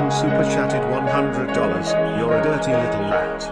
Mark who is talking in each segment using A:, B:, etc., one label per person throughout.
A: Super chatted $100. You're a dirty little rat.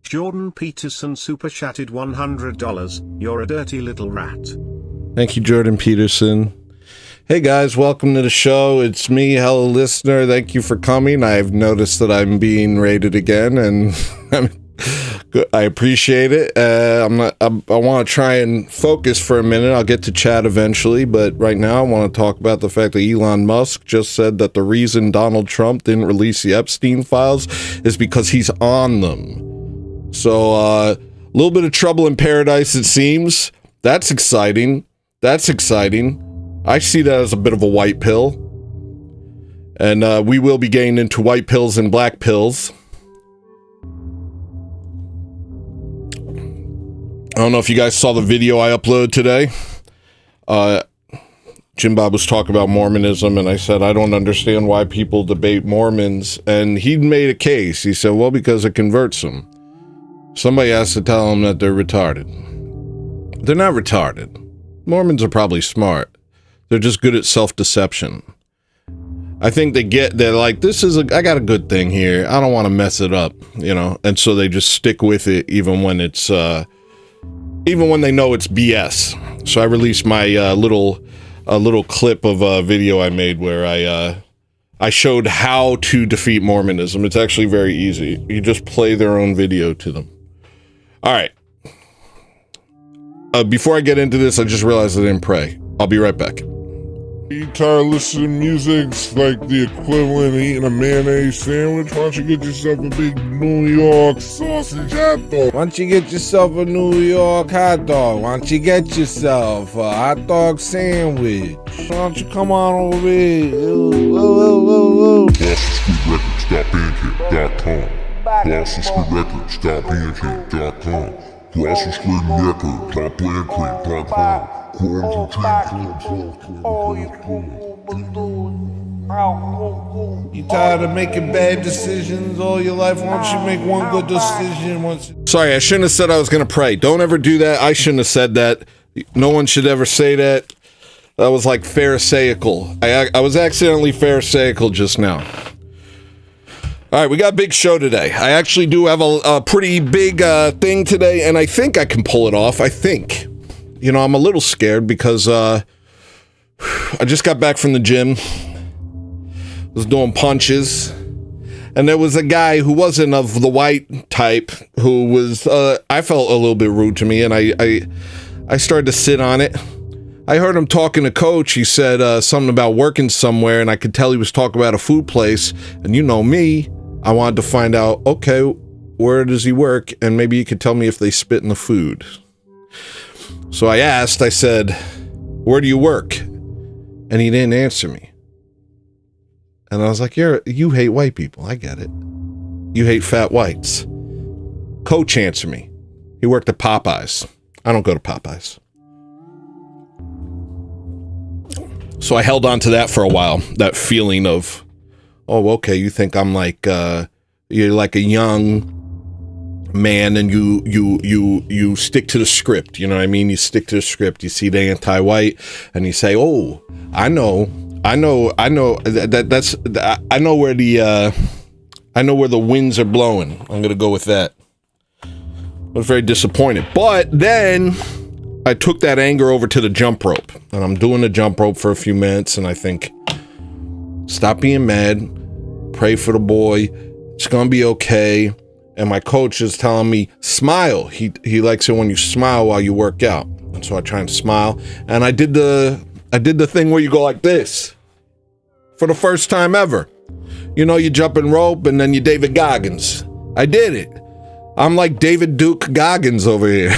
A: Jordan Peterson super chatted $100. You're a dirty little rat.
B: Thank you, Jordan Peterson. Hey guys, welcome to the show. It's me, hello listener. Thank you for coming. I've noticed that I'm being rated again, and I appreciate it. I want to try and focus for a minute. I'll get to chat eventually, but right now I want to talk about the fact that Elon Musk just said that the reason Donald Trump didn't release the Epstein files is because he's on them. So, a little bit of trouble in paradise, it seems. That's exciting. That's exciting. I see that as a bit of a white pill. And we will be getting into white pills and black pills. I don't know if you guys saw the video I uploaded today. Jim Bob was talking about Mormonism, and I said, I don't understand why people debate Mormons. And he made a case. He said, well, because it converts them. Somebody has to tell them that they're retarded. They're not retarded. Mormons are probably smart. They're just good at self-deception. I think they're like, I got a good thing here. I don't want to mess it up, you know? And so they just stick with it even when it's, even when they know it's BS. So I released my little clip of a video I made where I showed how to defeat Mormonism. It's actually very easy. You just play their own video to them. All right. Before I get into this, I just realized I didn't pray. I'll be right back.
C: You tired of listening to music's like the equivalent of eating a mayonnaise sandwich? Why don't you get yourself a big New York sausage hot dog?
D: Why don't you get yourself a New York hot dog? Why don't you get yourself a hot dog sandwich? Why don't you come on over here?
C: BostonStreetRecords.bandcamp.com. BostonStreetRecords.bandcamp.com.
D: You tired of making bad decisions all your life? Why don't you make one good decision once?
B: Sorry, I shouldn't have said I was going to pray. Don't ever do that. I shouldn't have said that. No one should ever say that. That was like pharisaical. I was accidentally pharisaical just now. All right, we got a big show today. I actually do have a pretty big thing today, and I think I can pull it off. I think. You know, I'm a little scared because I just got back from the gym. Was doing punches. And there was a guy who wasn't of the white type who was, I felt a little bit rude to me, and I started to sit on it. I heard him talking to Coach. He said something about working somewhere, and I could tell he was talking about a food place. And you know me, I wanted to find out, okay, where does he work? And maybe you could tell me if they spit in the food. So I asked, I said, where do you work? And he didn't answer me. And I was like, you hate white people. I get it. You hate fat whites. Coach answered me. He worked at Popeyes. I don't go to Popeyes. So I held on to that for a while. That feeling of, oh, okay, you think I'm like, you're like a young man and you stick to the script. You know what I mean? You stick to the script. You see the anti-white and you say, oh, I know where the winds are blowing. I'm going to go with that. I was very disappointed. But then I took that anger over to the jump rope, and I'm doing the jump rope for a few minutes, and I think, stop being mad, pray for the boy, it's gonna be okay. And my coach is telling me, smile. He likes it when you smile while you work out. And so I try and smile, and I did the thing where you go like this for the first time ever. You know, you jump in rope, and then you David Goggins. I did it. I'm like David Duke Goggins over here.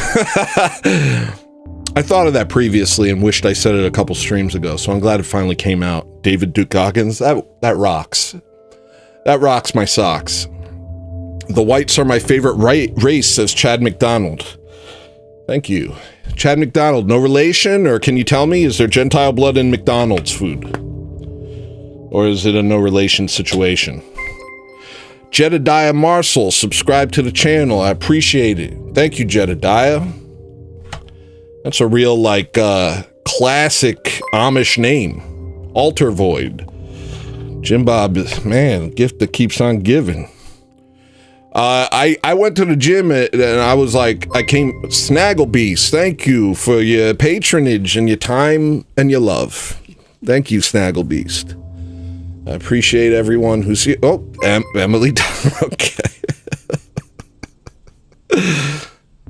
B: I thought of that previously and wished I said it a couple streams ago, so I'm glad it finally came out. David Duke Goggins, that rocks. That rocks my socks. The whites are my favorite race, says Chad McDonald. Thank you. Chad McDonald, no relation, or can you tell me, is there Gentile blood in McDonald's food? Or is it a no relation situation? Jedediah Marcel, subscribe to the channel. I appreciate it. Thank you, Jedediah. That's a real, like, classic Amish name. Altar Void. Jim Bob, man, gift that keeps on giving. I went to the gym and I was like, Snaggle Beast, thank you for your patronage and your time and your love. Thank you, Snaggle Beast. I appreciate everyone who's here. Oh, Emily. Okay.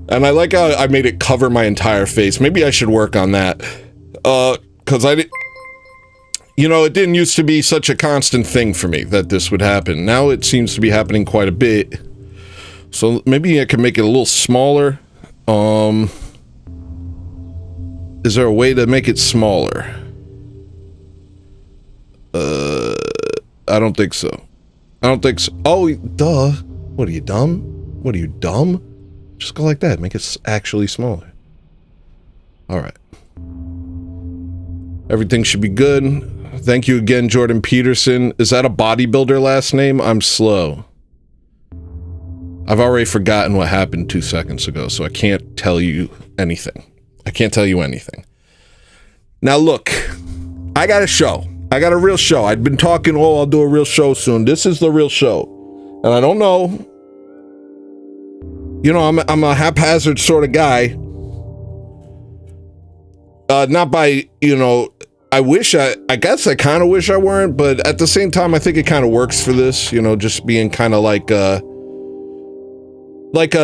B: And I like how I made it cover my entire face. Maybe I should work on that. Because it didn't used to be such a constant thing for me that this would happen. Now it seems to be happening quite a bit. So maybe I can make it a little smaller. Is there a way to make it smaller? I don't think so. Oh, duh. What are you, dumb? What are you, dumb? Just go like that. Make it actually smaller. All right. Everything should be good. Thank you again, Jordan Peterson. Is that a bodybuilder last name? I'm slow. I've already forgotten what happened 2 seconds ago, so I can't tell you anything. Now look, I got a show. I got a real show. I'd been talking, I'll do a real show soon. This is the real show. And I don't know. You know, I'm a haphazard sort of guy. Not by, I guess I kind of wish I weren't, but at the same time, I think it kind of works for this, just being kind of like a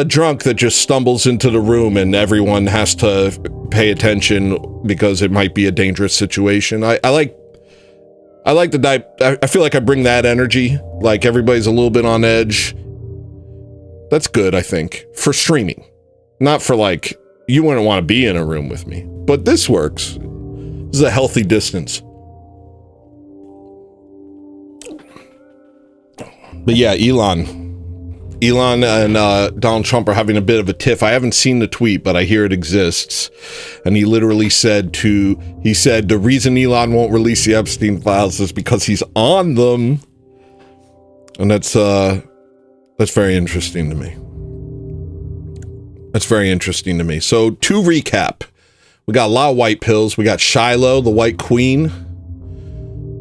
B: drunk that just stumbles into the room and everyone has to pay attention because it might be a dangerous situation. I feel like I bring that energy, like everybody's a little bit on edge. That's good, I think, for streaming. Not for like, you wouldn't want to be in a room with me, but this works. This is a healthy distance. But yeah, Elon and Donald Trump are having a bit of a tiff. I haven't seen the tweet, but I hear it exists. And he literally said the reason Elon won't release the Epstein files is because he's on them. And that's very interesting to me. So to recap, we got a lot of white pills. We got Shiloh, the white queen,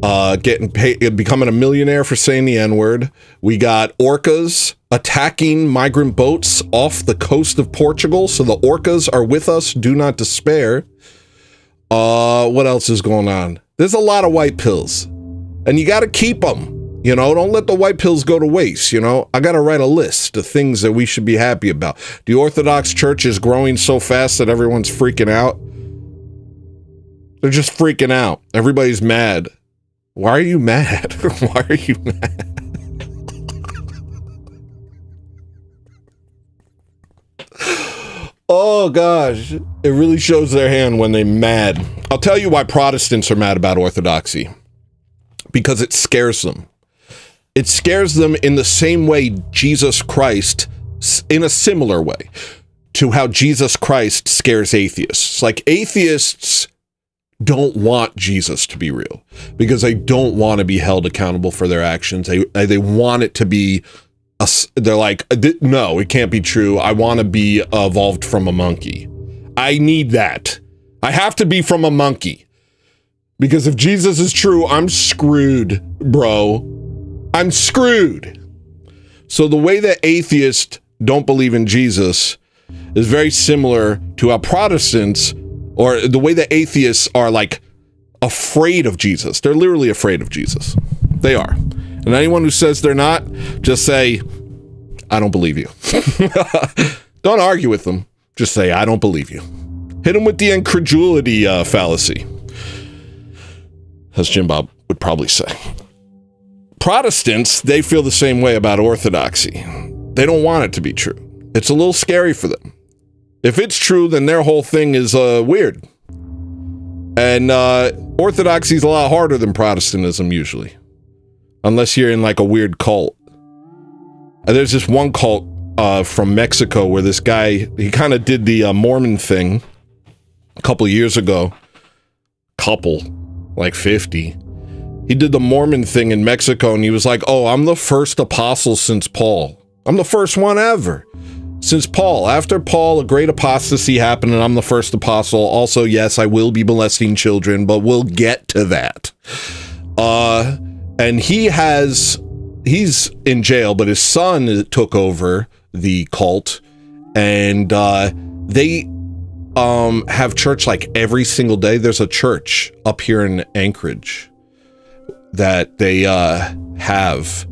B: getting paid, becoming a millionaire for saying the N-word. We got orcas attacking migrant boats off the coast of Portugal. So the orcas are with us. Do not despair. What else is going on? There's a lot of white pills, and you got to keep them. Don't let the white pills go to waste. I got to write a list of things that we should be happy about. The Orthodox Church is growing so fast that everyone's freaking out. They're just freaking out. Everybody's mad. Why are you mad? Why are you mad? Oh gosh, it really shows their hand when they're mad. I'll tell you why Protestants are mad about Orthodoxy. Because it scares them. It scares them in the same way Jesus Christ, in a similar way to how Jesus Christ scares atheists. Like, atheists don't want Jesus to be real because they don't want to be held accountable for their actions. They want it to be, they're like, no, it can't be true. I want to be evolved from a monkey. I need that. I have to be from a monkey. Because if Jesus is true, I'm screwed, bro. I'm screwed. So the way that atheists don't believe in Jesus is very similar to how Protestants, or the way that atheists are like afraid of Jesus. They're literally afraid of Jesus. They are. And anyone who says they're not, just say, I don't believe you. Don't argue with them. Just say, I don't believe you. Hit them with the incredulity fallacy. As Jim Bob would probably say. Protestants, they feel the same way about Orthodoxy. They don't want it to be true. It's a little scary for them. If it's true, then their whole thing is weird. And Orthodoxy is a lot harder than Protestantism usually. Unless you're in like a weird cult. And there's this one cult from Mexico where this guy, he kind of did the Mormon thing a couple years ago. Like 50. He did the Mormon thing in Mexico and he was like, oh, I'm the first apostle since Paul. I'm the first one ever. Since Paul. After Paul, a great apostasy happened and I'm the first apostle. Also, yes, I will be molesting children, but we'll get to that. And he's in jail, but his son took over the cult and they have church like every single day. There's a church up here in Anchorage that they have,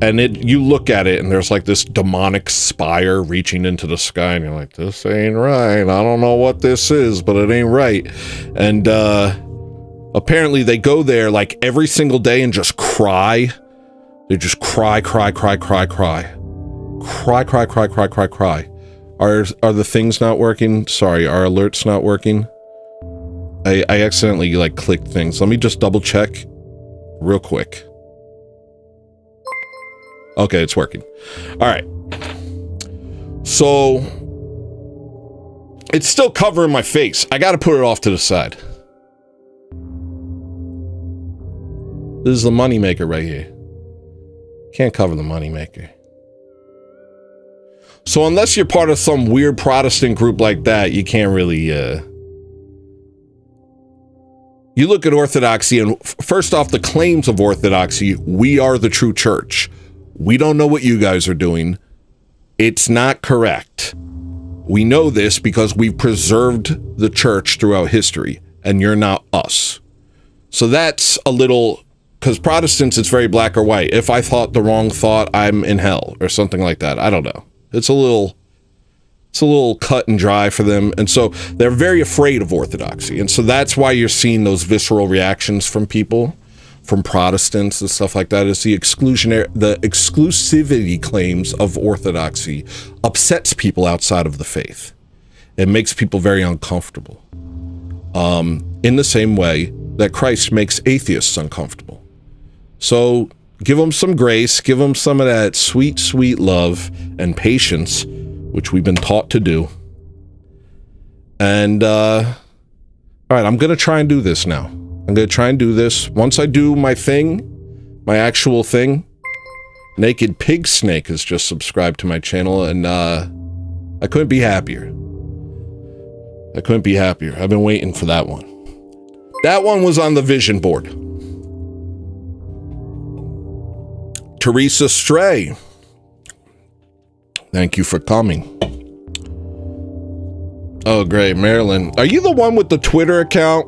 B: and you look at it and there's like this demonic spire reaching into the sky and you're like, this ain't right. I don't know what this is, but it ain't right. And apparently they go there like every single day and just cry. They just cry. Are the things not working? Sorry, are alerts not working? I accidentally like clicked things. Let me just double check real quick. Okay, it's working. All right. So it's still covering my face. I got to put it off to the side. This is the moneymaker right here. Can't cover the moneymaker. So unless you're part of some weird Protestant group like that, you can't really, you look at Orthodoxy and first off, the claims of Orthodoxy, we are the true church. We don't know what you guys are doing. It's not correct. We know this because we've preserved the church throughout history and you're not us. So that's a little, because Protestants, it's very black or white. If I thought the wrong thought, I'm in hell or something like that. I don't know. It's a little cut and dry for them. And so they're very afraid of Orthodoxy. And so that's why you're seeing those visceral reactions from people, from Protestants and stuff like that, is the exclusivity claims of Orthodoxy upsets people outside of the faith. It makes people very uncomfortable. In the same way that Christ makes atheists uncomfortable. So give them some grace, give them some of that sweet, sweet love and patience, which we've been taught to do. And, all right, I'm going to try and do this now. I'm going to try and do this. Once I do my thing, my actual thing, Naked Pig Snake has just subscribed to my channel, and, I couldn't be happier. I've been waiting for that one. That one was on the vision board. Teresa Stray, thank you for coming. Oh, great, Marilyn. Are you the one with the Twitter account?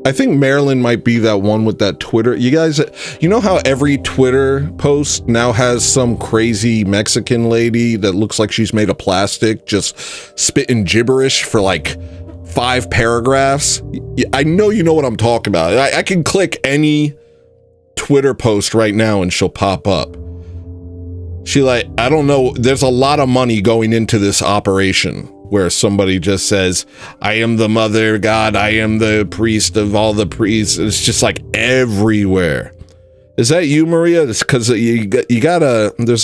B: I think Marilyn might be that one with that Twitter. You guys, you know how every Twitter post now has some crazy Mexican lady that looks like she's made of plastic just spitting gibberish for like 5 paragraphs? I know you know what I'm talking about. I can click any Twitter post right now and she'll pop up. She like, I don't know, there's a lot of money going into this operation where somebody just says, I am the mother God, I am the priest of all the priests. It's just like everywhere. Is that you, Maria? It's because you gotta, there's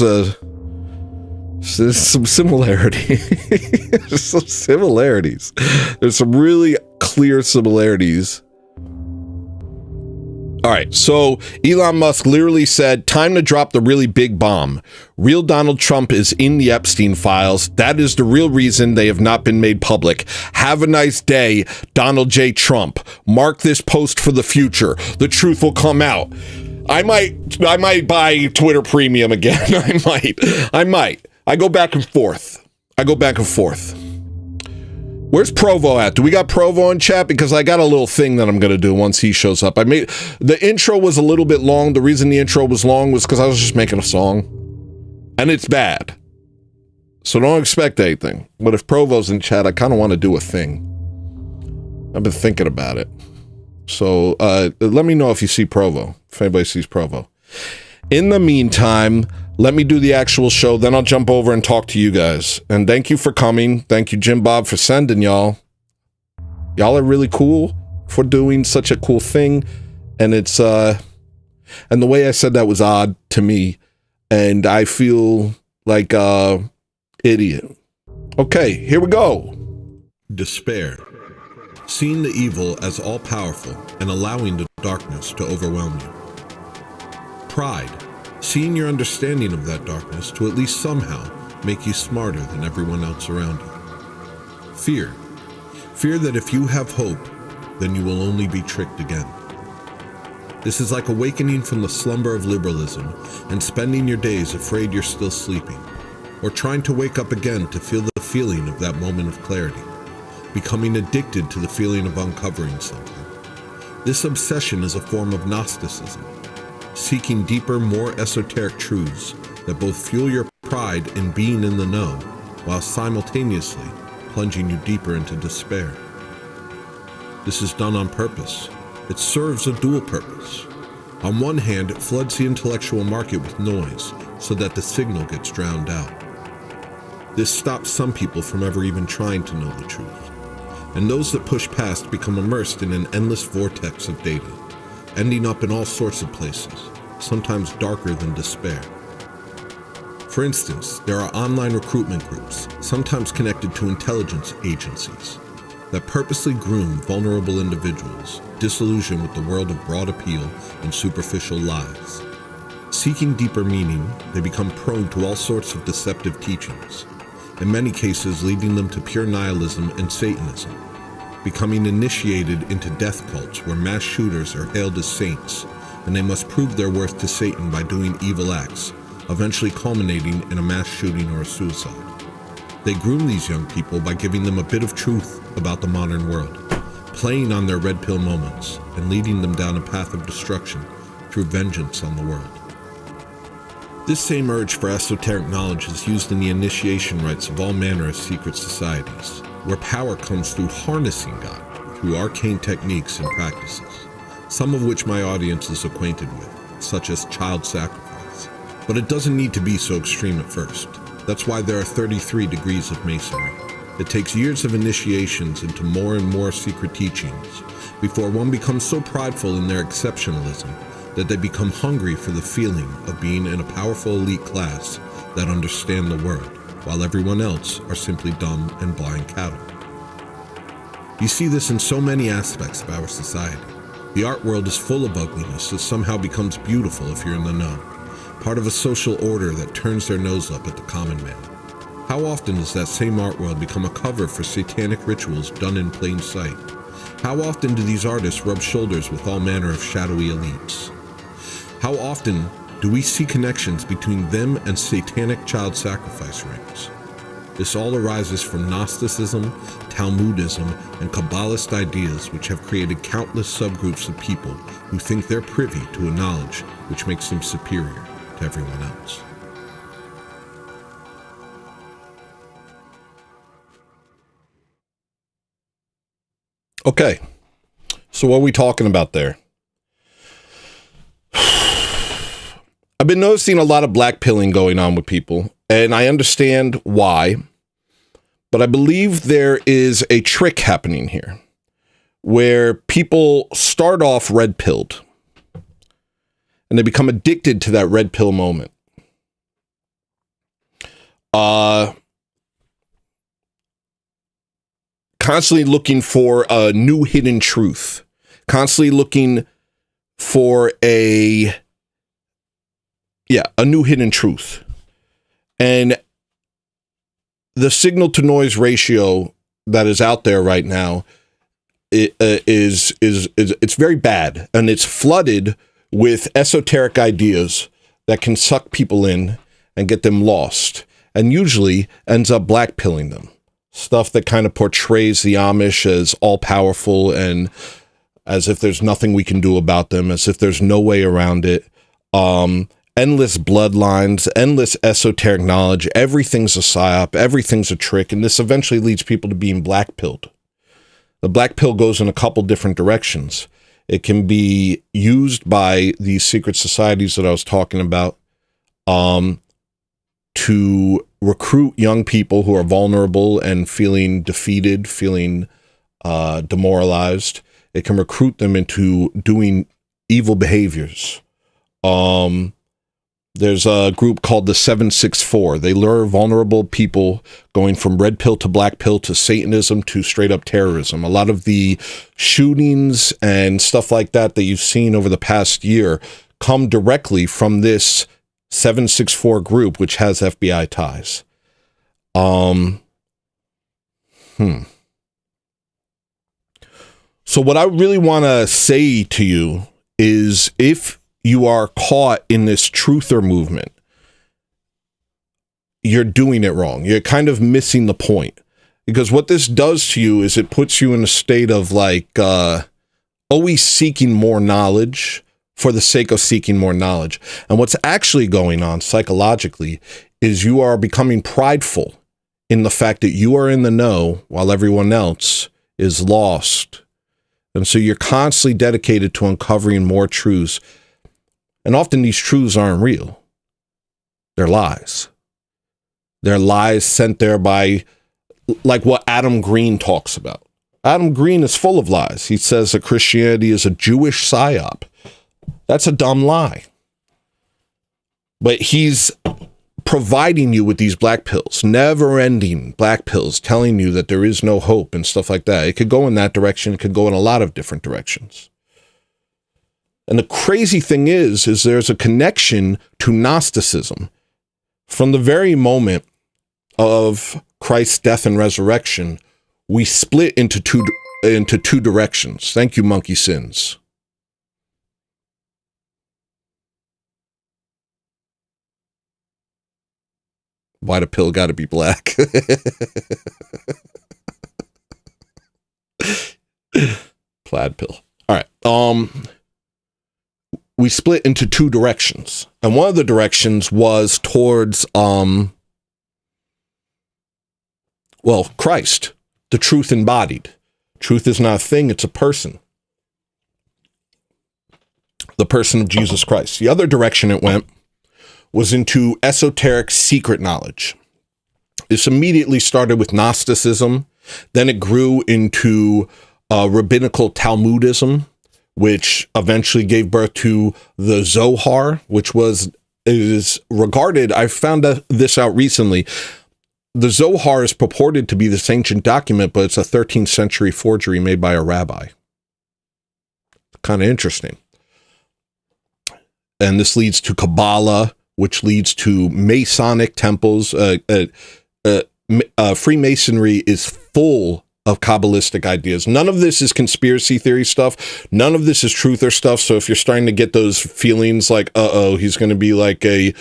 B: some similarity. There's some similarities. There's some really clear similarities. All right, so Elon Musk literally said, time to drop the really big bomb. Real Donald Trump is in the Epstein files. That is the real reason they have not been made public. Have a nice day, Donald J. Trump. Mark this post for the future. The truth will come out. I might buy Twitter Premium again. I might. I go back and forth. Where's Provo at? Do we got Provo in chat? Because I got a little thing that I'm going to do once he shows up. The intro was a little bit long. The reason the intro was long was because I was just making a song. And it's bad. So don't expect anything. But if Provo's in chat, I kind of want to do a thing. I've been thinking about it. So let me know if you see Provo. If anybody sees Provo. In the meantime, let me do the actual show, then I'll jump over and talk to you guys. And thank you for coming. Thank you, Jim Bob, for sending y'all. Y'all are really cool for doing such a cool thing. And it's, and the way I said that was odd to me. And I feel like a idiot. Okay, here we go. Despair. Seeing the evil as all-powerful and allowing the darkness to overwhelm you. Pride. Seeing your understanding of that darkness to at least somehow make you smarter than everyone else around you. Fear. Fear that if you have hope, then you will only be tricked again. This is like awakening from the slumber of liberalism and spending your days afraid you're still sleeping, or trying to wake up again to feel the feeling of that moment of clarity, becoming addicted to the feeling of uncovering something. This obsession is a form of Gnosticism, seeking deeper, more esoteric truths that both fuel your pride in being in the know, while simultaneously plunging you deeper into despair. This is done on purpose. It serves a dual purpose. On one hand, it floods the intellectual market with noise so that the signal gets drowned out. This stops some people from ever even trying to know the truth. And those that push past become immersed in an endless vortex of data, ending up in all sorts of places, sometimes darker than despair. For instance, there are online recruitment groups, sometimes connected to intelligence agencies, that purposely groom vulnerable individuals, disillusioned with the world of broad appeal and superficial lies. Seeking deeper meaning, they become prone to all sorts of deceptive teachings, in many cases leading them to pure nihilism and Satanism, becoming initiated into death cults where mass shooters are hailed as saints, and they must prove their worth to Satan by doing evil acts, eventually culminating in a mass shooting or a suicide. They groom these young people by giving them a bit of truth about the modern world, playing on their red pill moments, and leading them down a path of destruction through vengeance on the world. This same urge for esoteric knowledge is used in the initiation rites of all manner of secret societies, where power comes through harnessing God through arcane techniques and practices, some of which my audience is acquainted with, such as child sacrifice. But it doesn't need to be so extreme at first. That's why there are 33 degrees of Masonry. It takes years of initiations into more and more secret teachings before one becomes so prideful in their exceptionalism that they become hungry for the feeling of being in a powerful elite class that understand the world, while everyone else are simply dumb and blind cattle. You see this in so many aspects of our society. The art world is full of ugliness that somehow becomes beautiful if you're in the know, part of a social order that turns their nose up at the common man. How often does that same art world become a cover for satanic rituals done in plain sight? How often do these artists rub shoulders with all manner of shadowy elites? How often do we see connections between them and satanic child sacrifice rings? This all arises from Gnosticism, Talmudism, and Kabbalist ideas which have created countless subgroups of people who think they're privy to a knowledge which makes them superior to everyone else. Okay, so what are we talking about there? I've been noticing a lot of black pilling going on with people, and I understand why, but I believe there is a trick happening here where people start off red pilled and they become addicted to that red pill moment. Constantly looking for a new hidden truth, constantly looking for a new hidden truth. And the signal to noise ratio that is out there right now it's very bad, and it's flooded with esoteric ideas that can suck people in and get them lost, and usually ends up blackpilling them. Stuff that kind of portrays the Amish as all-powerful and as if there's nothing we can do about them, as if there's no way around it. Endless bloodlines, endless esoteric knowledge, everything's a psyop, everything's a trick, and this eventually leads people to being black-pilled. The black pill goes in a couple different directions. It can be used by these secret societies that I was talking about to recruit young people who are vulnerable and feeling defeated, feeling demoralized. It can recruit them into doing evil behaviors. There's a group called the 764. They lure vulnerable people going from red pill to black pill to Satanism to straight up terrorism. A lot of the shootings and stuff like that that you've seen over the past year come directly from this 764 group, which has FBI ties. So what I really want to say to you is, if you are caught in this truther movement, you're doing it wrong. You're kind of missing the point, because what this does to you is it puts you in a state of like always seeking more knowledge for the sake of seeking more knowledge. And what's actually going on psychologically is you are becoming prideful in the fact that you are in the know while everyone else is lost. And so you're constantly dedicated to uncovering more truths. And often these truths aren't real. They're lies. They're lies sent there by, like what Adam Green talks about. Adam Green is full of lies. He says that Christianity is a Jewish psyop. That's a dumb lie. But he's providing you with these black pills, never-ending black pills, telling you that there is no hope and stuff like that. It could go in that direction. It could go in a lot of different directions. And the crazy thing is there's a connection to Gnosticism. From the very moment of Christ's death and resurrection, we split into two directions. Thank you, Monkey Sins. Why the pill got to be black? Plaid pill. All right. We split into two directions. And one of the directions was towards, Christ, the truth embodied. Truth is not a thing, it's a person. The person of Jesus Christ. The other direction it went was into esoteric secret knowledge. This immediately started with Gnosticism. Then it grew into rabbinical Talmudism, which eventually gave birth to the Zohar, which is regarded, I found this out recently. The Zohar is purported to be this ancient document, but it's a 13th century forgery made by a rabbi. Kind of interesting. And this leads to Kabbalah, which leads to Masonic temples. Freemasonry is full of Kabbalistic ideas. None of this is conspiracy theory stuff. None of this is truther stuff. So if you're starting to get those feelings like, he's going to be like a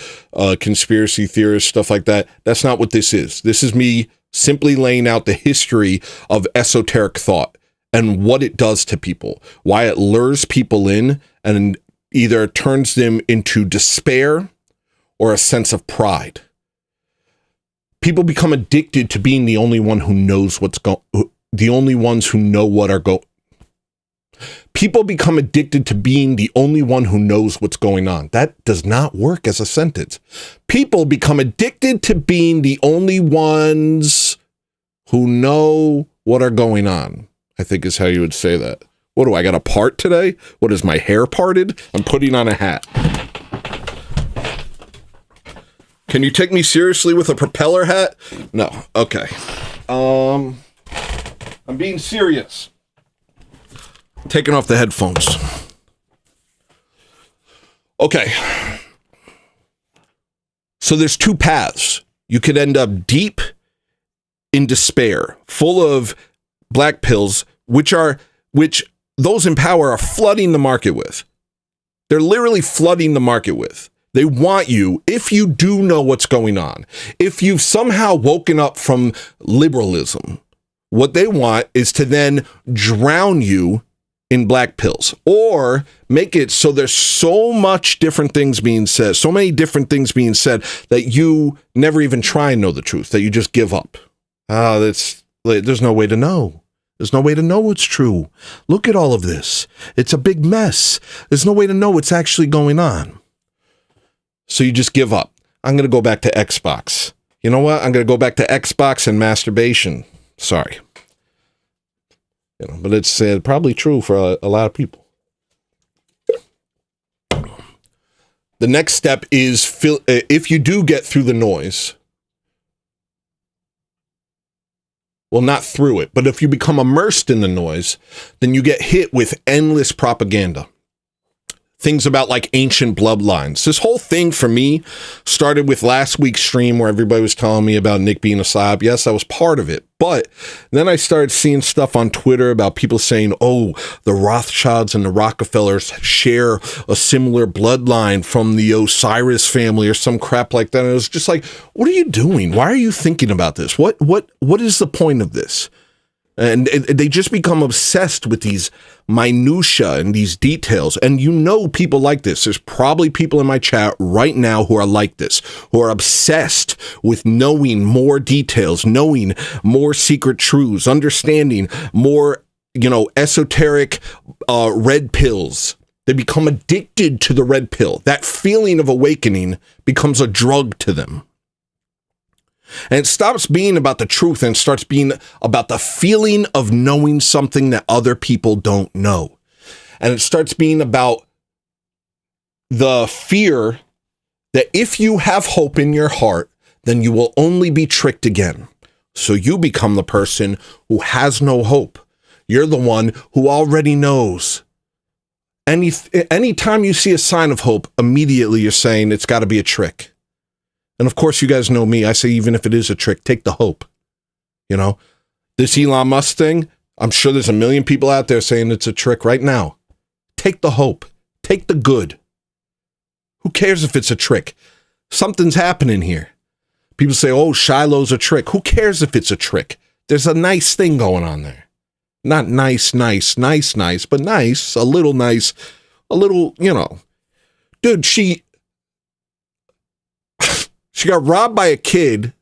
B: conspiracy theorist, stuff like that, that's not what this is. This is me simply laying out the history of esoteric thought and what it does to people, why it lures people in and either turns them into despair or a sense of pride. People become addicted to being the only one who knows the only ones who know what are People become addicted to being the only one who knows what's going on. That does not work as a sentence. People become addicted to being the only ones who know what are going on, I think is how you would say that. What do I got a part today? What is my hair parted? I'm putting on a hat. Can you take me seriously with a propeller hat? No. Okay. I'm being serious. Taking off the headphones. Okay. So there's two paths. You could end up deep in despair, full of black pills, which those in power are flooding the market with. They're literally flooding the market with. They want you, if you do know what's going on, if you've somehow woken up from liberalism, what they want is to then drown you in black pills, or make it so there's so much different things being said, so many different things being said that you never even try and know the truth, that you just give up. There's no way to know. There's no way to know what's true. Look at all of this. It's a big mess. There's no way to know what's actually going on. So you just give up. I'm going to go back to Xbox. You know what? I'm going to go back to Xbox and masturbation. Sorry. But it's probably true for a lot of people. The next step is, if you do get through the noise, well, not through it, but if you become immersed in the noise, then you get hit with endless propaganda. Things about like ancient bloodlines. This whole thing for me started with last week's stream where everybody was telling me about Nick being a psyop. Yes, I was part of it. But then I started seeing stuff on Twitter about people saying, oh, the Rothschilds and the Rockefellers share a similar bloodline from the Osiris family or some crap like that. And it was just like, what are you doing? Why are you thinking about this? What is the point of this? And they just become obsessed with these minutia and these details. And people like this. There's probably people in my chat right now who are like this, who are obsessed with knowing more details, knowing more secret truths, understanding more, esoteric red pills. They become addicted to the red pill. That feeling of awakening becomes a drug to them. And it stops being about the truth and starts being about the feeling of knowing something that other people don't know. And it starts being about the fear that if you have hope in your heart, then you will only be tricked again. So you become the person who has no hope. You're the one who already knows. Anytime you see a sign of hope, immediately you're saying it's got to be a trick. And of course, you guys know me. I say, even if it is a trick, take the hope. This Elon Musk thing, I'm sure there's a million people out there saying it's a trick right now. Take the hope. Take the good. Who cares if it's a trick? Something's happening here. People say, oh, Shiloh's a trick. Who cares if it's a trick? There's a nice thing going on there. Not nice, but nice, a little, Dude, she got robbed by a kid.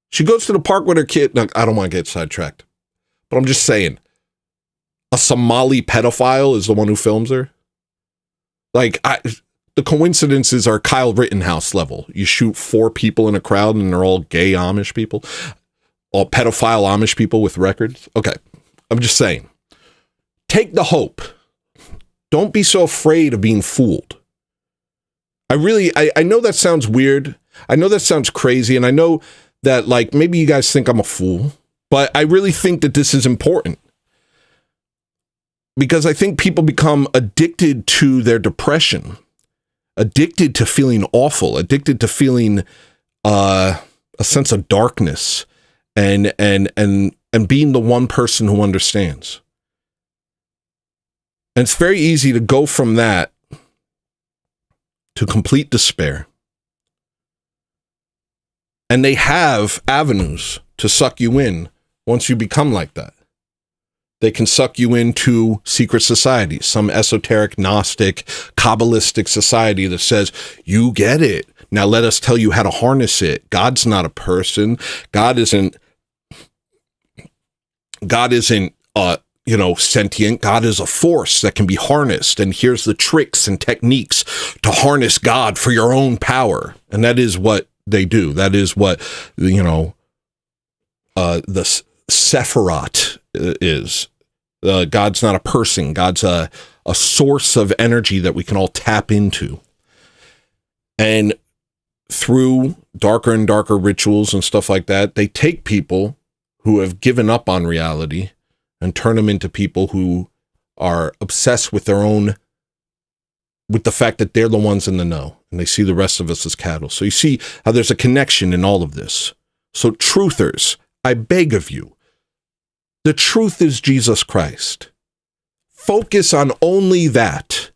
B: She goes to the park with her kid. No, I don't want to get sidetracked, but I'm just saying, a Somali pedophile is the one who films her. The coincidences are Kyle Rittenhouse level. You shoot 4 people in a crowd and they're all gay Amish people, all pedophile Amish people with records. Okay. I'm just saying, take the hope. Don't be so afraid of being fooled. I know that sounds weird. I know that sounds crazy. And I know that maybe you guys think I'm a fool, but I really think that this is important because I think people become addicted to their depression, addicted to feeling awful, addicted to feeling a sense of darkness and being the one person who understands. And it's very easy to go from that to complete despair. And they have avenues to suck you in once you become like that. They can suck you into secret societies, some esoteric, Gnostic, Kabbalistic society that says, you get it. Now let us tell you how to harness it. God's not a person. God isn't sentient. God is a force that can be harnessed. And here's the tricks and techniques to harness God for your own power. And that is what they do. That is what, the Sephiroth is. God's not a person. God's a source of energy that we can all tap into. And through darker and darker rituals and stuff like that, they take people who have given up on reality and turn them into people who are obsessed with with the fact that they're the ones in the know, and they see the rest of us as cattle. So you see how there's a connection in all of this. So truthers, I beg of you, the truth is Jesus Christ. Focus on only that.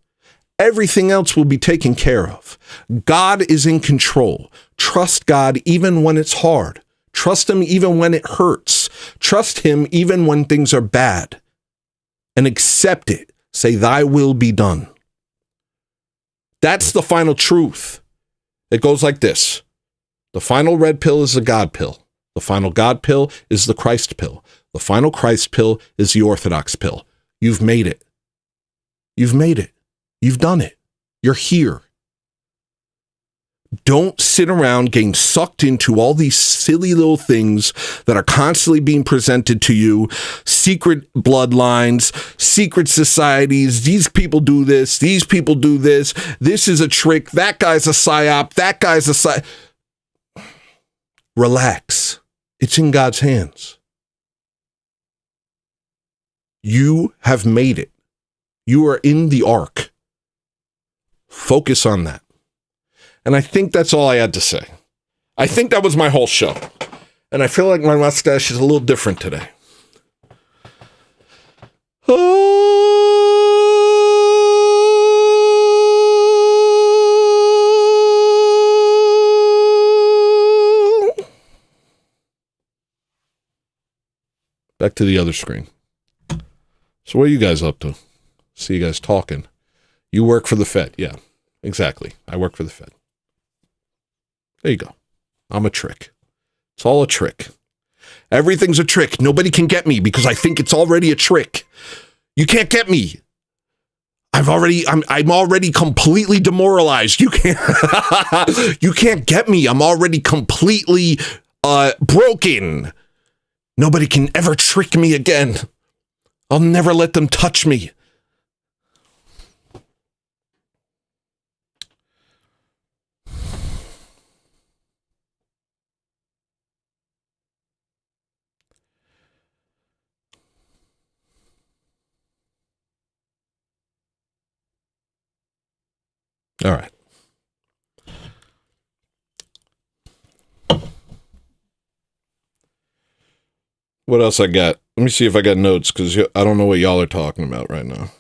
B: Everything else will be taken care of. God is in control. Trust God even when it's hard. Trust him even when it hurts. Trust him even when things are bad. And accept it. Say, thy will be done. That's the final truth. It goes like this. The final red pill is the God pill. The final God pill is the Christ pill. The final Christ pill is the Orthodox pill. You've made it. You've made it. You've done it. You're here. Don't sit around getting sucked into all these silly little things that are constantly being presented to you. Secret bloodlines, secret societies. These people do this. These people do this. This is a trick. That guy's a psyop. That guy's a psyop. Relax. It's in God's hands. You have made it. You are in the ark. Focus on that. And I think that's all I had to say. I think that was my whole show. And I feel like my mustache is a little different today. Back to the other screen. So what are you guys up to? See you guys talking. You work for the Fed. Yeah, exactly. I work for the Fed. There you go. I'm a trick. It's all a trick. Everything's a trick. Nobody can get me because I think it's already a trick. You can't get me. I'm already completely demoralized. You can't you can't get me. I'm already completely broken. Nobody can ever trick me again. I'll never let them touch me. All right. What else I got? Let me see if I got notes, because I don't know what y'all are talking about right now.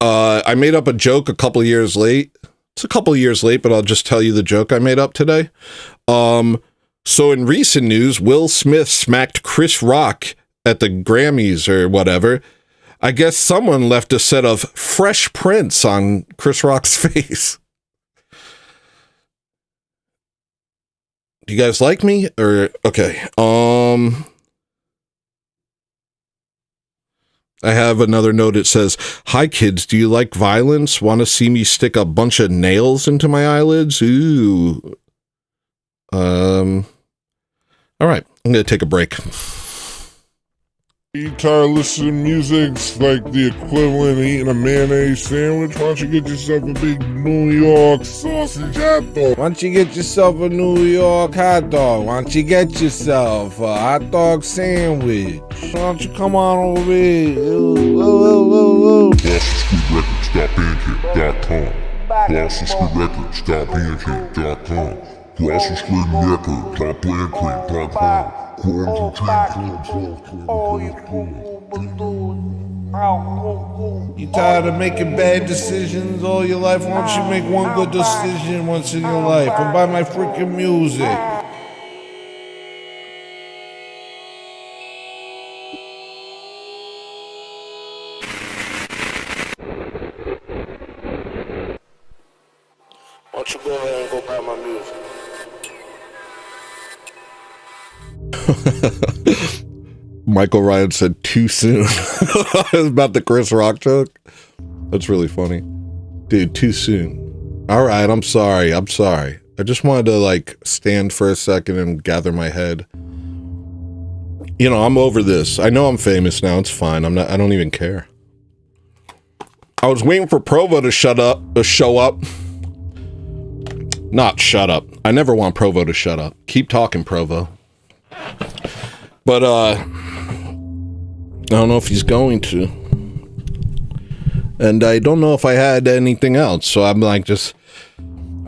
B: I made up a joke a couple years late. It's a couple years late, but I'll just tell you the joke I made up today. So in recent news, Will Smith smacked Chris Rock at the Grammys or whatever. I guess someone left a set of fresh prints on Chris Rock's face. Do you guys like me? Or okay. I have another note. It says, "Hi kids, do you like violence? Want to see me stick a bunch of nails into my eyelids?" Ooh. All right, I'm gonna take a break.
C: You tired of listening to music's like the equivalent of eating a mayonnaise sandwich? Why don't you get yourself a big New York sausage hot dog?
D: Why don't you get yourself a New York hot dog? Why don't you get yourself a hot dog sandwich? Why don't you come on over here?
C: GlossonSquareRecords.bandcamp.com. GlossonSquareRecords.bandcamp.com.
D: You tired of making bad decisions all your life? Why don't you make one good decision once in your life and buy my freaking music? Why don't you go ahead and go buy my music?
B: Michael Ryan said too soon. About the Chris Rock joke. That's really funny. Dude, too soon. All right, I'm sorry. I just wanted to like stand for a second and gather my head. You know, I'm over this. I know I'm famous now. It's fine. I don't even care. I was waiting for Provo to show up. Not shut up. I never want Provo to shut up. Keep talking, Provo. But, I don't know if he's going to. And I don't know if I had anything else. So I'm like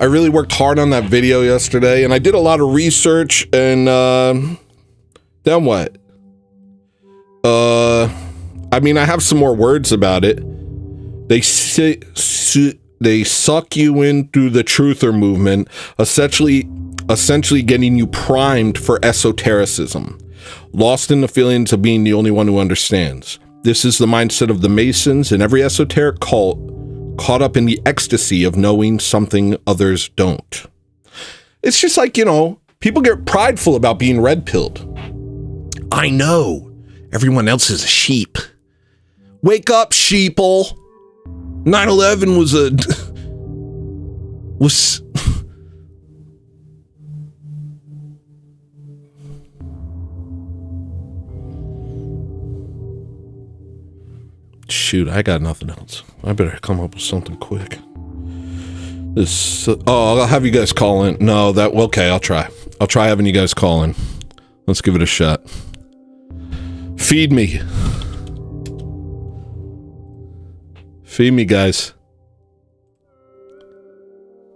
B: I really worked hard on that video yesterday. And I did a lot of research. And, then what? I mean, I have some more words about it. They suck you in through the truther movement, essentially getting you primed for esotericism, lost in the feelings of being the only one who understands. This is the mindset of the Masons and every esoteric cult, caught up in the ecstasy of knowing something others don't. It's just like, you know, people get prideful about being red-pilled. I know. Everyone else is a sheep. Wake up, sheeple. 9/11 was shoot, I got nothing else. I better come up with something quick. I'll have you guys call in. No, okay, I'll try having you guys call in. Let's give it a shot. Feed me. Feed me, guys.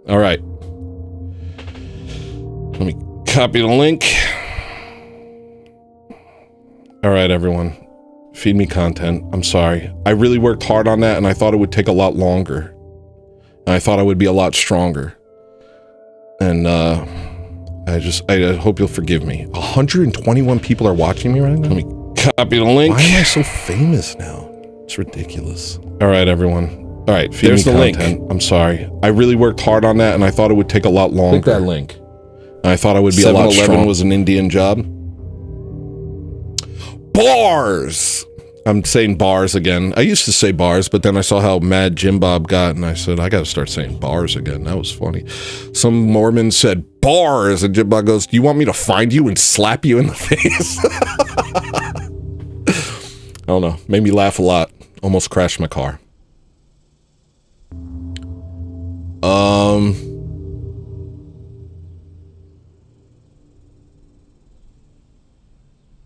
B: All right. Let me copy the link. All right, everyone. Feed me content. I'm sorry. I really worked hard on that, and I thought it would take a lot longer. And I thought I would be a lot stronger. And, I hope you'll forgive me. 121 people are watching me right now? Let me copy the link. Why am I so famous now? It's ridiculous. All right, everyone. All right, feed me content. Link. I'm sorry. I really worked hard on that, and I thought it would take a lot longer. Click that link. And I thought I would be a lot stronger. 7-Eleven was an Indian job. Bars! I'm saying bars again. I used to say bars, but then I saw how mad Jim Bob got, and I said, I gotta start saying bars again. That was funny. Some Mormon said bars, and Jim Bob goes, do you want me to find you and slap you in the face? I don't know. Made me laugh a lot. Almost crashed my car.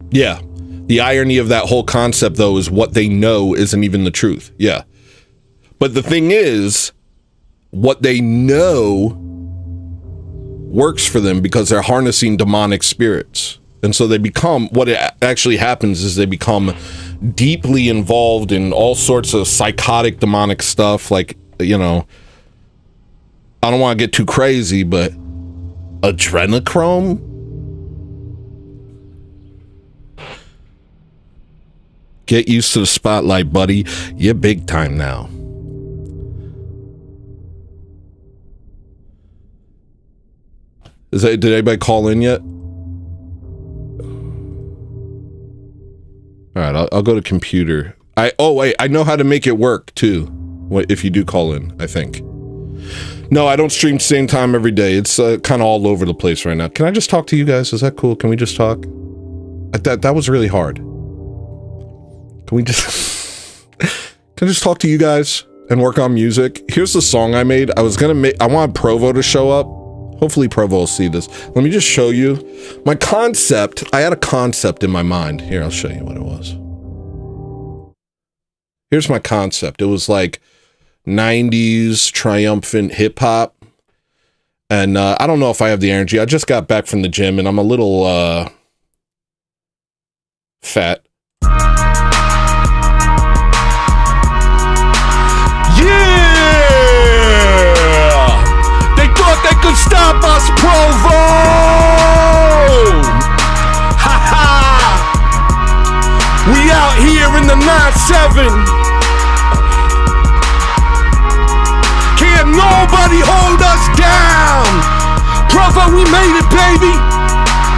B: Yeah. The irony of that whole concept, though, is what they know isn't even the truth. Yeah. But the thing is, what they know works for them because they're harnessing demonic spirits. And so they become, what actually happens is they become deeply involved in all sorts of psychotic demonic stuff. Like, you know, I don't want to get too crazy, but adrenochrome? Get used to the spotlight, buddy. You're big time now. Did anybody call in yet? All right, I'll go to computer. Oh wait, I know how to make it work too. If you do call in, I think. No, I don't stream same time every day. It's kind of all over the place right now. Can I just talk to you guys? Is that cool? Can we just talk? That was really hard. Can we just can I just talk to you guys and work on music? Here's the song I made. I want Provo to show up. Hopefully Provo will see this. Let me just show you my concept. I had a concept in my mind. Here, I'll show you what it was. Here's my concept. It was like 90s triumphant hip hop. And I don't know if I have the energy. I just got back from the gym and I'm a little fat. They could stop us, Provo! Ha ha! We out here in the 9-7. Can't nobody hold us down. Provo, we made it, baby.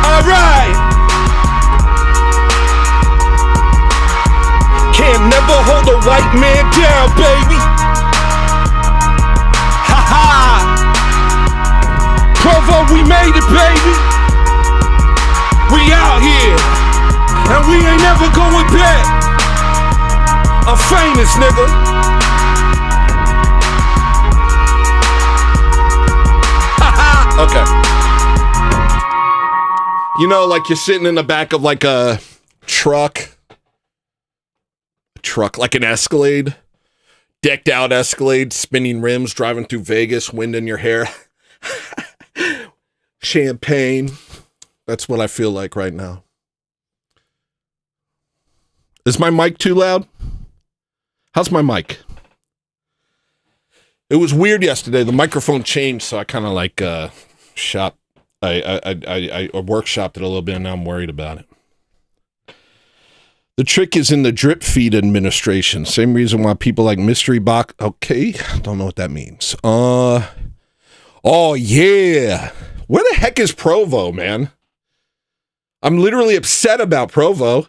B: All right. can't never hold a white man down, baby. Ha ha. Provo, we made it, baby. We out here, and we ain't never going back. I'm famous, nigga. Ha ha. Okay. You know, like you're sitting in the back of like a truck, like an Escalade, decked out Escalade, spinning rims, driving through Vegas, wind in your hair, champagne. That's what I feel like right now. Is my mic too loud? How's my mic? It was weird yesterday. The microphone changed, so I kind of like I workshopped it a little bit, and now I'm worried about it. The trick is in the drip feed administration. Same reason why people like mystery box. Okay, don't know what that means. Oh yeah. Where the heck is Provo, man? I'm literally upset about Provo.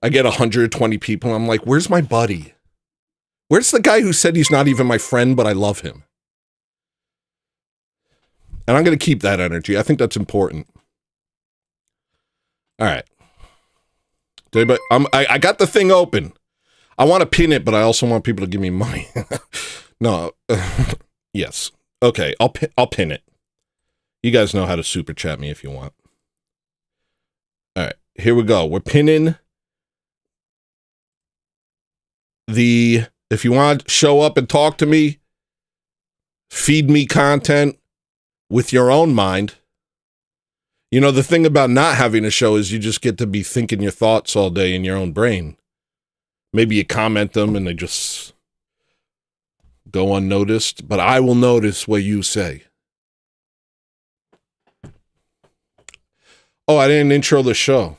B: I get 120 people. I'm like, where's my buddy? Where's the guy who said he's not even my friend, but I love him? And I'm going to keep that energy. I think that's important. All right. But I got the thing open. I want to pin it, but I also want people to give me money. No. Yes. Okay. I'll pin it. You guys know how to super chat me if you want. All right. Here we go. We're pinning the, if you want to show up and talk to me, feed me content with your own mind. You know, the thing about not having a show is you just get to be thinking your thoughts all day in your own brain. Maybe you comment them and they just go unnoticed, but I will notice what you say. Oh, I didn't intro the show.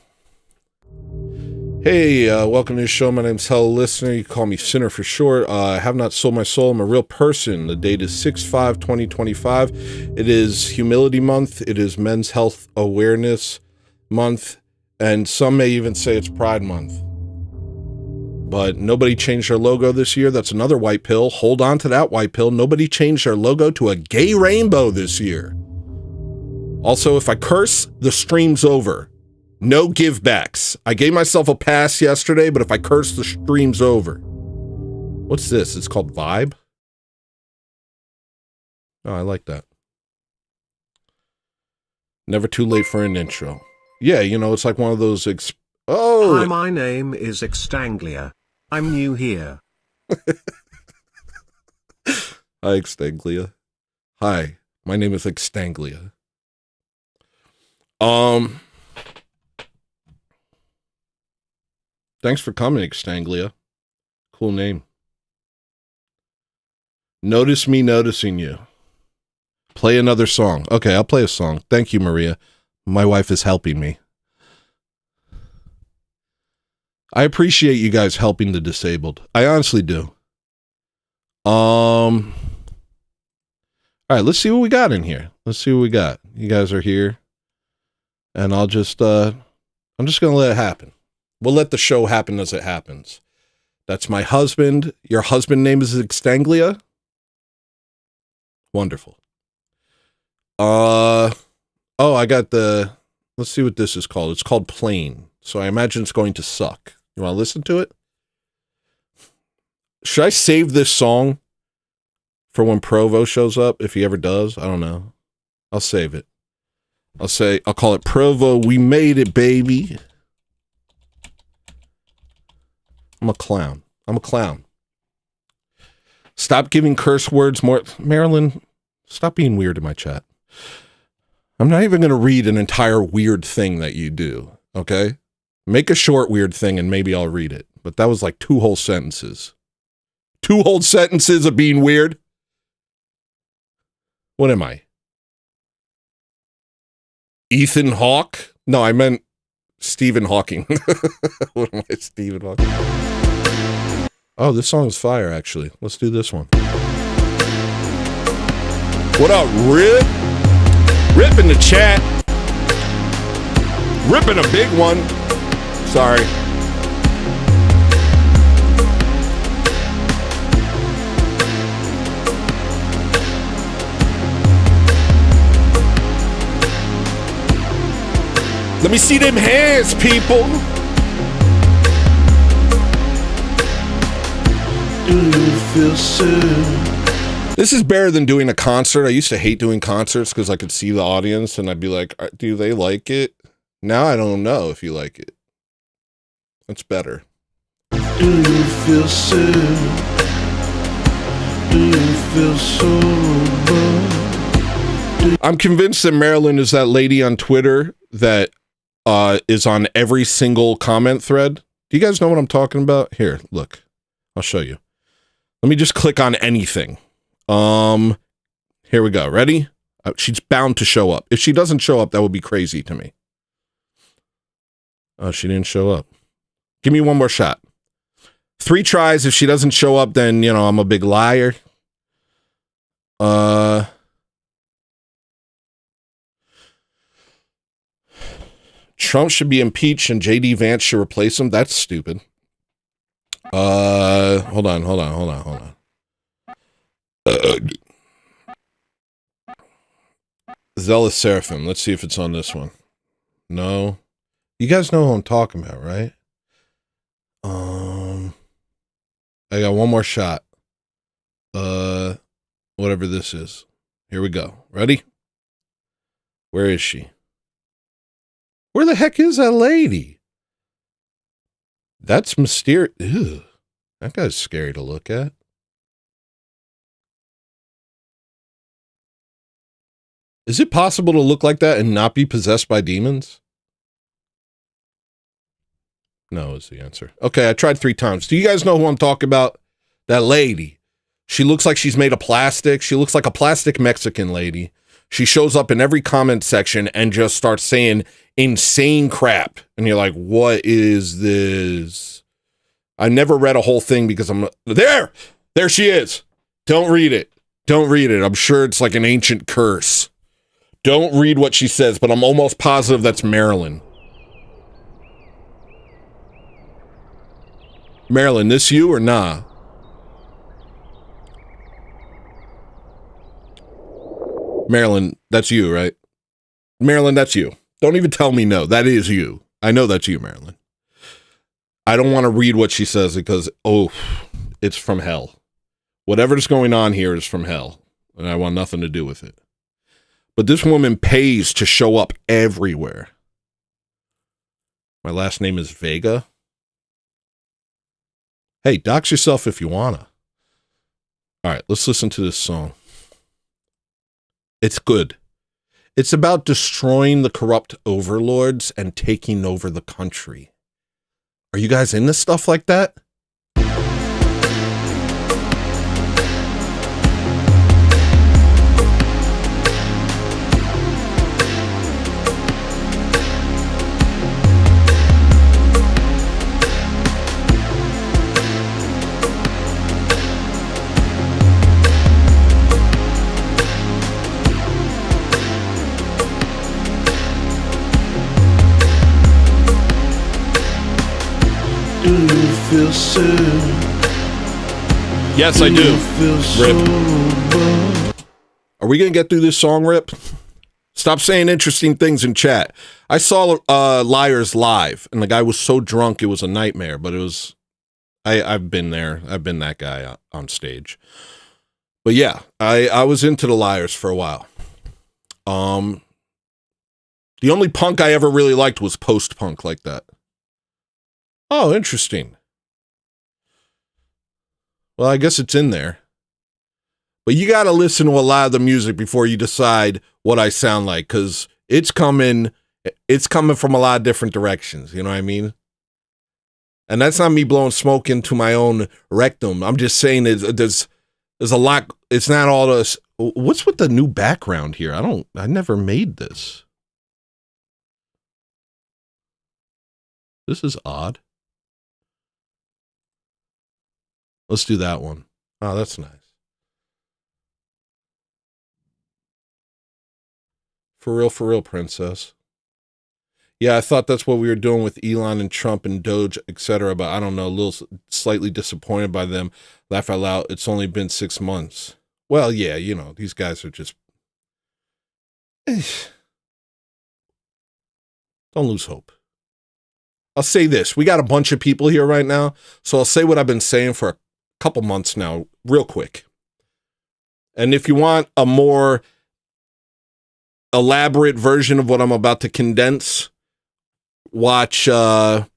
B: Hey, welcome to the show. My name's Hell Listener. You can call me Sinner for short. I have not sold my soul. I'm a real person. The date is 6/5/2025. It is Humility Month. It is Men's Health Awareness Month. And some may even say it's Pride Month. But nobody changed their logo this year. That's another white pill. Hold on to that white pill. Nobody changed their logo to a gay rainbow this year. Also, if I curse, the stream's over. No givebacks. I gave myself a pass yesterday, but if I curse, the stream's over. What's this? It's called Vibe? Oh, I like that. Never too late for an intro. Yeah, you know, it's like one of those...
A: Hi, my name is Extanglia. I'm new here.
B: Hi, Extanglia. Hi, my name is Extanglia. Thanks for coming, Extanglia. Cool name. Notice me noticing you. Play another song. Okay, I'll play a song. Thank you, Maria. My wife is helping me. I appreciate you guys helping the disabled. I honestly do. All right, let's see what we got in here. Let's see what we got. You guys are here. And I'm just going to let it happen. We'll let the show happen as it happens. That's my husband. Your husband name is Extanglia? Wonderful. I got let's see what this is called. It's called Plain. So I imagine it's going to suck. You want to listen to it? Should I save this song for when Provo shows up, if he ever does? I don't know. I'll save it. I'll call it Provo, we made it, baby. I'm a clown. Stop giving curse words more. Marilyn, stop being weird in my chat. I'm not even going to read an entire weird thing that you do, okay? Make a short weird thing and maybe I'll read it. But that was like 2 whole sentences. 2 whole sentences of being weird? What am I? Ethan Hawke? No, I meant Stephen Hawking. What am I, Stephen Hawking? Oh, this song is fire, actually. Let's do this one. What up, Rip? Rip in the chat. Ripping a big one. Sorry. Let me see them hands, people.
E: Do you feel sad?
B: This is better than doing a concert. I used to hate doing concerts because I could see the audience and I'd be like, do they like it? Now I don't know if you like it. That's better.
E: Do you feel sad? Do you feel so bad?
B: I'm convinced that Marilyn is that lady on Twitter that is on every single comment thread. Do you guys know what I'm talking about? Here, look. I'll show you. Let me just click on anything. Here we go. Ready? She's bound to show up. If she doesn't show up, that would be crazy to me. Oh, she didn't show up. Give me one more shot. 3 tries. If she doesn't show up, then, you know, I'm a big liar. Trump should be impeached and J.D. Vance should replace him. That's stupid. Hold on. Zealous Seraphim. Let's see if it's on this one. No. You guys know who I'm talking about, right? I got one more shot. Whatever this is. Here we go. Ready? Where is she? Where the heck is that lady? That's mysterious. Ew. That guy's scary to look at. Is it possible to look like that and not be possessed by demons? No is the answer. Okay, I tried 3 times. Do you guys know who I'm talking about? That lady. She looks like she's made of plastic. She looks like a plastic Mexican lady. She shows up in every comment section and just starts saying insane crap. And you're like, what is this? I never read a whole thing because I'm... There she is. Don't read it. Don't read it. I'm sure it's like an ancient curse. Don't read what she says, but I'm almost positive that's Marilyn. Marilyn, this you or nah? Marilyn, that's you, right? Marilyn, that's you. Don't even tell me no. That is you. I know that's you, Marilyn. I don't want to read what she says because, oh, it's from hell. Whatever's going on here is from hell, and I want nothing to do with it. But this woman pays to show up everywhere. My last name is Vega. Hey, dox yourself if you wanna. All right, let's listen to this song. It's good. It's about destroying the corrupt overlords and taking over the country. Are you guys into stuff like that?
E: Do you feel sad?
B: Yes, I do.
E: Feel so bad?
B: Are we going to get through this song, Rip? Stop saying interesting things in chat. I saw Liars live, and the guy was so drunk it was a nightmare, but it was... I've been there. I've been that guy on stage. But yeah, I was into the Liars for a while. The only punk I ever really liked was post-punk like that. Oh, interesting. Well, I guess it's in there. But you got to listen to a lot of the music before you decide what I sound like, because it's coming from a lot of different directions, you know what I mean? And that's not me blowing smoke into my own rectum. I'm just saying there's a lot. It's not all this. What's with the new background here? I never made this. This is odd. Let's do that one. Oh, that's nice. For real, princess. Yeah, I thought that's what we were doing with Elon and Trump and Doge, etc. But I don't know, a little slightly disappointed by them. Laugh out loud. It's only been 6 months. Well, yeah, you know, these guys are just... Don't Don't lose hope. I'll say this. We got a bunch of people here right now, so I'll say what I've been saying for a couple months now, real quick. And if you want a more elaborate version of what I'm about to condense, watch To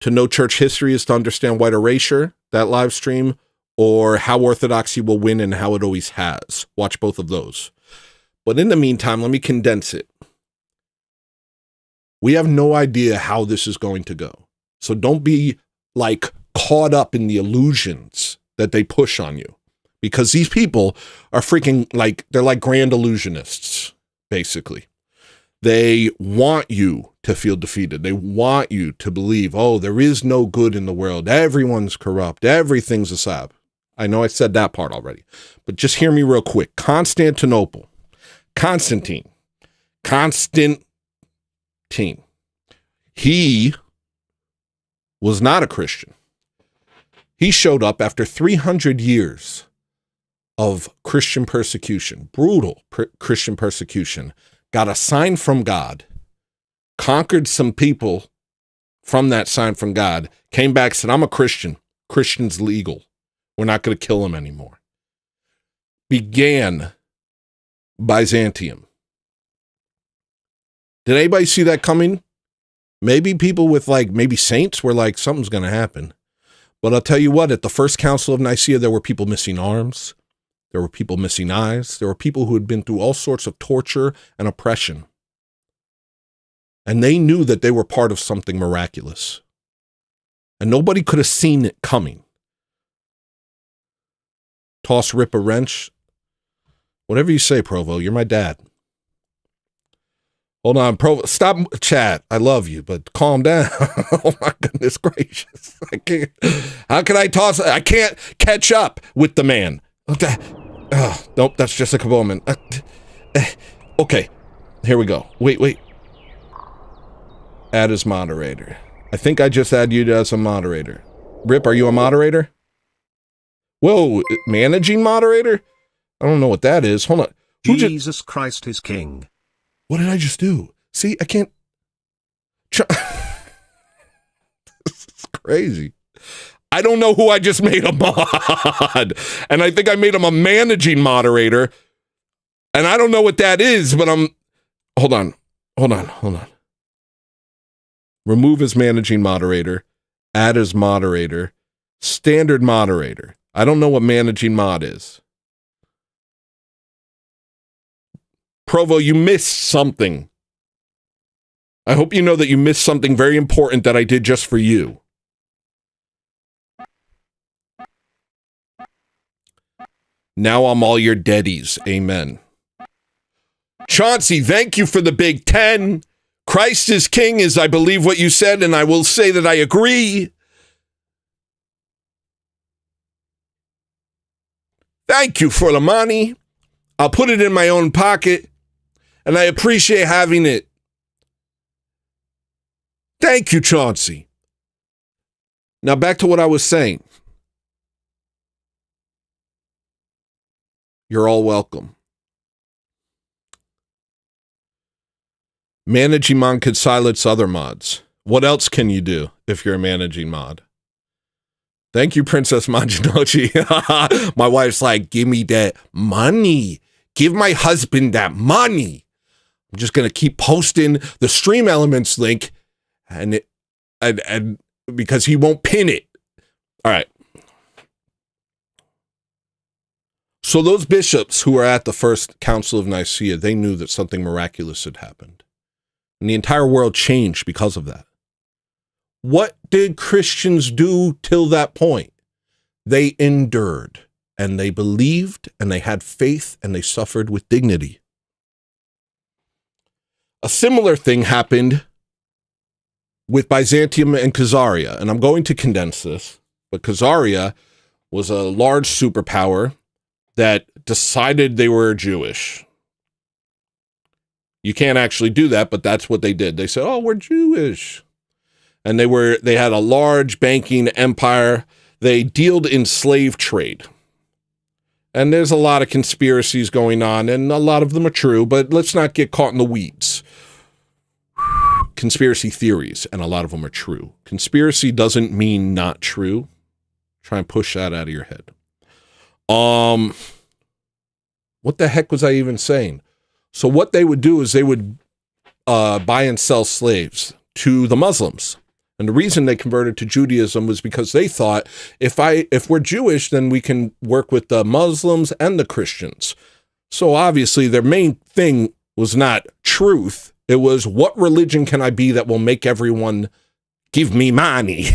B: Know Church History is to Understand White Erasure, that live stream, or How Orthodoxy Will Win and How It Always Has. Watch both of those. But in the meantime, let me condense it. We have no idea how this is going to go. So don't be like caught up in the illusions that they push on you. Because these people are freaking like, they're like grand illusionists, basically. They want you to feel defeated. They want you to believe, oh, there is no good in the world. Everyone's corrupt. Everything's a sap. I know I said that part already, but just hear me real quick. Constantine. He was not a Christian. He showed up after 300 years of Christian persecution, brutal Christian persecution, got a sign from God, conquered some people from that sign from God, came back, said, I'm a Christian. Christian's legal. We're not going to kill him anymore. Began Byzantium. Did anybody see that coming? Maybe people with maybe saints were like, something's going to happen. But I'll tell you what, at the first Council of Nicaea, there were people missing arms. There were people missing eyes. There were people who had been through all sorts of torture and oppression. And they knew that they were part of something miraculous. And nobody could have seen it coming. Toss, rip a wrench. Whatever you say, Provo, you're my dad. Hold on, Provo, stop, chat. I love you, but calm down. Oh my goodness gracious. I can't. How can I toss? I can't catch up with the man. Oh, nope, that's just a moment. Okay, here we go. Wait. Add as moderator. I think I just add you as a moderator. Rip, are you a moderator? Whoa, managing moderator? I don't know what that is. Hold on.
A: Jesus Christ is King.
B: What did I just do? See, I can't. This is crazy. I don't know who I just made a mod. And I think I made him a managing moderator. And I don't know what that is, but hold on. Remove as managing moderator. Add as moderator. Standard moderator. I don't know what managing mod is. Provo, you missed something. I hope you know that you missed something very important that I did just for you. Now I'm all your deadies. Amen. Chauncey, thank you for the Big 10. Christ is King is, I believe, what you said, and I will say that I agree. Thank you for the money. I'll put it in my own pocket, and I appreciate having it. Thank you, Chauncey. Now back to what I was saying. You're all welcome. Managing mod could silence other mods. What else can you do if you're a managing mod? Thank you, Princess Manjinochi. My wife's like, give me that money. Give my husband that money. I'm just going to keep posting the Stream Elements link and because he won't pin it. All right. So those bishops who were at the first Council of Nicaea, they knew that something miraculous had happened. And the entire world changed because of that. What did Christians do till that point? They endured, and they believed, and they had faith, and they suffered with dignity. A similar thing happened with Byzantium and Khazaria, and I'm going to condense this, but Khazaria was a large superpower that decided they were Jewish. You can't actually do that, but that's what they did. They said, oh, we're Jewish. And they had a large banking empire. They dealt in slave trade. And there's a lot of conspiracies going on, and a lot of them are true, but let's not get caught in the weeds. conspiracy theories, and a lot of them are true. Conspiracy doesn't mean not true. Try and push that out of your head. What the heck was I even saying? So what they would do is they would buy and sell slaves to the Muslims. And the reason they converted to Judaism was because they thought, if we're Jewish, then we can work with the Muslims and the Christians. So obviously their main thing was not truth. It was, what religion can I be that will make everyone give me money?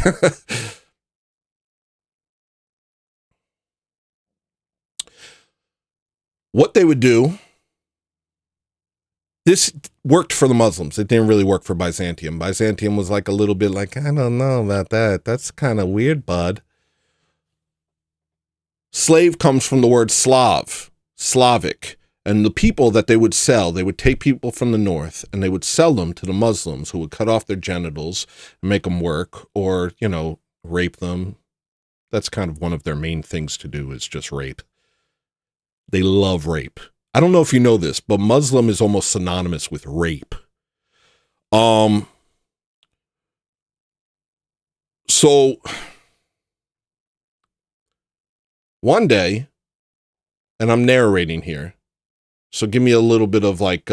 B: What they would do, this worked for the Muslims. It didn't really work for Byzantium. Byzantium was like a little bit like, I don't know about that. That's kind of weird, bud. Slave comes from the word Slav, Slavic. And the people that they would sell, they would take people from the north and they would sell them to the Muslims, who would cut off their genitals and make them work, or, you know, rape them. That's kind of one of their main things to do, is just rape. They love rape. I don't know if you know this, but Muslim is almost synonymous with rape. So one day, and I'm narrating here, so give me a little bit of like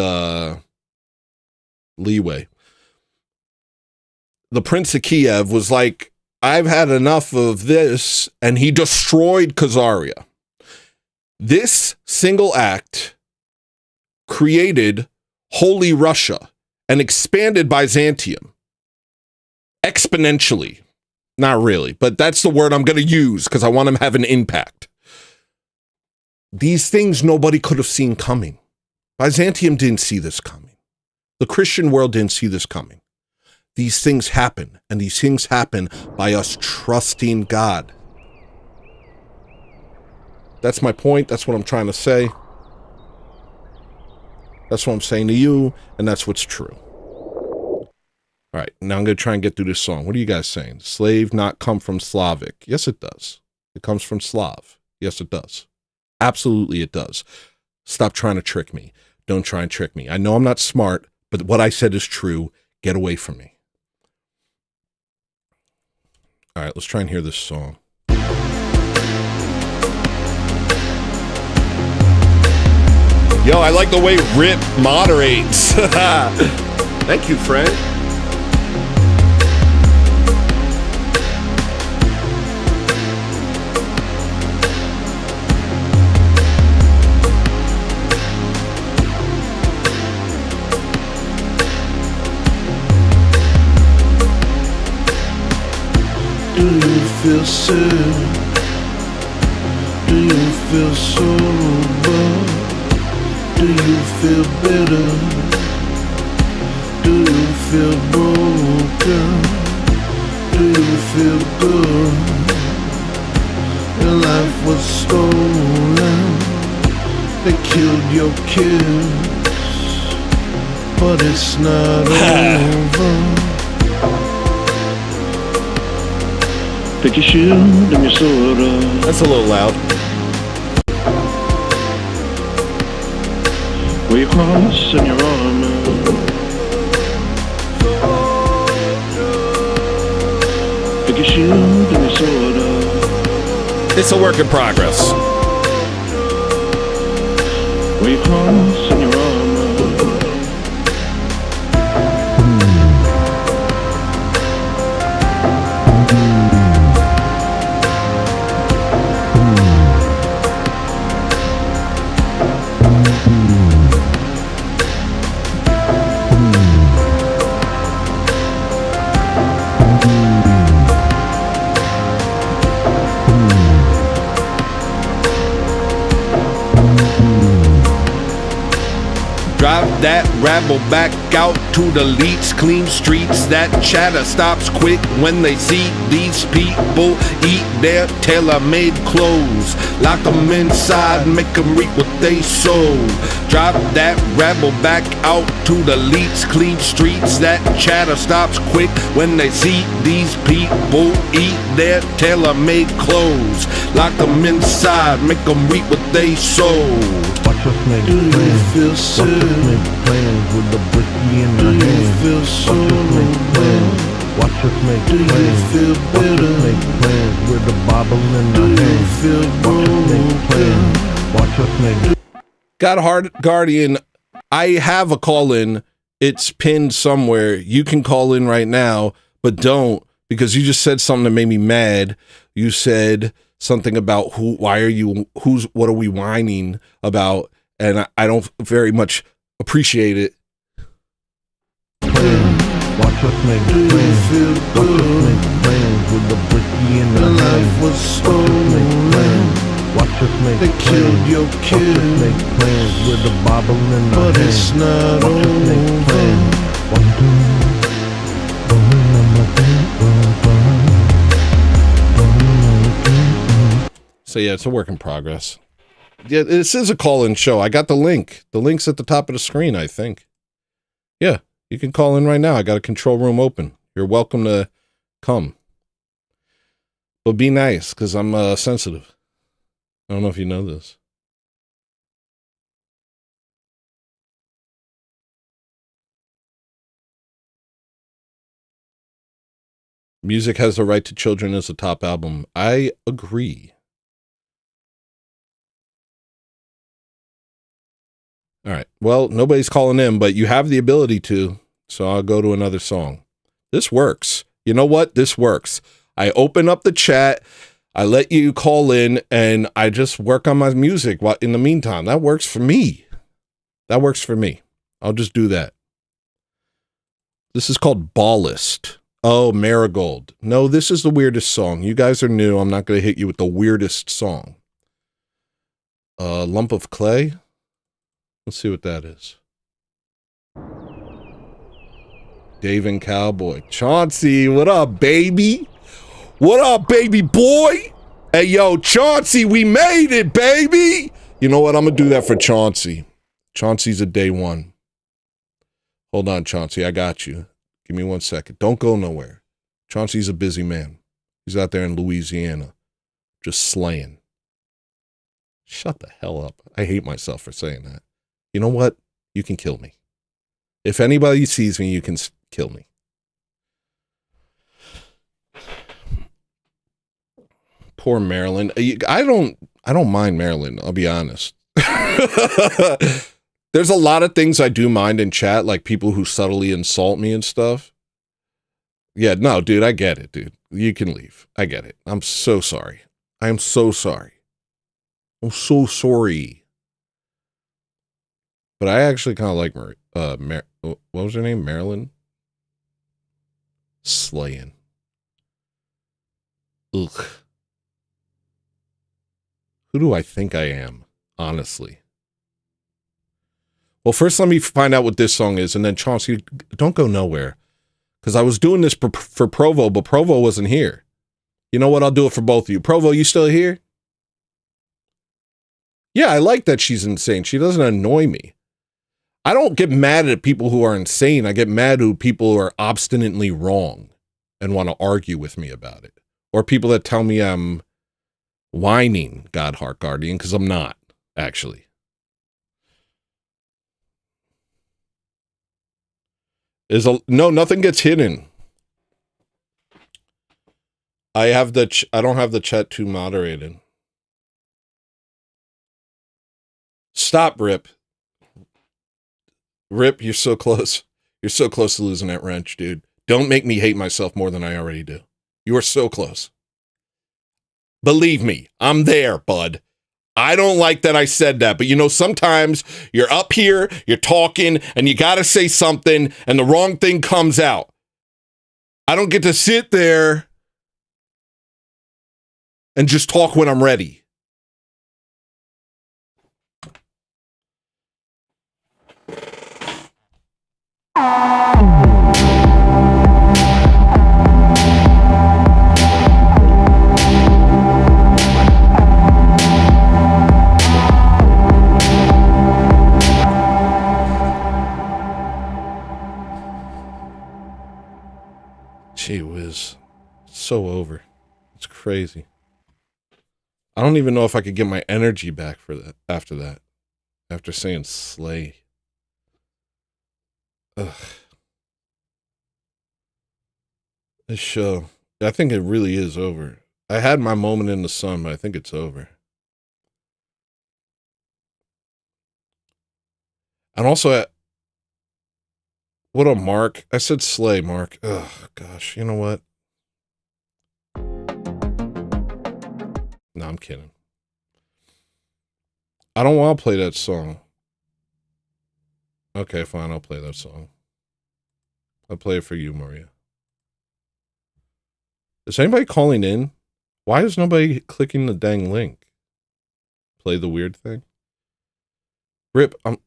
B: leeway. The Prince of Kiev was like, I've had enough of this, and he destroyed Khazaria. This single act created Holy Russia and expanded Byzantium exponentially. Not really, but that's the word I'm going to use because I want him to have an impact. These things nobody could have seen coming. Byzantium didn't see this coming. The Christian world didn't see this coming. These things happen, and these things happen by us trusting God. That's my point. That's what I'm trying to say. That's what I'm saying to you, and that's what's true. All right, now I'm going to try and get through this song. What are you guys saying? Slave not come from Slavic. Yes, it does. It comes from Slav. Yes, it does. Absolutely, it does. Stop trying to trick me. Don't try and trick me. I know I'm not smart, but what I said is true. Get away from me. All right, let's try and hear this song. Yo, I like the way Rip moderates. Thank you, friend.
E: Do you feel sad? Do you feel sober? Do you feel bitter? Do you feel broken? Do you feel good? Your life was stolen. They killed your kids, but it's not over. Pick your shield and your sword up.
B: That's a little loud.
E: Wear your cross and your armor. Pick your shield and your sword up.
B: It's a work in progress.
E: Wear your cross and your armor.
B: That rabble back out to the leets, clean streets. That chatter stops quick when they see these people eat their tailor-made clothes. Lock them inside, make them reap what they sow. Drop that rabble back out to the leets, clean streets. That chatter stops quick when they see these people eat their tailor-made clothes. Lock them inside, make them reap what they sow.
D: Watch us make plans. Watch us make plans with the bricky in the hand. Watch us make plans. Watch us make plans. Watch us make plans with the Bible in the hand. Watch us make plans. Watch us make.
B: God Heart Guardian, I have a call in. It's pinned somewhere. You can call in right now, but don't, because you just said something that made me mad. You said something about what are we whining about? And I don't very much appreciate it.
D: Watch us make plans. Watch us make plans with the bricky in the life was stolen. Watch us make plans. They killed your kid. Watch us make plans with the Bible in the hand. But it's not over.
B: So yeah, it's a work in progress. Yeah, this is a call-in show. I got the link. The link's at the top of the screen, I think. Yeah, you can call in right now. I got a control room open. You're welcome to come. But be nice, because I'm sensitive. I don't know if you know this. Music Has the Right to Children is a top album. I agree. All right. Well, nobody's calling in, but you have the ability to, so I'll go to another song. This works. You know what? This works. I open up the chat, I let you call in, and I just work on my music in the meantime. That works for me. That works for me. I'll just do that. This is called Ballist. Oh, Marigold. No, this is the weirdest song. You guys are new. I'm not going to hit you with the weirdest song. Lump of Clay. Let's see what that is. Dave and Cowboy. Chauncey, what up, baby? What up, baby boy? Hey, yo, Chauncey, we made it, baby! You know what? I'm going to do that for Chauncey. Chauncey's a day one. Hold on, Chauncey. I got you. Give me 1 second. Don't go nowhere. Chauncey's a busy man. He's out there in Louisiana. Just slaying. Shut the hell up. I hate myself for saying that. You know what? You can kill me. If anybody sees me, you can kill me. Poor Maryland. I don't mind Maryland, I'll be honest. There's a lot of things I do mind in chat, like people who subtly insult me and stuff. Yeah, no, dude, I get it, dude. You can leave. I get it. I'm so sorry. I am so sorry. I'm so sorry. But I actually kind of like what was her name? Marilyn? Slaying. Ugh. Who do I think I am, honestly? Well, first let me find out what this song is, and then Chauncey, don't go nowhere. Because I was doing this for Provo, but Provo wasn't here. You know what? I'll do it for both of you. Provo, you still here? Yeah, I like that she's insane. She doesn't annoy me. I don't get mad at people who are insane. I get mad at people who are obstinately wrong and want to argue with me about it. Or people that tell me I'm whining, God Heart Guardian, because I'm not, actually. No, nothing gets hidden. I don't have the chat to moderated. Stop, Rip. Rip, you're so close. You're so close to losing that wrench, dude. Don't make me hate myself more than I already do. You are so close. Believe me, I'm there, bud. I don't like that I said that, but you know, sometimes you're up here, you're talking, and you gotta say something, and the wrong thing comes out. I don't get to sit there and just talk when I'm ready. Gee whiz. It's so over. It's crazy. I don't even know if I could get my energy back for that after that. After saying slay. Ugh. This show, I think it really is over. I had my moment in the sun, but I think it's over. And also, what a Mark. I said slay, Mark. Ugh, gosh, you know what? No, I'm kidding. I don't want to play that song. Okay, fine, I'll play that song. I'll play it for you, Maria. Is anybody calling in? Why is nobody clicking the dang link? Play the weird thing? Rip, I'm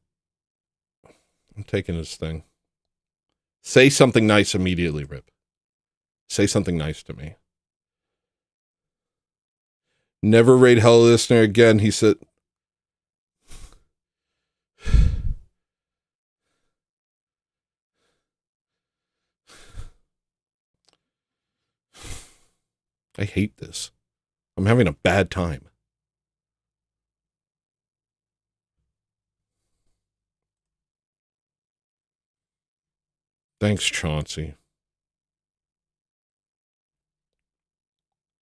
B: taking this thing. Say something nice immediately, Rip. Say something nice to me. Never raid Hell Listener again, he said. I hate this. I'm having a bad time. Thanks, Chauncey.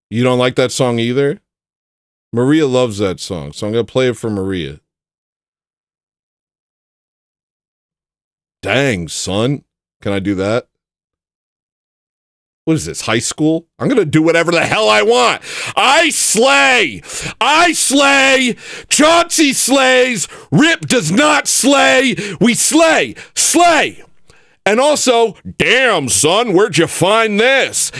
B: You don't like that song either? Maria loves that song, so I'm going to play it for Maria. Dang, son. Can I do that? What is this, high school? I'm going to do whatever the hell I want. I slay. I slay. Chauncey slays. Rip does not slay. We slay. Slay. And also, damn, son, where'd you find this?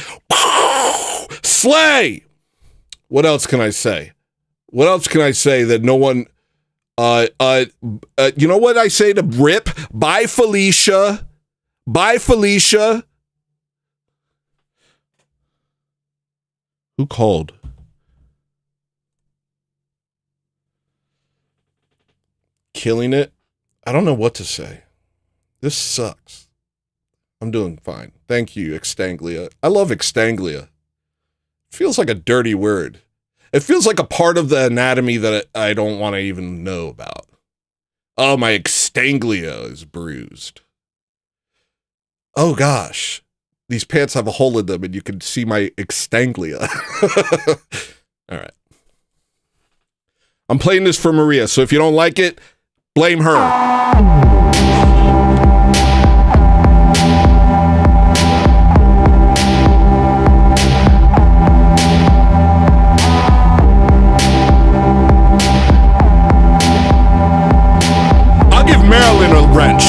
B: Slay. What else can I say? What else can I say that no one... you know what I say to Rip? Bye, Felicia. Bye, Felicia. Who called? Killing it? I don't know what to say. This sucks. I'm doing fine. Thank you, Extanglia. I love Extanglia. It feels like a dirty word. It feels like a part of the anatomy that I don't want to even know about. Oh, my Extanglia is bruised. Oh, gosh. These pants have a hole in them, and you can see my Extanglia. All right. I'm playing this for Maria, so if you don't like it, blame her. I'll give Marilyn a wrench.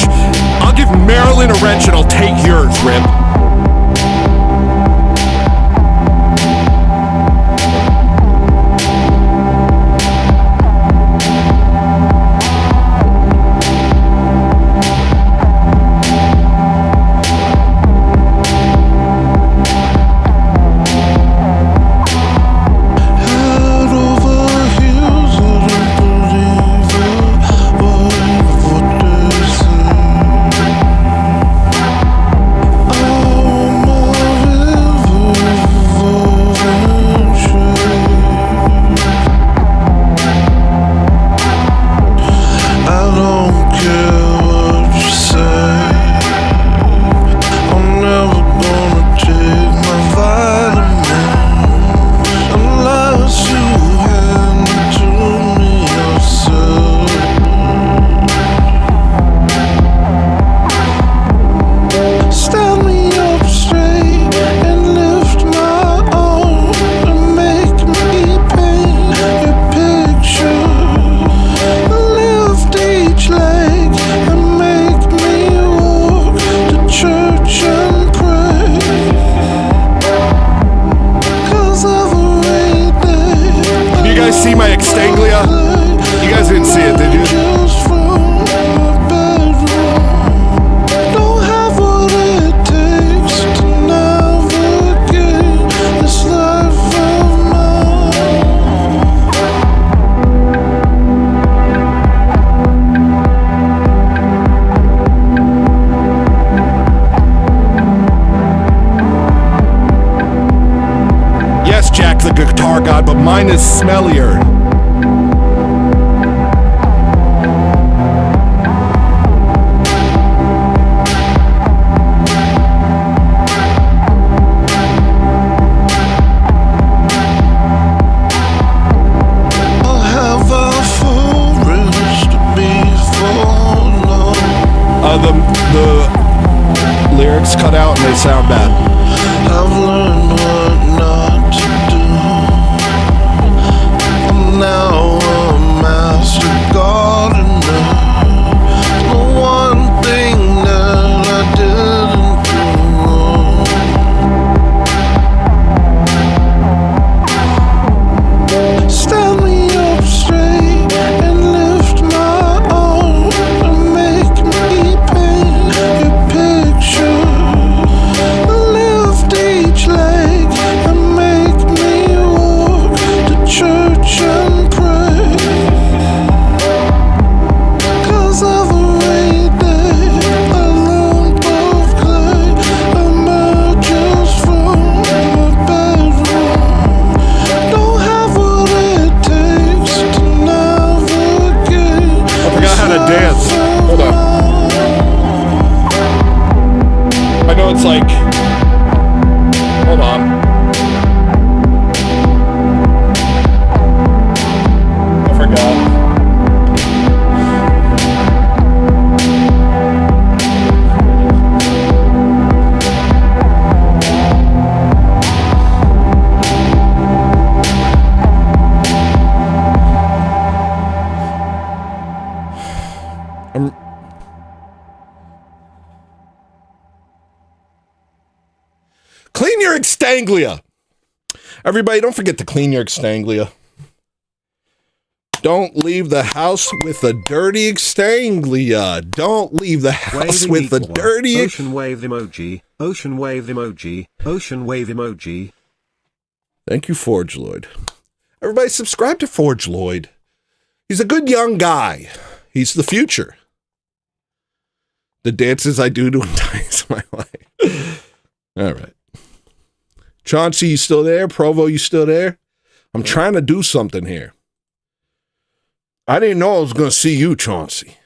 B: I'll give Marilyn a wrench, and I'll take yours, Rip. Mine is smellier. lyrics cut out and they sound bad.
F: I've learned what not to do. I'm now a master gardener. The one thing that I didn't do wrong. Stand me up straight and lift my arm and make me paint your picture. Lift each leg and make me walk to church and pray. 'Cause every day a lump of clay emerges from my bedroom. Don't have what it takes to navigate.
B: I forgot how to dance. Hold on. I know it's like... Hold on. I forgot. Clean your extanglia. Everybody, don't forget to clean your extanglia. Don't leave the house with a dirty extanglia. Don't leave the house with a dirty...
A: Ocean wave emoji. Ocean wave emoji. Ocean wave emoji.
B: Thank you, Forge Lloyd. Everybody subscribe to Forge Lloyd. He's a good young guy. He's the future. The dances I do to entice my life. All right. Chauncey, you still there? Provo, you still there? I'm trying to do something here. I didn't know I was going to see you, Chauncey.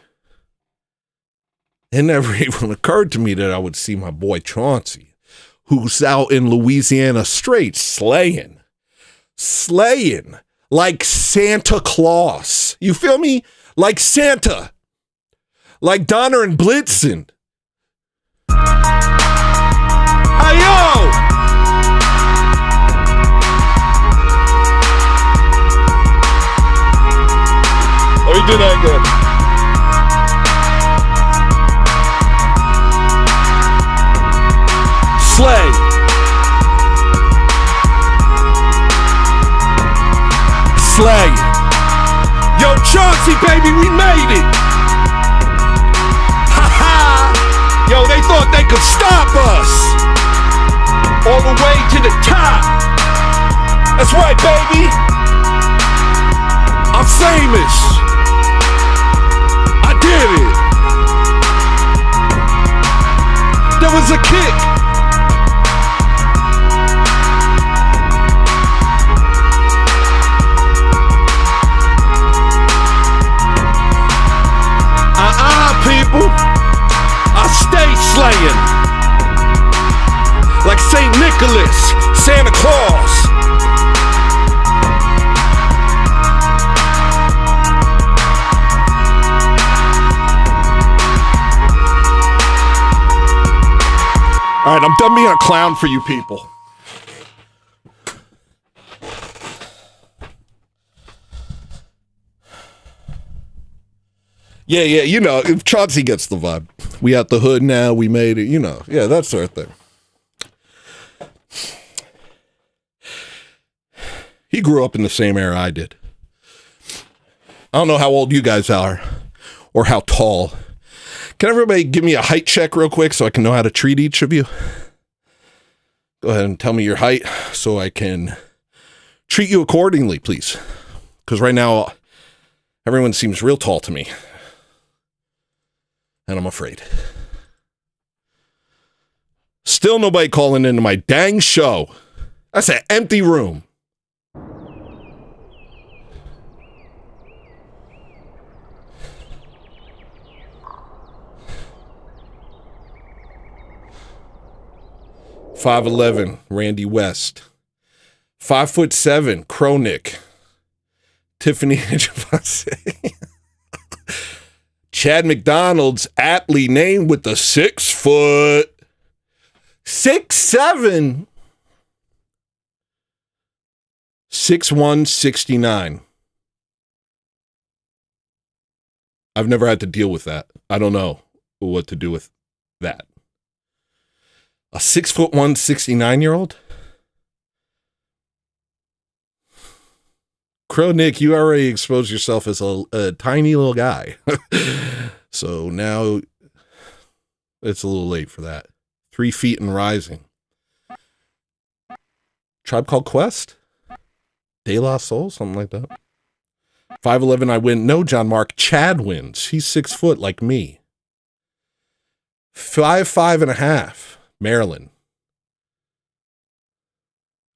B: It never even occurred to me that I would see my boy Chauncey, who's out in Louisiana Straits slaying like Santa Claus. You feel me? Like Santa. Like Donner and Blitzen. Ayo! Let me do that again. Slay. Slay. Yo, Chauncey, baby, we made it. Ha ha. Yo, they thought they could stop us. All the way to the top. That's right, baby. I'm famous. I did it. There was a kick. People, I stay slaying like St. Nicholas, Santa Claus. All right, I'm done being a clown for you people. Yeah, you know, if Chauncey gets the vibe. We out the hood now, we made it, you know. Yeah, that sort of thing. He grew up in the same era I did. I don't know how old you guys are or how tall. Can everybody give me a height check real quick so I can know how to treat each of you? Go ahead and tell me your height so I can treat you accordingly, please. Because right now, everyone seems real tall to me. And I'm afraid. Still nobody calling into my dang show. That's an empty room. .5'11", Randy West. 5'7", Kronick. Tiffany Ejafase. Chad McDonald's aptly named with the 6 foot. 6'7". 6'1", 69". I've never had to deal with that. I don't know what to do with that. A 6'1", 69-year-old? Crow Nick, you already exposed yourself as a tiny little guy. So now it's a little late for that. 3 feet and rising. Tribe Called Quest? De La Soul? Something like that. 5'11", I win. No, John Mark. Chad wins. He's 6 foot like me. 5'5.5". Marilyn.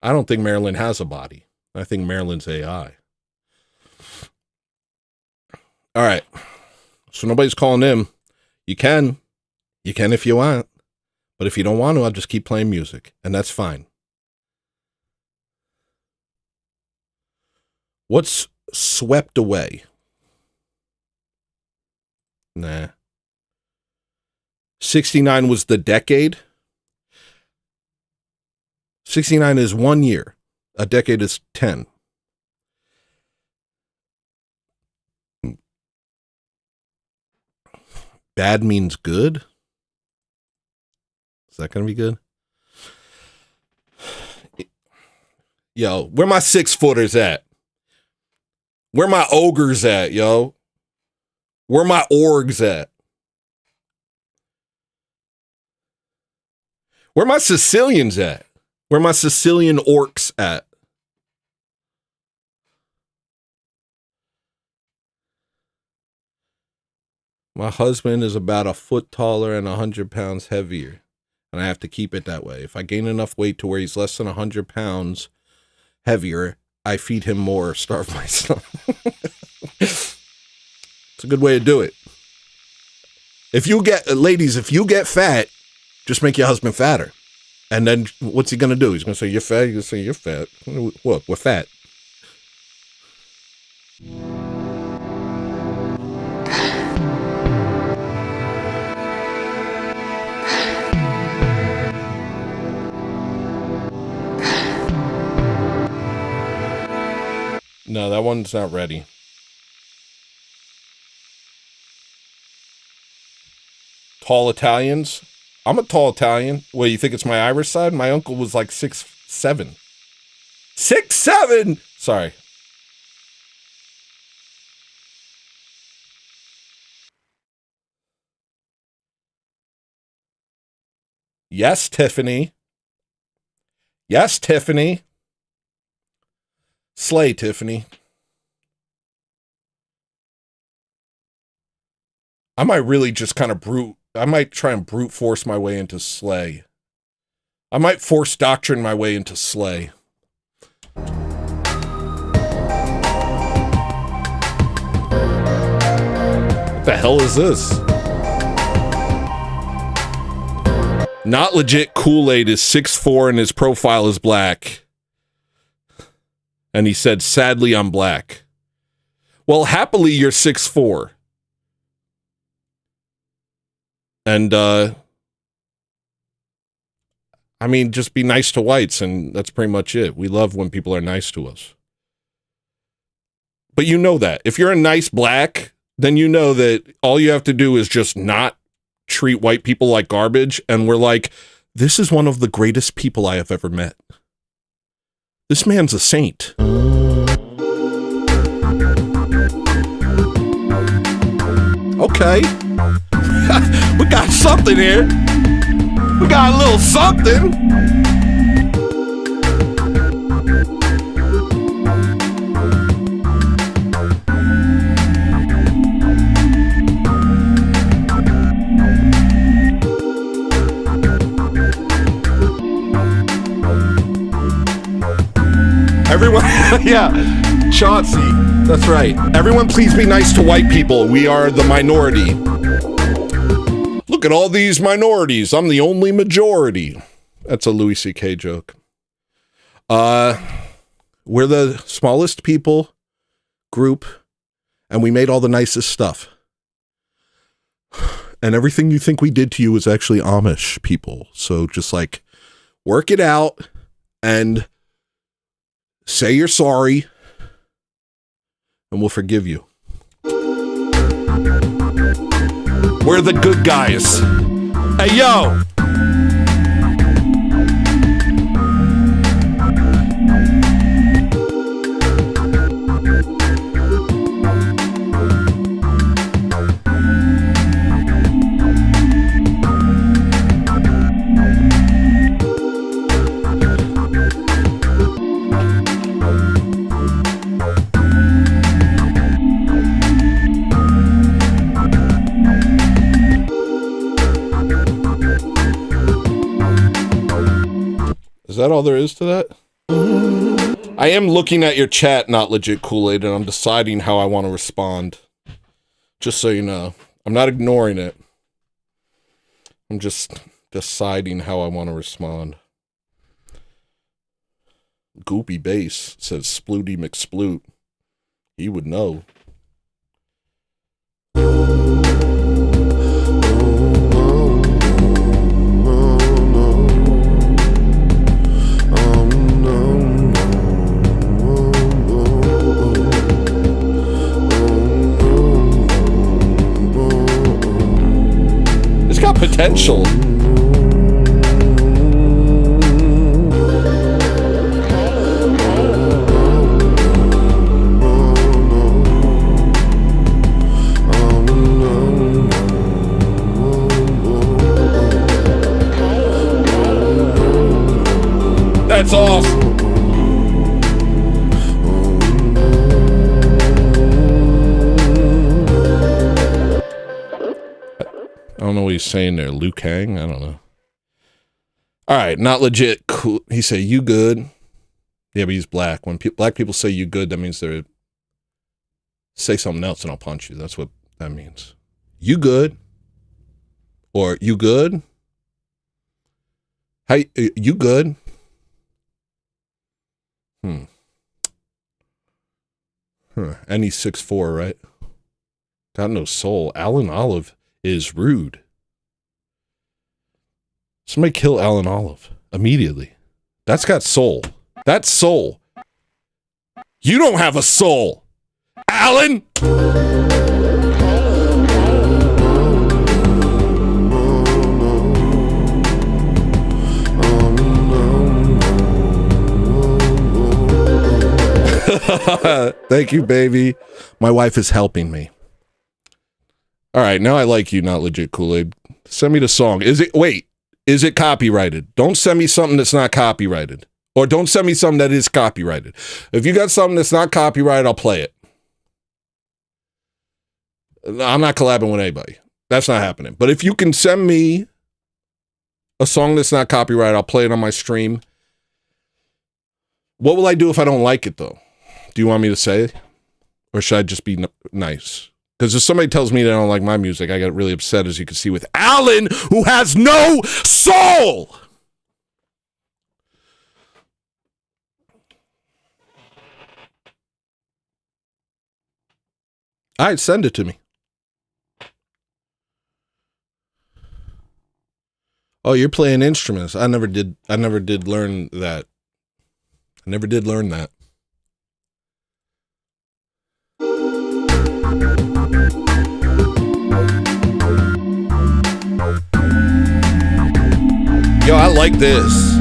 B: I don't think Marilyn has a body. I think Marilyn's AI. All right. So nobody's calling in. You can. You can if you want. But if you don't want to, I'll just keep playing music. And that's fine. What's swept away? Nah. 69 was the decade. 69 is 1 year. A decade is 10. Bad means good? Is that going to be good? Yo, where my 6-footers at? Where my ogres at, yo? Where my orgs at? Where my Sicilians at? Where my Sicilian orcs at? My husband is about a foot taller and 100 pounds heavier, and I have to keep it that way. If I gain enough weight to where he's less than 100 pounds heavier, I feed him more or starve myself. It's a good way to do it. If you get, ladies, if you get fat, just make your husband fatter. And then what's he going to do? He's going to say, you're fat. You're going to say, you're fat. What? We're fat. No, that one's not ready. Tall Italians? I'm a tall Italian. Well, you think it's my Irish side? My uncle was like 6'7". 6'7"! Sorry. Yes, Tiffany. Yes, Tiffany. Slay, Tiffany. I might really just kind of I might try and brute force my way into Slay. I might force doctrine my way into Slay. What the hell is this? Not legit Kool-Aid is 6'4" and his profile is black. And he said, sadly, I'm black. Well, happily, you're 6'4". And, I mean, just be nice to whites, and that's pretty much it. We love when people are nice to us. But you know that. If you're a nice black, then you know that all you have to do is just not treat white people like garbage, and we're like, this is one of the greatest people I have ever met. This man's a saint. Okay. We got something here. We got a little something. Everyone, yeah, Chauncey, that's right. Everyone please be nice to white people. We are the minority. Look at all these minorities. I'm the only majority. That's a Louis C.K. joke. We're the smallest people group, and we made all the nicest stuff. and everything you think we did to you is actually Amish people. So just like work it out and say you're sorry, and we'll forgive you. We're the good guys. Hey, yo! Is that all there is to that? I am looking at your chat, Not Legit Kool-Aid, and I'm deciding how I want to respond. Just so you know. I'm not ignoring it. I'm just deciding how I want to respond. Goopy Bass says Splooty McSploot. He would know. Got potential. That's awesome. I don't know what he's saying there. Liu Kang? I don't know. All right, Not Legit. Cool. He said, you good? Yeah, but he's black. When black people say you good, that means they're... Say something else and I'll punch you. That's what that means. You good? Or you good? Hey, you good? And he's 6'4", right? Got no soul. Alan Olive is rude. Somebody kill Alan Olive immediately. That's got soul. That's soul. You don't have a soul, Alan. Thank you, baby. My wife is helping me. All right, now I like you, Not Legit Kool-Aid. Send me the song. Is it copyrighted? Don't send me something that's not copyrighted. Or don't send me something that is copyrighted. If you got something that's not copyrighted, I'll play it. I'm not collabing with anybody. That's not happening. But if you can send me a song that's not copyrighted, I'll play it on my stream. What will I do if I don't like it, though? Do you want me to say it? Or should I just be nice? Because if somebody tells me they don't like my music, I get really upset, as you can see, with Alan, who has no soul! All right, send it to me. Oh, you're playing instruments. I never did learn that. I never did learn that. Yo, I like this.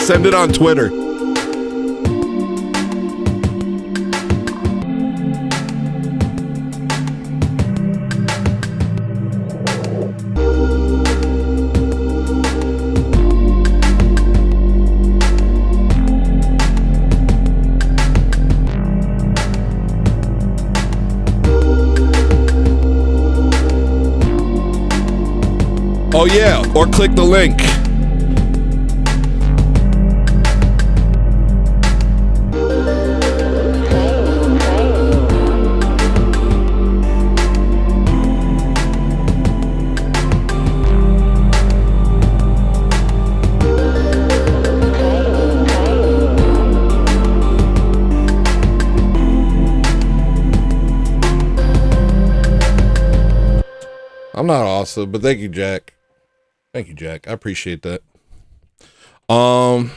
B: Send it on Twitter. Oh yeah, or click the link. I'm not awesome, but thank you, Jack. Thank you, Jack. I appreciate that. All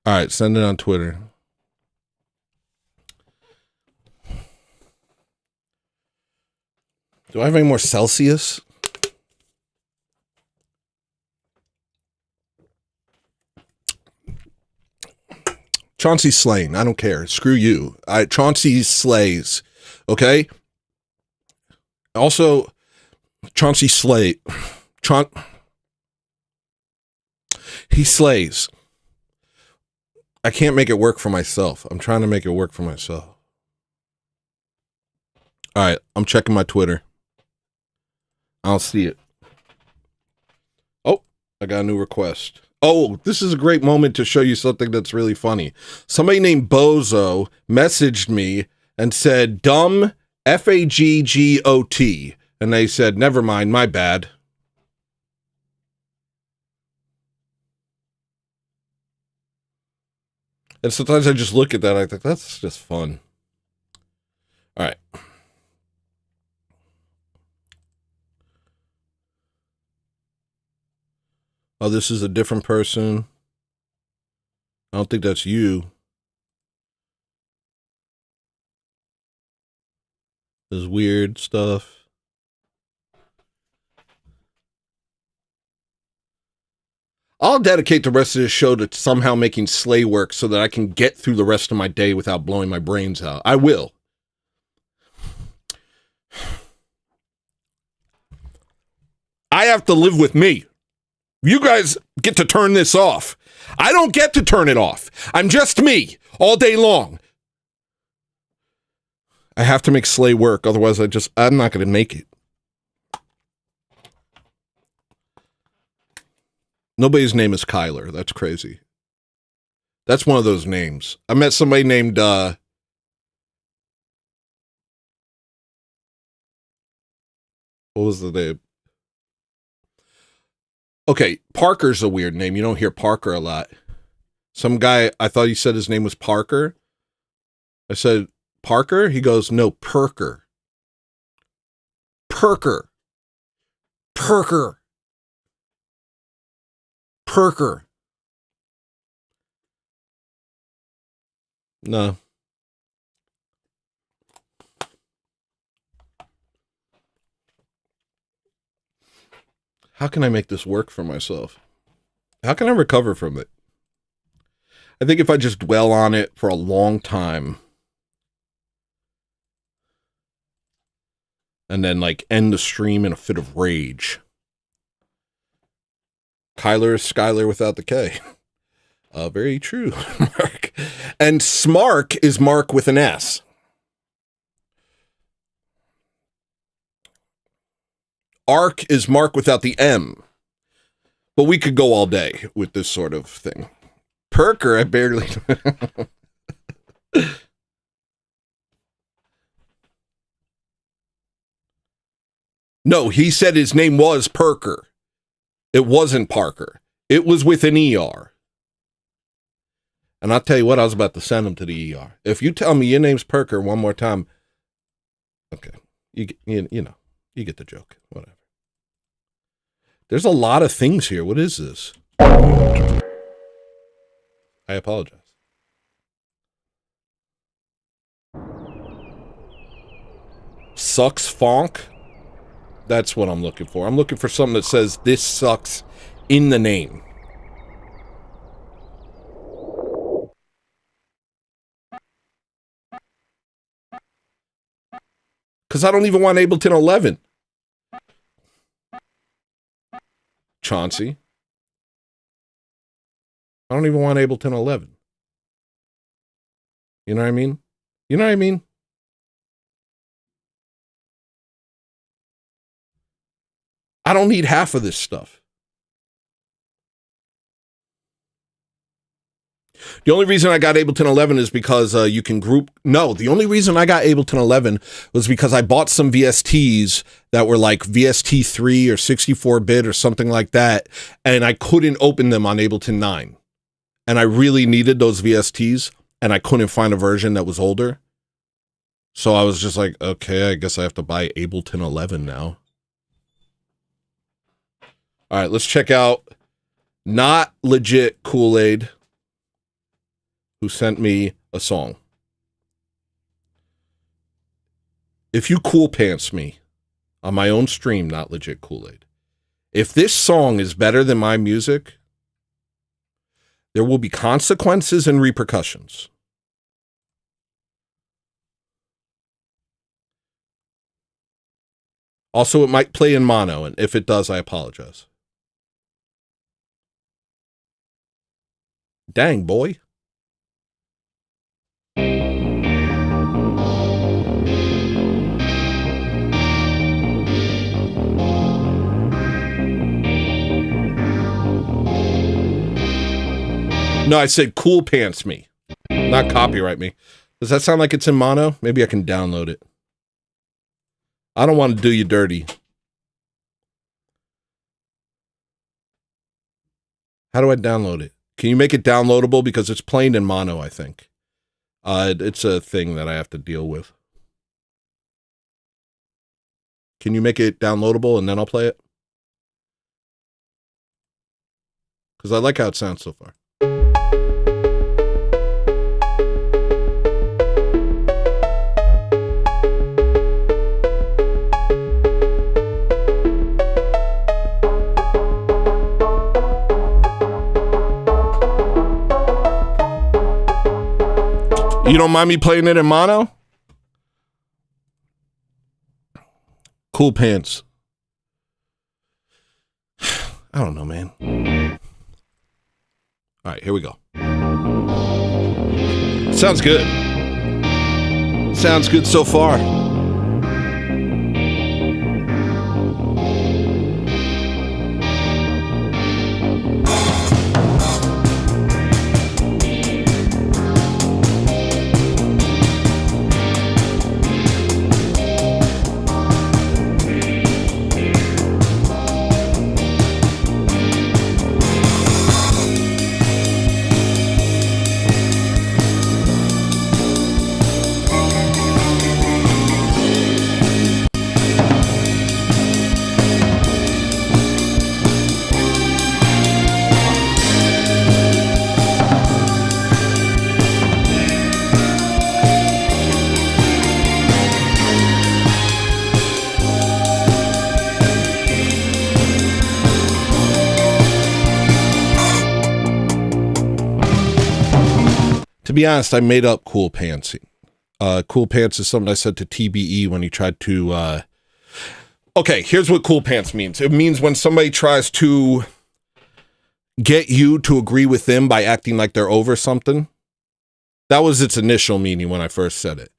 B: right, send it on Twitter. Do I have any more Celsius? Chauncey's slaying. I don't care. Screw you. Chauncey slays. Okay? Also, Chauncey slay. He slays. I can't make it work for myself. I'm trying to make it work for myself. All right, I'm checking my Twitter. I don't see it. Oh, I got a new request. Oh, this is a great moment to show you something that's really funny. Somebody named Bozo messaged me and said, dumb Faggot. And they said, never mind, my bad. And sometimes I just look at that, I think, that's just fun. All right. Oh, this is a different person. I don't think that's you. There's weird stuff. I'll dedicate the rest of this show to somehow making sleigh work so that I can get through the rest of my day without blowing my brains out. I will. I have to live with me. You guys get to turn this off. I don't get to turn it off. I'm just me all day long. I have to make sleigh work. Otherwise, I'm not going to make it. Nobody's name is Kyler. That's crazy. That's one of those names. I met somebody named, what was the name? Okay, Parker's a weird name. You don't hear Parker a lot. Some guy, I thought he said his name was Parker. I said, Parker? He goes, no, Perker. Perker. Perker. Perker. No. How can I make this work for myself? How can I recover from it? I think if I just dwell on it for a long time and then like end the stream in a fit of rage. Kyler is Skyler without the K. Very true, Mark. And Smark is Mark with an S. Ark is Mark without the M. But we could go all day with this sort of thing. Perker, I barely... No, he said his name was Perker. It wasn't Parker. It was with an ER. And I'll tell you what, I was about to send him to the ER. If you tell me your name's Perker one more time, okay, you know, you get the joke, whatever. There's a lot of things here. What is this? I apologize. Sucks Fonk? That's what I'm looking for. I'm looking for something that says this sucks in the name. Because I don't even want Ableton 11. Chauncey. I don't even want Ableton 11. You know what I mean? You know what I mean? I don't need half of this stuff. The only reason I got Ableton 11 is because you can group... No, the only reason I got Ableton 11 was because I bought some VSTs that were like VST 3 or 64-bit or something like that, and I couldn't open them on Ableton 9. And I really needed those VSTs, and I couldn't find a version that was older. So I was just like, okay, I guess I have to buy Ableton 11 now. All right, let's check out Not Legit Kool-Aid, who sent me a song. If you cool pants me on my own stream, Not Legit Kool-Aid, if this song is better than my music, there will be consequences and repercussions. Also, it might play in mono, and if it does, I apologize. Dang, boy. No, I said cool pants me, not copyright me. Does that sound like it's in mono? Maybe I can download it. I don't want to do you dirty. How do I download it? Can you make it downloadable? Because it's playing in mono, I think. It's a thing that I have to deal with. Can you make it downloadable and then I'll play it? Because I like how it sounds so far. You don't mind me playing it in mono? Cool pants. I don't know, man. All right, here we go. Sounds good. Sounds good so far. To be honest, I made up cool pantsing. Cool pants is something I said to TBE when he tried to... Okay, here's what cool pants means. It means when somebody tries to get you to agree with them by acting like they're over something. That was its initial meaning when I first said it.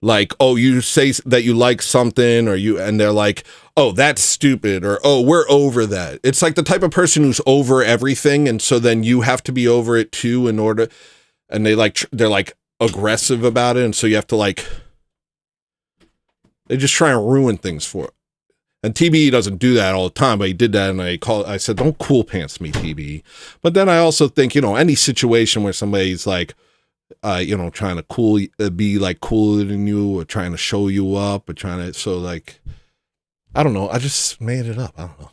B: Like, oh, you say that you like something, and they're like, oh, that's stupid, or oh, we're over that. It's like the type of person who's over everything, and so then you have to be over it too in order... And they're like aggressive about it, and so you have to like, they just try and ruin things for it. And TBE doesn't do that all the time, but he did that, and I said, don't cool pants me, TBE. But then I also think, any situation where somebody's like, trying to be like cooler than you, or trying to show you up, or so like, I don't know, I just made it up, I don't know.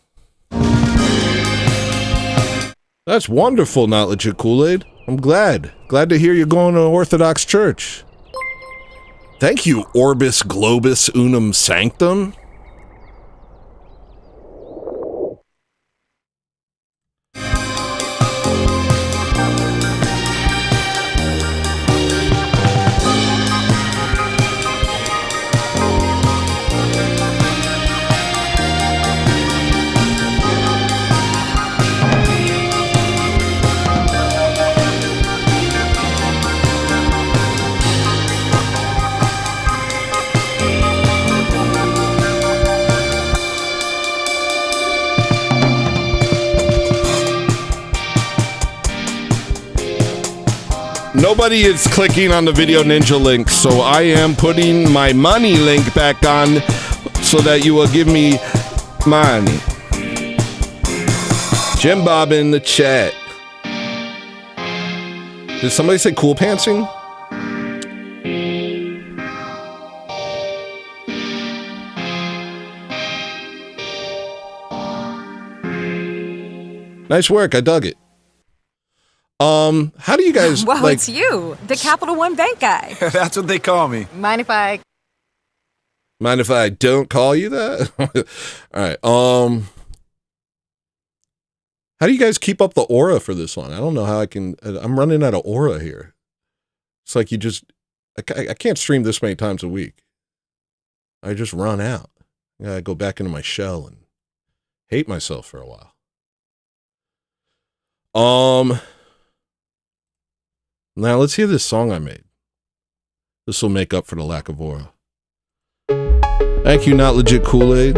B: That's wonderful, Not Legit Kool-Aid. I'm glad to hear you're going to an Orthodox church. Thank you, Orbis Globus Unum Sanctum. Nobody is clicking on the Video Ninja link, so I am putting my money link back on so that you will give me money. Jim Bob in the chat. Did somebody say cool pantsing? Nice work. I dug it. How do you guys
G: Well,
B: like?
G: it's you, the Capital One Bank guy.
H: That's what they call me.
G: Mind if I
B: don't call you that? All right. How do you guys keep up the aura for this one? I don't know how I can. I'm running out of aura here. It's like you just. I can't stream this many times a week. I just run out. I gotta go back into my shell and hate myself for a while. Now let's hear this song I made. This will make up for the lack of aura. Thank you, Not Legit Kool-Aid.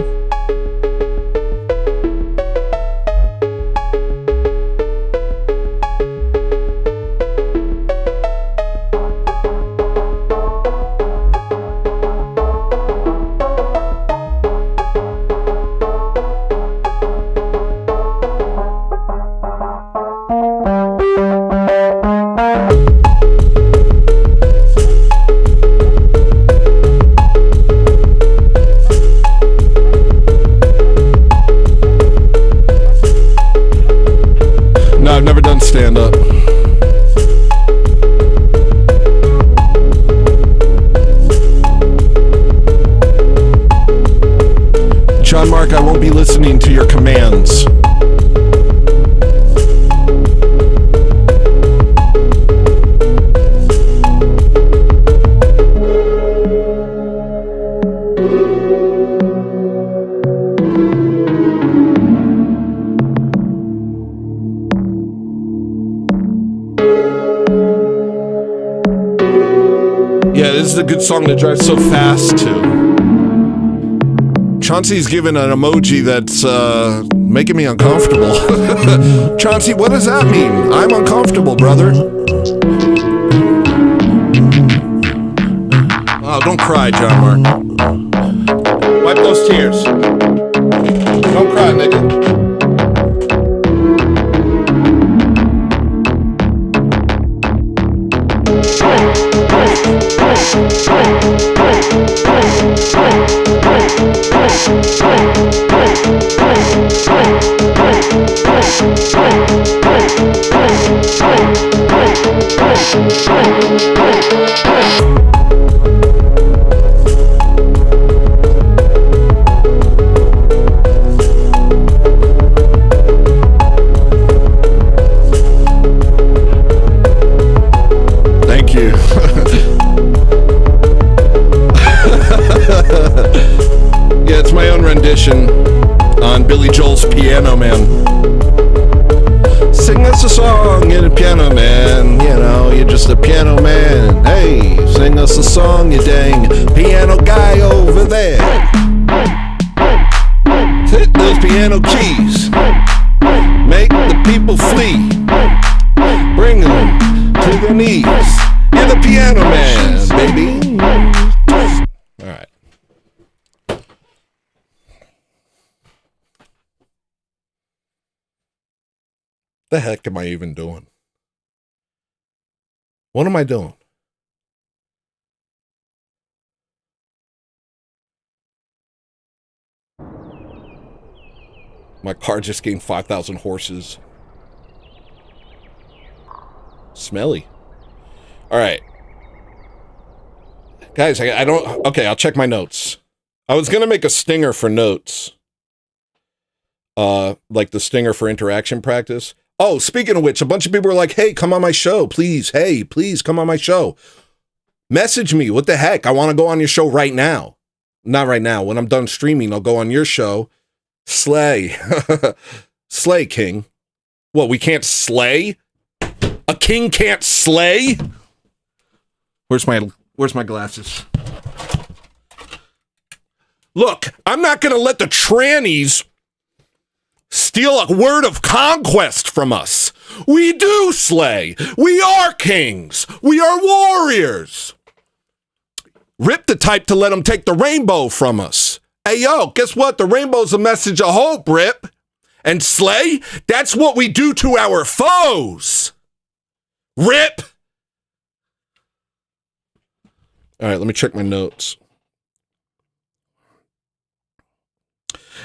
B: I've never done stand-up. John Mark, I won't be listening to your commands. This is a good song to drive so fast to. Chauncey's giving an emoji that's making me uncomfortable. Chauncey, what does that mean? I'm uncomfortable, brother. Oh, don't cry, John Mark. Wipe those tears. Don't cry, nigga. Thank you. Yeah, it's my own rendition on Billy Joel's Piano Man. Sing us a song in a piano man. You know, you're just a piano man. Hey, sing us a song, you dang piano guy over there. Hit those piano keys. Make the people flee. Bring them to their knees. You're the piano man, baby. All right. The heck am I even doing? What am I doing? My car just gained 5,000 horses. Smelly. All right. Guys, I don't... Okay, I'll check my notes. I was going to make a stinger for notes. Like the stinger for interaction practice. Oh, speaking of which, a bunch of people were like, hey, come on my show, please. Hey, please come on my show. Message me. What the heck? I want to go on your show right now. Not right now. When I'm done streaming, I'll go on your show. Slay. Slay, king. What, we can't slay? A king can't slay? Where's my glasses? Look, I'm not going to let the trannies steal a word of conquest from us. We do slay. We are kings. We are warriors. Rip the type to let them take the rainbow from us. Hey, yo, guess what? The rainbow's a message of hope, Rip. And slay, that's what we do to our foes. Rip. All right, let me check my notes.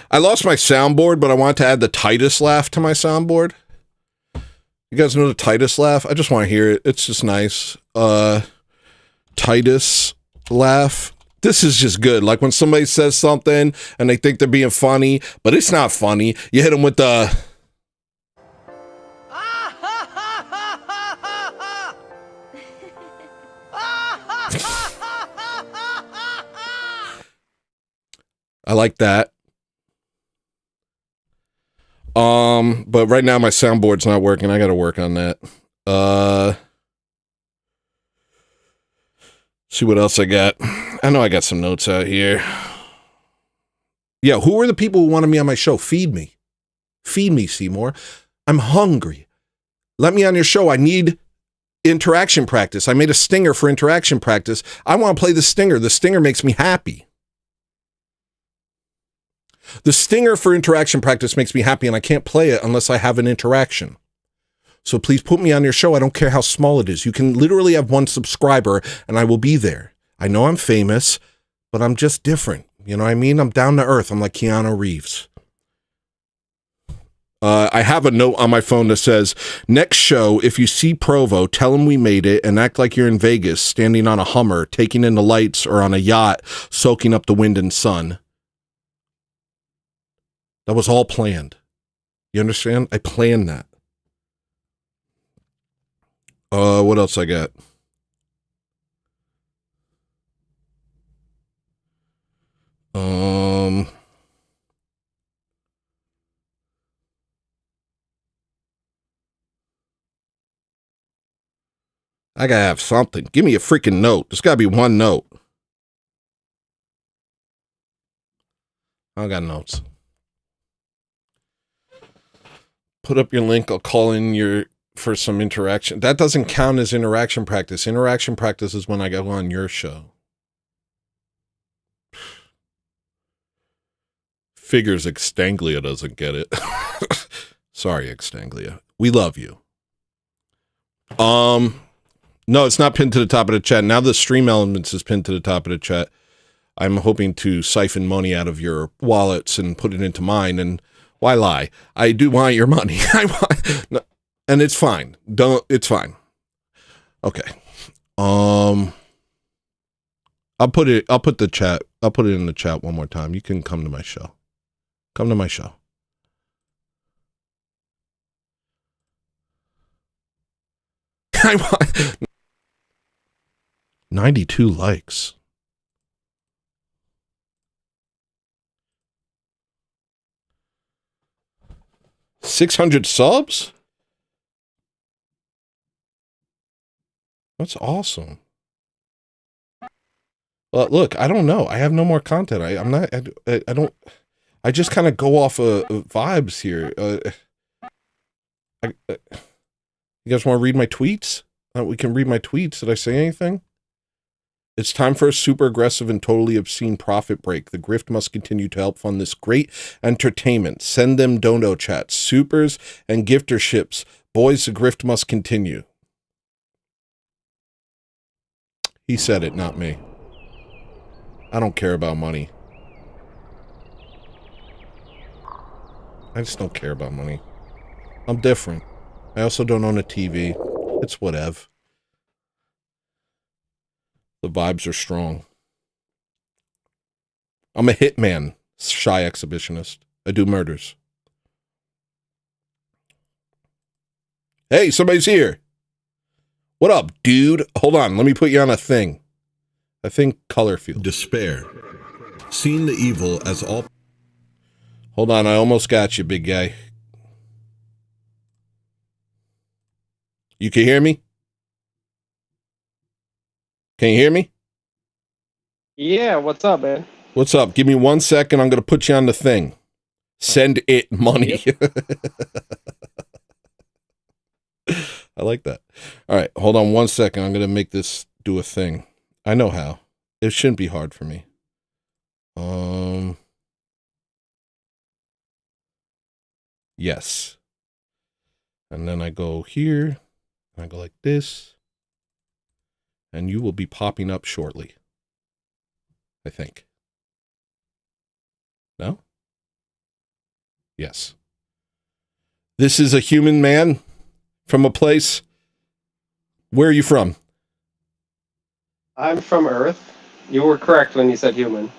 B: I lost my soundboard, but I want to add the Titus laugh to my soundboard. You guys know the Titus laugh? I just want to hear it. It's just nice. Titus laugh. This is just good. Like when somebody says something and they think they're being funny, but it's not funny. You hit them with the... I like that. But right now my soundboard's not working. I gotta work on that. See what else I got. I know I got some notes out here. Yeah, who are the people who wanted me on my show? Feed me. Feed me, Seymour. I'm hungry. Let me on your show. I need interaction practice. I made a stinger for interaction practice. I want to play the stinger. The stinger makes me happy. The stinger for interaction practice makes me happy, and I can't play it unless I have an interaction. So please put me on your show. I don't care how small it is. You can literally have one subscriber, and I will be there. I know I'm famous, but I'm just different. You know what I mean? I'm down to earth. I'm like Keanu Reeves. I have a note on my phone that says, next show, if you see Provo, tell him we made it and act like you're in Vegas, standing on a Hummer, taking in the lights, or on a yacht, soaking up the wind and sun. That was all planned. You understand? I planned that. What else I got? I gotta have something. Give me a freaking note. There's gotta be one note. I got notes. Put up your link. I'll call in for some interaction. That doesn't count as interaction practice. Interaction practice is when I go on your show. Figures Extanglia doesn't get it. Sorry, Extanglia. We love you. No, it's not pinned to the top of the chat. Now the stream elements is pinned to the top of the chat. I'm hoping to siphon money out of your wallets and put it into mine. And why lie? I do want your money. No, and it's fine. It's fine. Okay. I'll put it in the chat one more time. You can come to my show. Come to my show. I want 92 likes. $600 subs? That's awesome. Well, look, I don't know. I have no more content. I just kind of go off of vibes here. You guys want to read my tweets? We can read my tweets. Did I say anything? It's time for a super aggressive and totally obscene profit break. The grift must continue to help fund this great entertainment. Send them dono chats, supers, and gifterships. Boys, the grift must continue. He said it, not me. I don't care about money. I just don't care about money. I'm different. I also don't own a TV. It's whatever. The vibes are strong. I'm a hitman, shy exhibitionist. I do murders. Hey, somebody's here. What up, dude? Hold on, let me put you on a thing. I think color field.
H: Despair. Seeing the evil as all...
B: Hold on, I almost got you, big guy. You can hear me? Can you hear me?
I: Yeah, what's up, man?
B: What's up? Give me 1 second. I'm going to put you on the thing. Send it money. Yep. I like that. All right, hold on 1 second. I'm going to make this do a thing. I know how. It shouldn't be hard for me. Yes. And then I go here. I go like this. And you will be popping up shortly. I think. No? Yes. This is a human man from a place. Where are you from?
I: I'm from Earth. You were correct when you said human.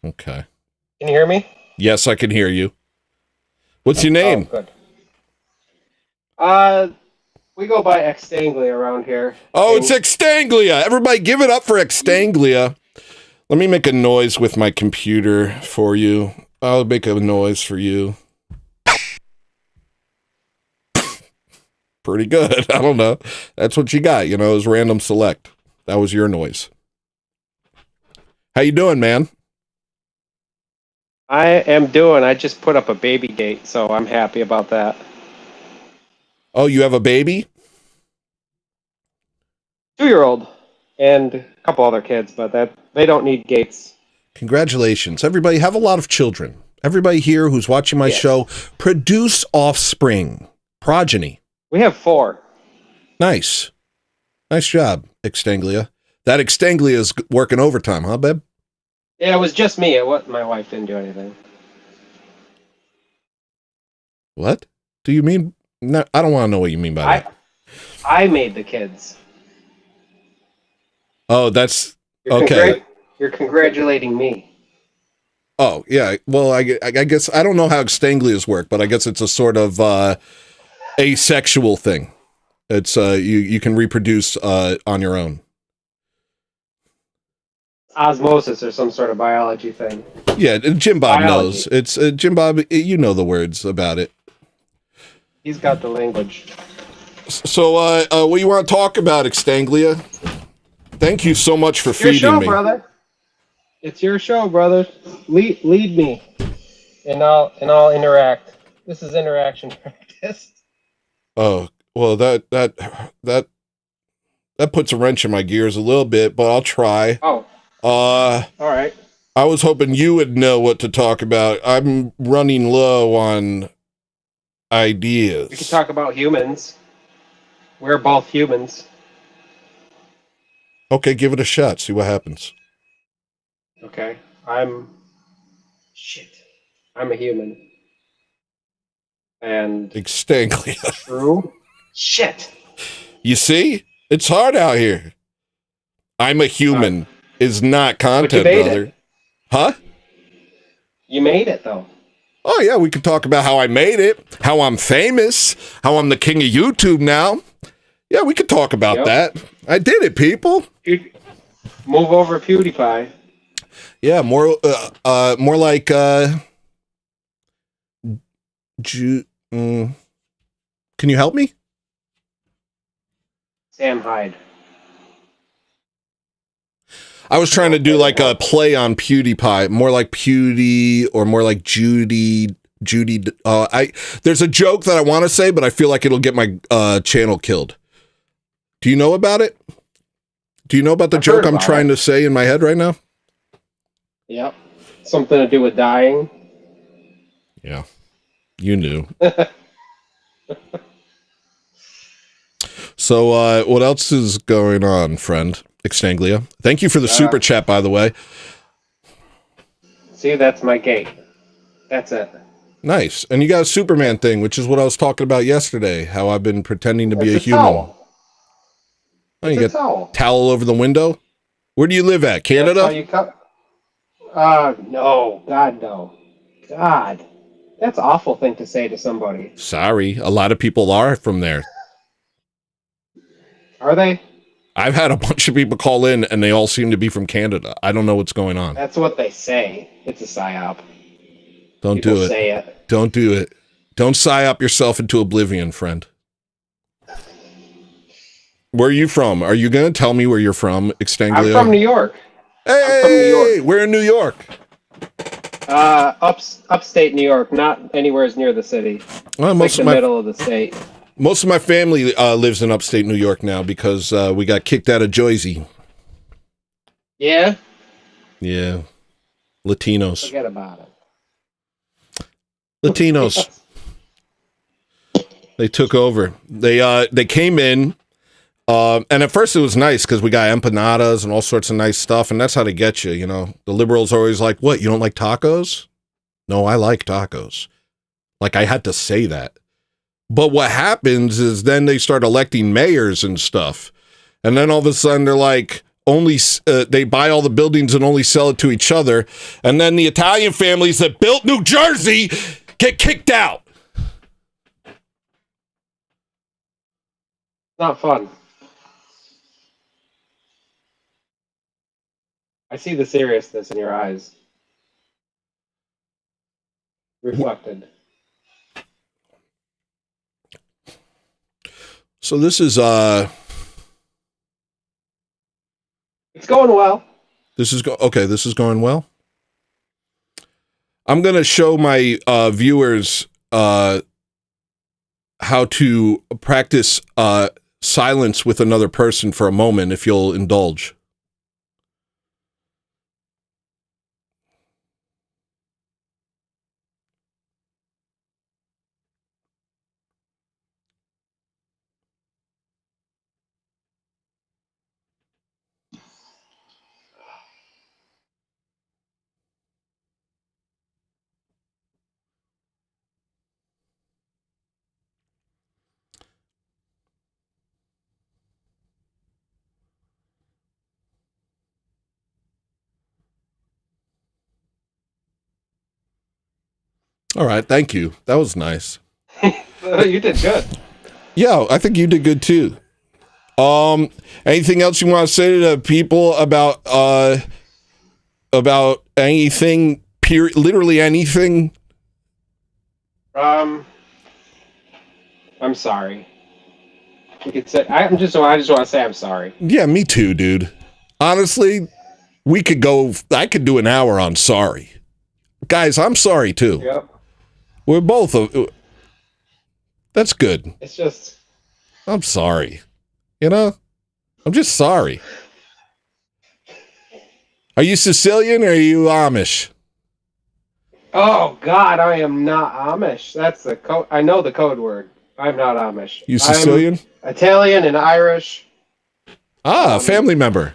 B: Okay.
I: Can you hear me?
B: Yes, I can hear you. What's your
I: Oh,
B: name?
I: good. We go by Extangly around here.
B: Oh, it's Extanglia. Everybody give it up for Extanglia. Let me make a noise with my computer for you. I'll make a noise for you. Pretty good. I don't know. That's what you got, you know, it was random select. That was your noise. How you doing, man?
I: I just put up a baby gate, so I'm happy about that.
B: Oh, you have a baby?
I: 2-year-old and a couple other kids, but they don't need gates.
B: Congratulations. Everybody have a lot of children. Everybody here who's watching my show, produce offspring, progeny.
I: We have 4.
B: Nice. Nice job, Extanglia. That Extanglia is working overtime, huh, babe?
I: Yeah, it was just me. My wife didn't do anything.
B: What do you mean? No, I don't want to know what you mean by that.
I: I made the kids.
B: Oh, that's okay.
I: You're congratulating me.
B: Oh, yeah. Well, I guess I don't know how Extanglias work, but I guess it's a sort of asexual thing. It's you can reproduce on your own.
I: Osmosis or some sort of biology thing.
B: Yeah, Jim Bob
I: Biology.
B: knows. It's Jim Bob. You know the words about it.
I: He's got the language.
B: So, what you want to talk about, Extanglia? Thank you so much for
I: It's your
B: feeding
I: show,
B: me.
I: brother. It's your show, brother. Lead me, and I'll interact. This is interaction practice.
B: Oh, well, that puts a wrench in my gears a little bit, but I'll try.
I: Oh. All right.
B: I was hoping you would know what to talk about. I'm running low on ideas.
I: We can talk about humans. We're both humans.
B: Okay, give it a shot. See what happens.
I: Okay. I'm a human. And
B: Extanglia.
I: true. Shit.
B: You see? It's hard out here. I'm a human is not content, brother. Huh?
I: You made it, though.
B: Oh, yeah, we could talk about how I made it, how I'm famous, how I'm the king of YouTube now. Yeah, we could talk about that. I did it, people.
I: Move over PewDiePie.
B: Yeah, more like, can you help me?
I: Sam Hyde.
B: I was trying to do like a play on PewDiePie, more like Pewdie or more like Judy. There's a joke that I want to say, but I feel like it'll get my channel killed. Do you know about it? Do you know about the joke I'm trying to say in my head right now?
I: Yep. Something to do with dying.
B: Yeah. You knew. So, what else is going on, friend? Extanglia. Thank you for the super chat, by the way.
I: See, that's my gate. That's it.
B: Nice. And you got a Superman thing, which is what I was talking about yesterday, how I've been pretending to be a human.
I: Towel.
B: Oh, you got towel over the window? Where do you live at? Canada?
I: No. God, no. God. That's an awful thing to say to somebody.
B: Sorry. A lot of people are from there.
I: Are they?
B: I've had a bunch of people call in, and they all seem to be from Canada. I don't know what's going on.
I: That's what they say. It's a psyop.
B: Don't do it.
I: Say it.
B: Don't do it. Don't psyop yourself into oblivion, friend. Where are you from? Are you going to tell me where you're from, Extanglia?
I: I'm from New York.
B: Hey,
I: I'm from New York.
B: We're in New York.
I: Upstate New York, not anywhere near the city.
B: Well,
I: like the middle of the state.
B: Most of my family lives in upstate New York now because we got kicked out of Jersey.
I: Yeah?
B: Yeah. Latinos.
I: Forget about it.
B: Latinos. They took over. They came in, and at first it was nice because we got empanadas and all sorts of nice stuff, and that's how they get you, you know. The liberals are always like, what, you don't like tacos? No, I like tacos. Like, I had to say that. But what happens is then they start electing mayors and stuff. And then all of a sudden they're like, they buy all the buildings and only sell it to each other. And then the Italian families that built New Jersey get kicked out.
I: Not fun. I see the seriousness in your eyes. Reflected.
B: So this is
I: It's going well.
B: this is going well. I'm going to show my viewers how to practice silence with another person for a moment, if you'll indulge. All right, thank you. That was nice.
I: You did good.
B: Yeah, I think you did good too. Anything else you want to say to the people about anything? Literally anything.
I: I'm sorry. You could say I just want to say I'm sorry.
B: Yeah, me too, dude. Honestly, I could do an hour on sorry. Guys, I'm sorry too.
I: Yep.
B: We're both. That's good.
I: It's just.
B: I'm sorry. You know? I'm just sorry. Are you Sicilian or are you Amish?
I: Oh God, I am not Amish. That's the code. I know the code word. I'm not Amish.
B: You Sicilian?
I: I'm Italian and Irish.
B: Family member.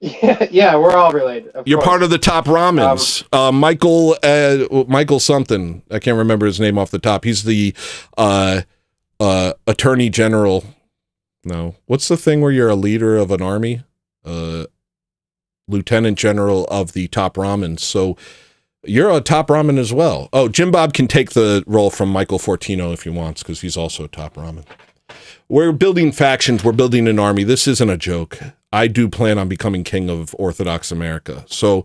I: Yeah, we're all related.
B: You're part of the top ramens. Michael something. I can't remember his name off the top. He's the attorney general. No. What's the thing where you're a leader of an army? Lieutenant general of the top ramen. So you're a top ramen as well. Oh, Jim Bob can take the role from Michael Fortino if he wants, because he's also a top ramen. We're building factions. We're building an army. This isn't a joke. I do plan on becoming king of Orthodox America. So,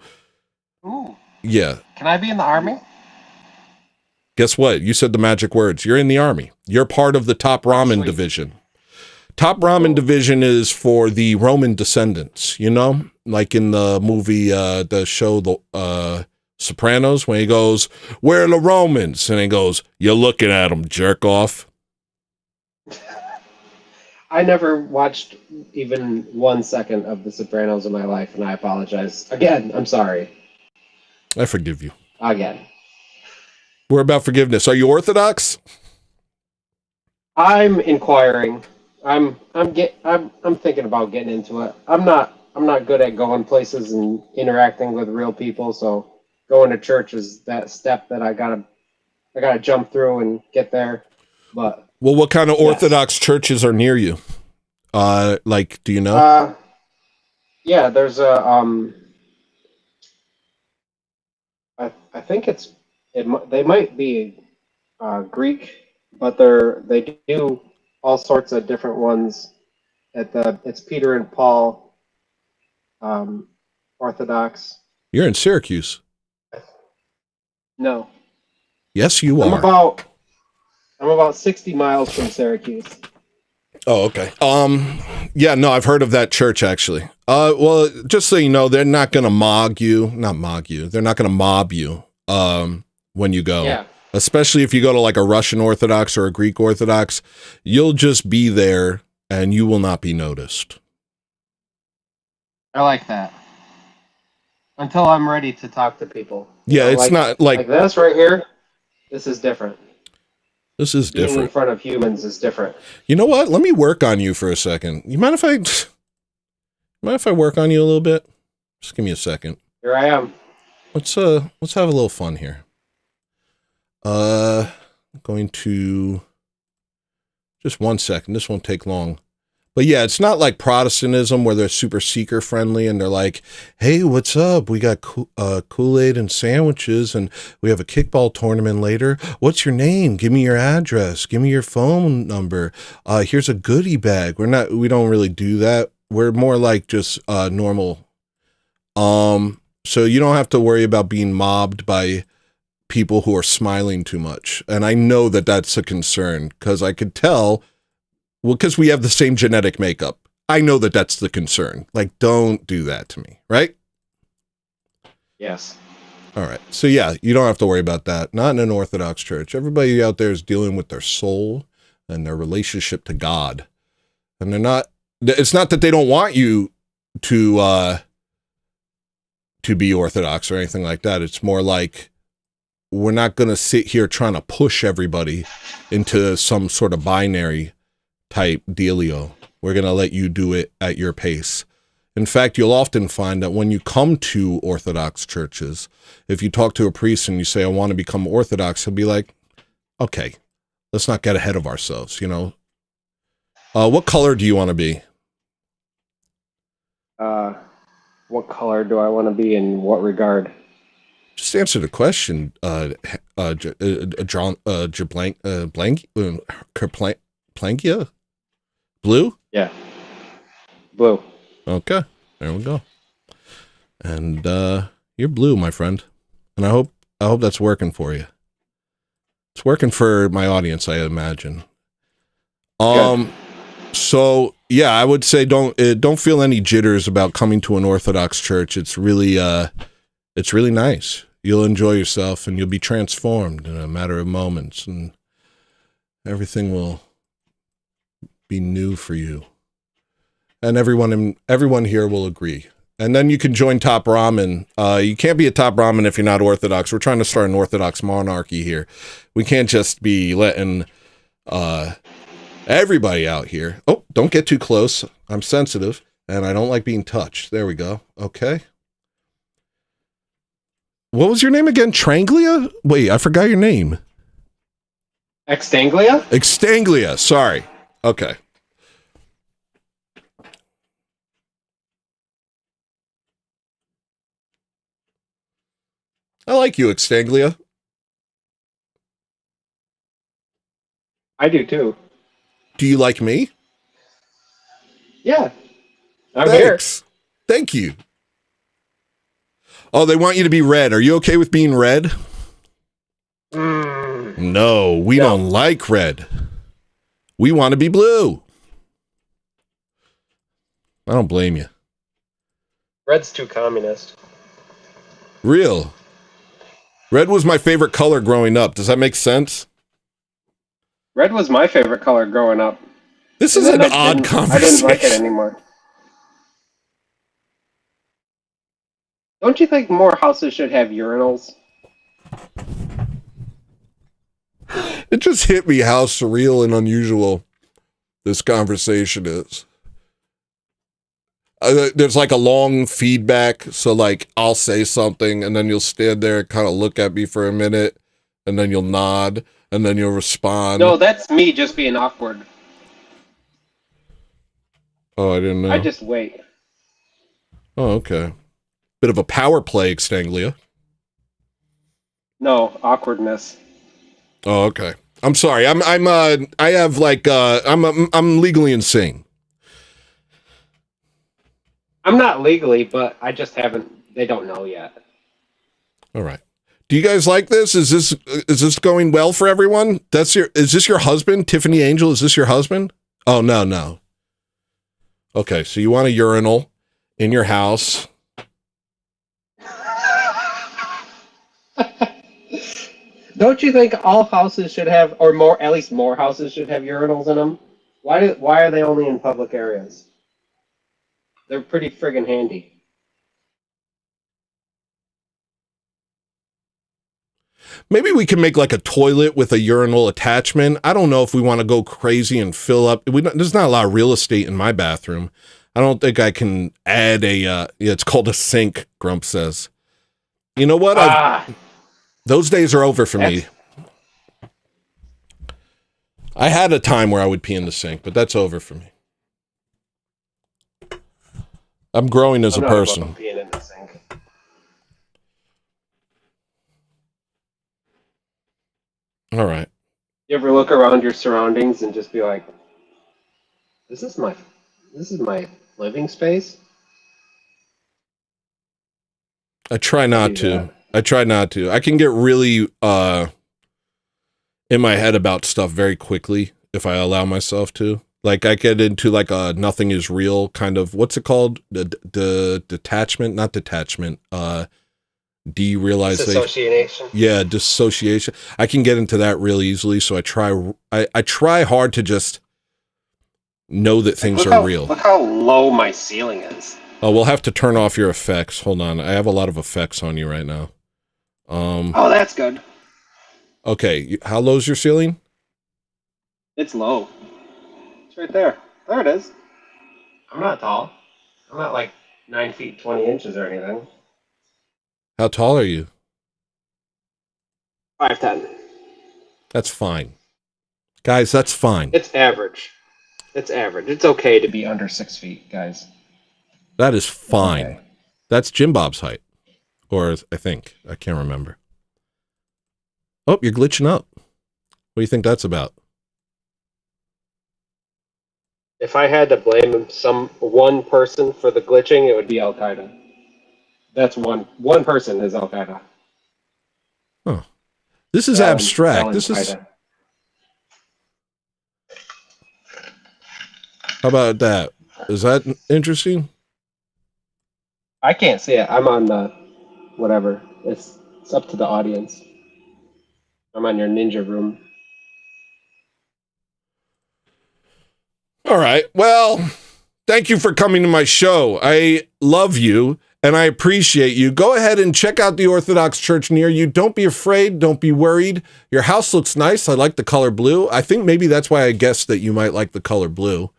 I: Ooh.
B: Yeah.
I: Can I be in the army?
B: Guess what? You said the magic words. You're in the army. You're part of the top ramen division. Top ramen division is for the Roman descendants, you know? Like in the movie, the show, the Sopranos, when he goes, "Where are the Romans?" And he goes, "You're looking at them, jerk off."
I: I never watched even 1 second of The Sopranos in my life, and I apologize. Again, I'm sorry.
B: I forgive you.
I: Again.
B: We're about forgiveness. Are you Orthodox?
I: I'm inquiring. I'm thinking about getting into it. I'm not good at going places and interacting with real people, so going to church is that step that I gotta jump through and get there. But
B: well, what kind of Orthodox churches are near you? Like, do you know?
I: Yeah, there's a I think they might be Greek, but they do all sorts of different ones. It's Peter and Paul Orthodox.
B: You're in Syracuse.
I: No.
B: Yes, you are.
I: I'm about 60 miles from Syracuse.
B: Oh, okay. Yeah, no, I've heard of that church actually. Well, just so you know, they're not gonna they're not gonna mob you when you go.
I: Yeah.
B: Especially if you go to like a Russian Orthodox or a Greek Orthodox, you'll just be there and you will not be noticed.
I: I like that. Until I'm ready to talk to people.
B: Yeah, it's not like
I: this right here. This is different.
B: This is different.
I: Being in front of humans is different.
B: You know what? Let me work on you for a second. You mind if I work on you a little bit? Just give me a second.
I: Here I am.
B: let's have a little fun here. Going to just 1 second. This won't take long. But yeah, it's not like Protestantism where they're super seeker friendly and they're like, hey, what's up? We got Kool-Aid and sandwiches and we have a kickball tournament later. What's your name? Give me your address. Give me your phone number. Here's a goodie bag. We don't really do that. We're more like just normal. So you don't have to worry about being mobbed by people who are smiling too much. And I know that that's a concern because I could tell. Well, because we have the same genetic makeup. I know that that's the concern. Like, don't do that to me, right?
I: Yes.
B: All right. So, yeah, you don't have to worry about that. Not in an Orthodox church. Everybody out there is dealing with their soul and their relationship to God. And it's not that they don't want you to be Orthodox or anything like that. It's more like we're not going to sit here trying to push everybody into some sort of binary type dealio. We're going to let you do it at your pace. In fact, you'll often find that when you come to Orthodox churches, if you talk to a priest and you say, I want to become Orthodox, he'll be like, okay, let's not get ahead of ourselves, you know? What color do you want to be?
I: What color do I want to be in what regard?
B: Just answer the question, Plankia? Blue?
I: Yeah. Blue.
B: Okay. There we go. And you're blue, my friend. And I hope that's working for you. It's working for my audience, I imagine.
I: Good.
B: So yeah, I would say don't feel any jitters about coming to an Orthodox church. It's really nice. You'll enjoy yourself and you'll be transformed in a matter of moments and everything will be new for you. And everyone here will agree. And then you can join Top Ramen. You can't be a Top Ramen if you're not Orthodox. We're trying to start an Orthodox monarchy here. We can't just be letting everybody out here. Oh, don't get too close. I'm sensitive and I don't like being touched. There we go. Okay. What was your name again? Tranglia? Wait, I forgot your name.
I: Extanglia?
B: Extanglia. Sorry. Okay. I like you, Extanglia.
I: I do too.
B: Do you like me?
I: Yeah. I'm
B: Thanks. Thank you. Oh, they want you to be red. Are you okay with being red? No, we don't like red. We want to be blue. I don't blame you.
I: Red's too communist.
B: Real. Red was my favorite color growing up. Does that make sense?
I: Red was my favorite color growing up.
B: This is an odd conversation.
I: I didn't like it anymore. Don't you think more houses should have urinals?
B: It just hit me how surreal and unusual this conversation is. There's like a long feedback, so like I'll say something and then you'll stand there and kind of look at me for a minute and then you'll nod and then you'll respond.
I: No, that's me just being awkward.
B: Oh, I didn't know.
I: I just wait.
B: Oh, okay. Bit of a power play, Extanglia.
I: No, awkwardness.
B: Oh, okay. I'm sorry. I'm legally insane.
I: I'm not legally, but I just haven't. They don't know yet.
B: All right. Do you guys like this? Is this going well for everyone? Is this your husband, Tiffany Angel? Is this your husband? Oh, no. Okay, so you want a urinal in your house.
I: Don't you think all houses should have, or more, at least more houses should have urinals in them? Why are they only in public areas? They're pretty friggin' handy.
B: Maybe we can make like a toilet with a urinal attachment. I don't know if we want to go crazy and fill up. There's not a lot of real estate in my bathroom. I don't think I can add it's called a sink, Grump says. You know what? Those days are over for me. I had a time where I would pee in the sink, but that's over for me. I'm growing as a person.
I: Peeing in the sink.
B: All right.
I: You ever look around your surroundings and just be like, this is my living space?
B: I try not to. I try not to. I can get really in my head about stuff very quickly if I allow myself to. Like I get into like a nothing is real kind of, what's it called? The detachment, not detachment, derealization.
I: Dissociation.
B: Yeah, dissociation. I can get into that really easily, so I try hard to just know that things are real.
I: Look how low my ceiling is.
B: Oh, we'll have to turn off your effects. Hold on. I have a lot of effects on you right now.
I: Oh, that's good.
B: Okay, how low's your ceiling?
I: It's low. It's right there. There it is. I'm not tall. I'm not like 9 feet 20 inches or anything.
B: How tall are you?
I: 5'10".
B: That's fine. Guys, that's fine.
I: It's average. It's average. It's okay to be under 6 feet, guys.
B: That is fine.
I: Okay.
B: That's Jim Bob's height. Or I think. I can't remember. Oh, you're glitching up. What do you think that's about?
I: If I had to blame one person for the glitching, it would be Al Qaeda. That's one person is Al Qaeda.
B: Huh. This is abstract. This is. How about that? Is that interesting?
I: I can't see it. I'm on the whatever. It's up to the audience. I'm on your ninja room.
B: All right. Well, thank you for coming to my show. I love you and I appreciate you. Go ahead and check out the Orthodox Church near you. Don't be afraid. Don't be worried. Your house looks nice. I like the color blue. I think maybe that's why I guessed that you might like the color blue.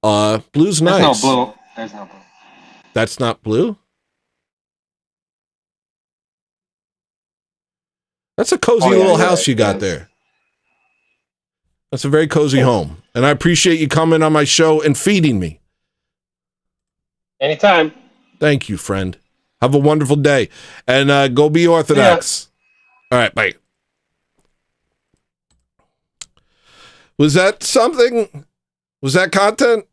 B: Blue's nice.
I: There's no blue. There's no blue.
B: That's not blue? That's a cozy little house you got there. That's a very cozy home. And I appreciate you coming on my show and feeding me.
I: Anytime.
B: Thank you, friend. Have a wonderful day. And go be Orthodox. Yeah. All right, bye. Was that something? Was that content?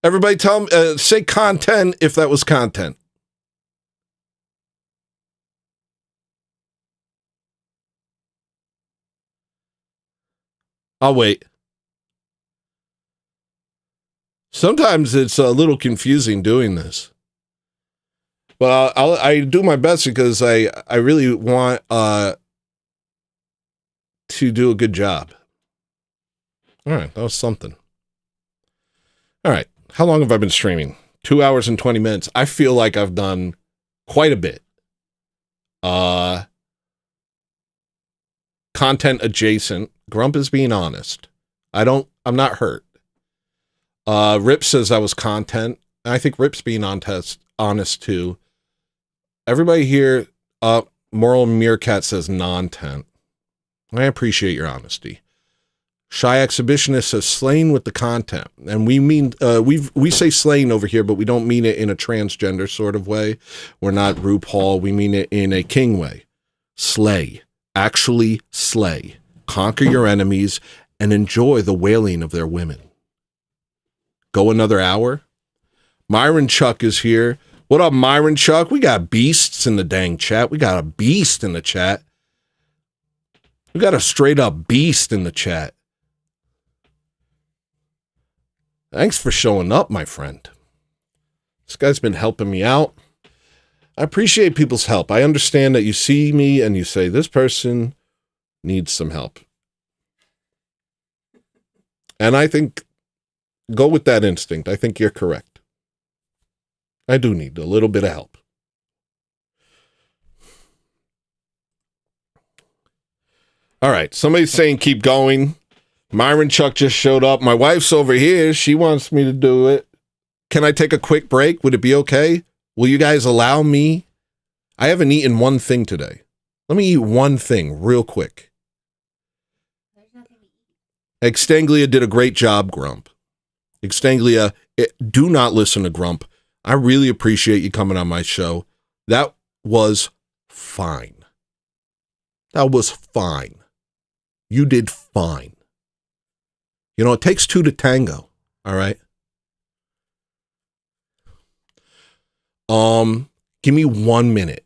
B: Everybody tell me, say content if that was content. I'll wait. Sometimes it's a little confusing doing this. But I do my best because I really want to do a good job. All right, that was something. All right, how long have I been streaming? 2 hours and 20 minutes. I feel like I've done quite a bit. Content adjacent. Grump is being honest. I'm not hurt. Rip says I was content. I think Rip's being honest too. Everybody here, Moral Meerkat says non-tent. I appreciate your honesty. Shy Exhibitionist says slain with the content. And we mean, we say slain over here, but we don't mean it in a transgender sort of way. We're not RuPaul. We mean it in a king way. Slay. Actually slay. Conquer your enemies and enjoy the wailing of their women. Go another hour. Myron Chuck is here. What up, Myron Chuck? We got beasts in the dang chat. We got a beast in the chat. We got a straight up beast in the chat. Thanks for showing up, my friend. This guy's been helping me out. I appreciate people's help. I understand that you see me and you say, this person needs some help. And I think, go with that instinct. I think you're correct. I do need a little bit of help. All right, somebody's saying keep going. Myron Chuck just showed up. My wife's over here. She wants me to do it. Can I take a quick break? Would it be okay? Will you guys allow me? I haven't eaten one thing today. Let me eat one thing real quick. Extanglia did a great job, Grump. Extanglia, do not listen to Grump. I really appreciate you coming on my show. That was fine. That was fine. You did fine. You know, it takes two to tango, all right? Give me 1 minute.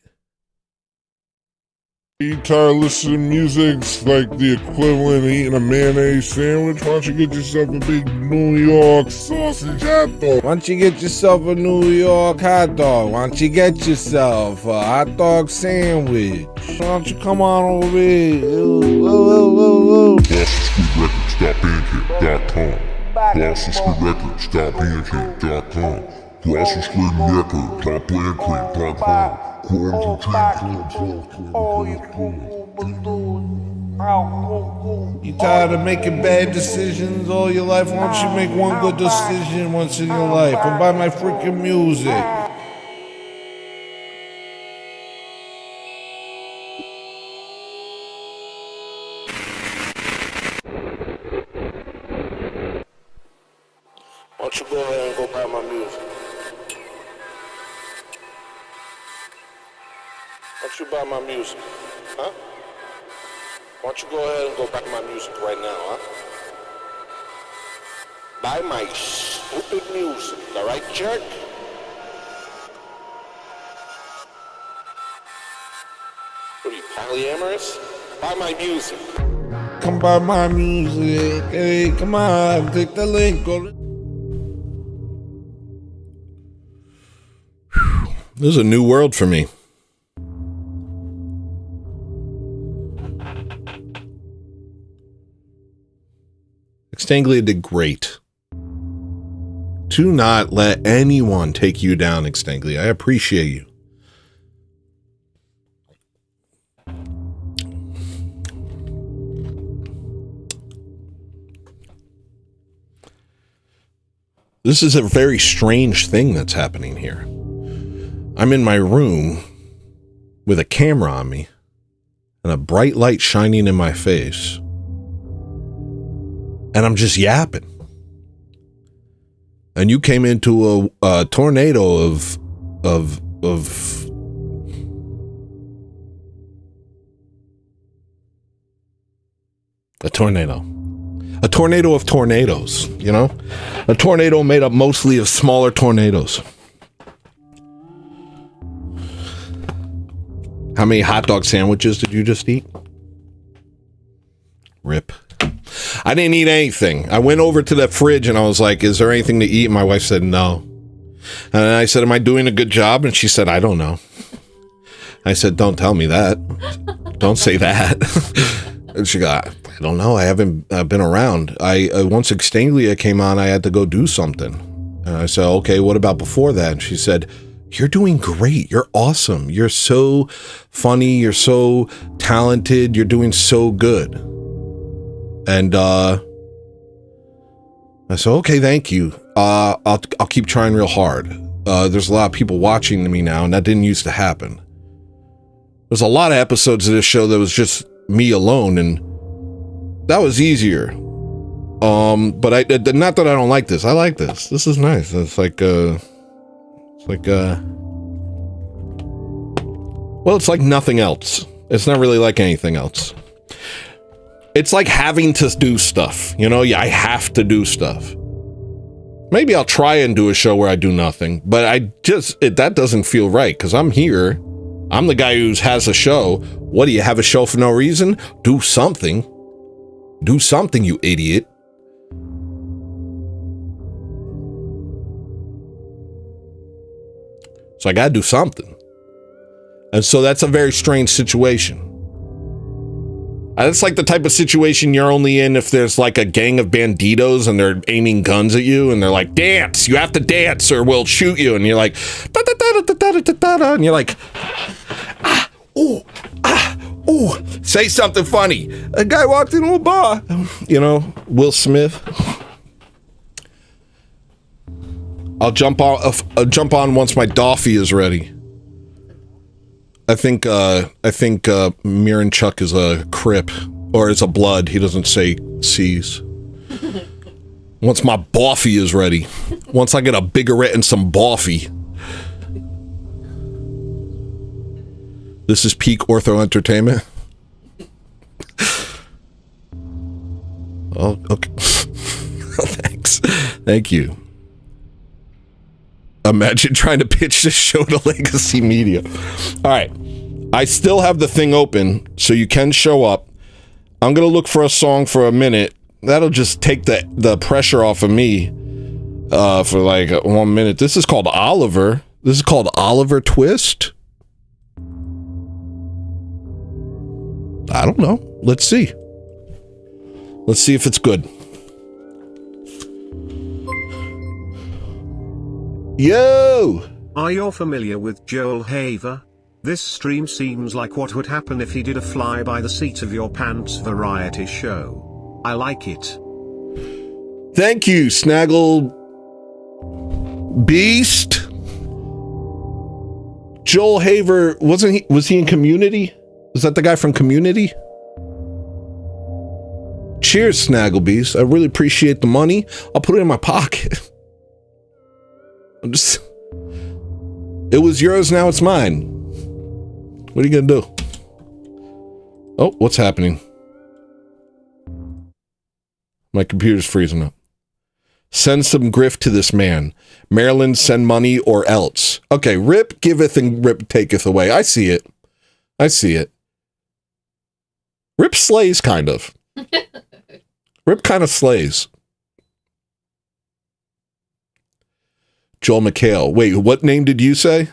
C: You tired of listening to music's like the equivalent of eating a mayonnaise sandwich? Why don't you get yourself a big New York sausage hot dog?
D: Why don't you get yourself a New York hot dog? Why don't you get yourself a hot dog sandwich? Why don't you come on over here?
C: BostonStreetRecords.bandcamp.com. BostonStreetRecords.bandcamp.com.
D: You tired of making bad decisions all your life? Why don't you make one good decision once in your life and buy my freaking music? Why don't you go ahead and go buy my music? Why don't you buy my music? Huh? Why don't you go ahead and go buy my music right now, huh? Buy my stupid music, all right, jerk? What are you, polyamorous? Buy my music. Come buy my music. Hey, come on, click the link.
B: This is a new world for me. Extanglia did great. Do not let anyone take you down, Extanglia. I appreciate you. This is a very strange thing that's happening here. I'm in my room with a camera on me and a bright light shining in my face. And I'm just yapping. And you came into a tornado of a tornado. A tornado of tornadoes, you know? A tornado made up mostly of smaller tornadoes. How many hot dog sandwiches did you just eat? Rip. I didn't eat anything. I went over to the fridge and I was like, is there anything to eat? And my wife said, no. And I said, am I doing a good job? And she said, I don't know. I said, don't tell me that. Don't say that. And she got, I don't know. I haven't been around. Once Extanglia came on, I had to go do something. And I said, okay, what about before that? And she said, you're doing great. You're awesome. You're so funny. You're so talented. You're doing so good. And I said, okay, thank you. I'll keep trying real hard. There's a lot of people watching me now, and that didn't used to happen. There's a lot of episodes of this show that was just me alone, and that was easier. But not that I don't like this. I like this. This is nice. It's like nothing else. It's not really like anything else. It's like having to do stuff, you know? Yeah, I have to do stuff. Maybe I'll try and do a show where I do nothing, but that doesn't feel right, because I'm here. I'm the guy who has a show. What, do you have a show for no reason? Do something. Do something, you idiot. So I gotta do something. And so that's a very strange situation. It's like the type of situation you're only in if there's like a gang of banditos and they're aiming guns at you and they're like, dance, you have to dance or we'll shoot you. And you're like, and you're like, say something funny. A guy walked into a bar, you know, Will Smith. I'll jump off jump on once my Doffy is ready. I think Mirren Chuck is a Crip, or is a Blood. He doesn't say C's. Once my Boffy is ready. Once I get a Biggerette and some Boffy. This is peak ortho entertainment. Oh, okay. Thanks. Thank you. Imagine trying to pitch this show to Legacy Media. All right. I still have the thing open, so you can show up. I'm going to look for a song for a minute. That'll just take the pressure off of me for like 1 minute. This is called Oliver. This is called Oliver Twist. I don't know. Let's see. Let's see if it's good. Yo!
A: Are you familiar with Joel Haver? This stream seems like what would happen if he did a fly by the seat of your pants variety show. I like it.
B: Thank you, Snaggle Beast. Joel Haver, was he in Community? Was that the guy from Community? Cheers, Snagglebeast. I really appreciate the money. I'll put it in my pocket. It was yours, now it's mine. What are you gonna do? Oh, what's happening? My computer's freezing up. Send some grift to this man. Maryland, send money or else. Okay, Rip giveth and Rip taketh away. I see it. I see it. Rip slays, kind of. Rip kind of slays. Joel McHale. Wait, what name did you say?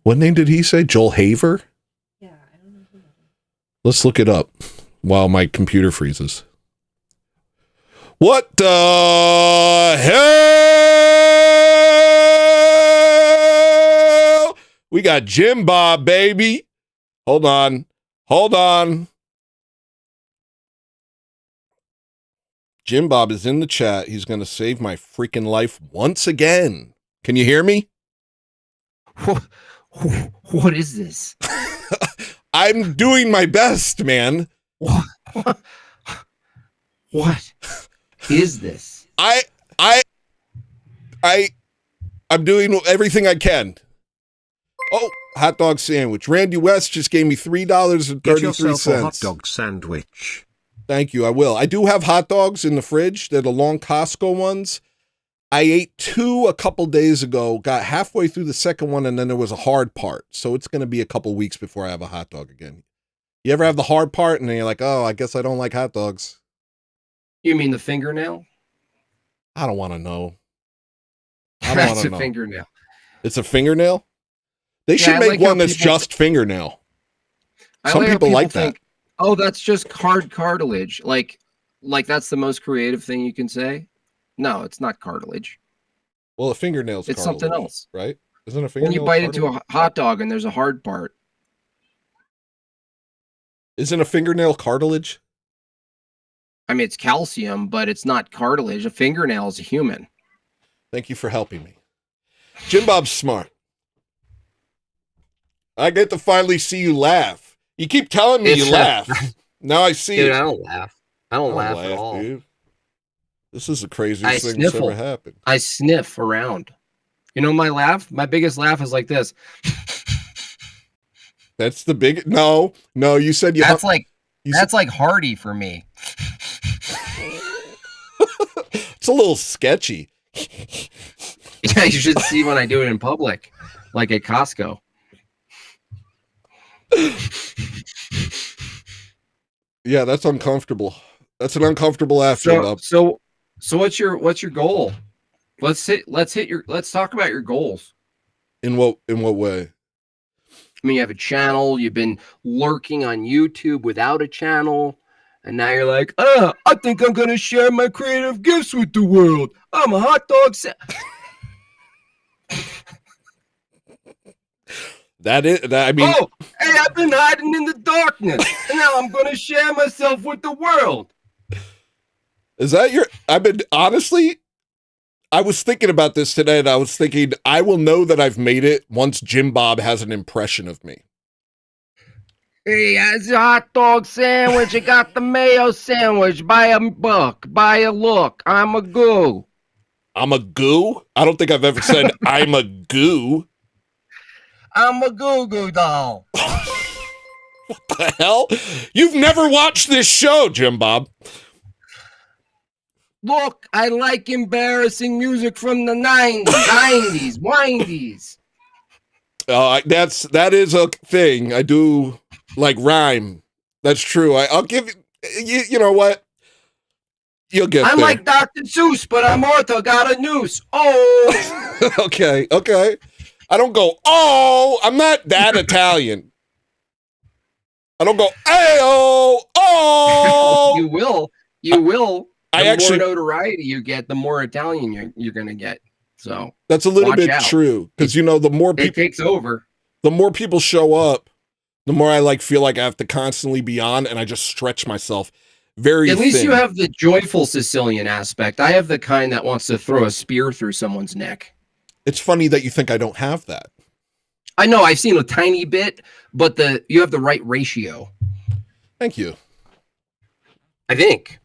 B: What name did he say? Joel Haver?
J: Yeah, I don't know who that is.
B: Let's look it up while my computer freezes. What the hell? We got Jim Bob, baby. Hold on. Hold on. Jim Bob is in the chat. He's going to save my freaking life once again. Can you hear me?
K: What is this?
B: I'm doing my best, man.
K: What is this?
B: I'm doing everything I can. Oh, hot dog sandwich. Randy West just gave me $3.33.
A: Get yourself a hot dog sandwich.
B: Thank you, I will. I do have hot dogs in the fridge. They're the long Costco ones. I ate 2 a couple days ago, got halfway through the second one, and then there was a hard part. So it's going to be a couple weeks before I have a hot dog again. You ever have the hard part, and then you're like, oh, I guess I don't like hot dogs.
K: You mean the fingernail?
B: I don't want to know.
K: That's a fingernail.
B: It's a fingernail? They should make one that's just fingernail. Some people like that.
K: Oh, that's just hard cartilage. Like that's the most creative thing you can say. No, it's not cartilage.
B: Well, a fingernail's
K: it's
B: cartilage,
K: something else,
B: right? Isn't a fingernail?
K: When you bite into a hot dog and there's a hard part.
B: Isn't a fingernail cartilage?
K: I mean, it's calcium, but it's not cartilage. A fingernail is a human.
B: Thank you for helping me. Jim Bob's smart. I get to finally see you laugh. You keep telling me you laugh. Now I see
K: Dude,
B: it.
K: I don't laugh. I don't laugh at all.
B: Dude. This is the craziest thing that's ever happened.
K: I sniff around. You know my laugh? My biggest laugh is like this.
B: That's the big... No, you said you...
K: That's like Hardy for me.
B: It's a little sketchy.
K: Yeah, you should see when I do it in public, like at Costco.
B: Yeah, that's uncomfortable. That's an uncomfortable laugh.
K: So what's your goal? Let's talk about your goals.
B: In what way?
K: I mean, you have a channel, you've been lurking on YouTube without a channel, and now you're like, I think I'm gonna share my creative gifts with the world. I'm a hot dog
B: I mean,
K: oh, hey, I've been hiding in the darkness, and now I'm gonna share myself with the world.
B: Is that your? Honestly, I was thinking about this today, and I was thinking, I will know that I've made it once Jim Bob has an impression of me.
K: Hey, it's a hot dog sandwich. I got the mayo sandwich. Buy a book. Buy a look. I'm a goo.
B: I'm a goo? I don't think I've ever said I'm a goo.
K: I'm a goo-goo doll.
B: What the hell? You've never watched this show, Jim Bob.
K: Look, I like embarrassing music from the 90s, 90s.
B: That is a thing. I do like rhyme. That's true. I'll give you. You know what? You'll get
K: I'm
B: there.
K: like Dr. Seuss, but I'm Ortho, got a noose. Oh.
B: Okay. I don't go, oh, I'm not that Italian. I don't go, ayo, oh.
K: You will. The more
B: I
K: notoriety you get, the more Italian you're going to get. So
B: that's a little bit
K: out.
B: true. Because, you know, the more people.
K: It takes over.
B: The more people show up, the more I feel like I have to constantly be on, and I just stretch myself very
K: At least
B: thin.
K: you have the joyful Sicilian aspect. I have the kind that wants to throw a spear through someone's neck.
B: It's funny that you think I don't have that.
K: I know I've seen a tiny bit, but you have the right ratio.
B: Thank you.
K: I think.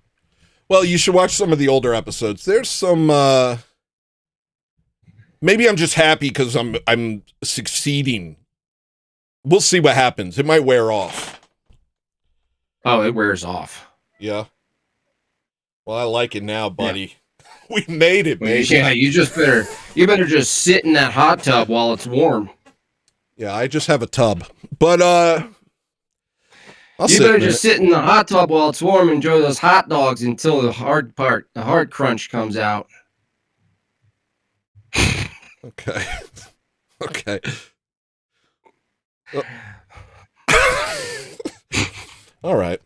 B: Well, you should watch some of the older episodes. There's some. Maybe I'm just happy because I'm succeeding. We'll see what happens. It might wear off.
K: Oh, it wears off.
B: Yeah. Well, I like it now, buddy. Yeah. We made it, baby.
K: Yeah, you better just sit in that hot tub while it's warm.
B: Yeah, I just have a tub. But
K: you better just sit in the hot tub while it's warm, enjoy those hot dogs until the hard crunch comes out.
B: Okay. Okay. All right.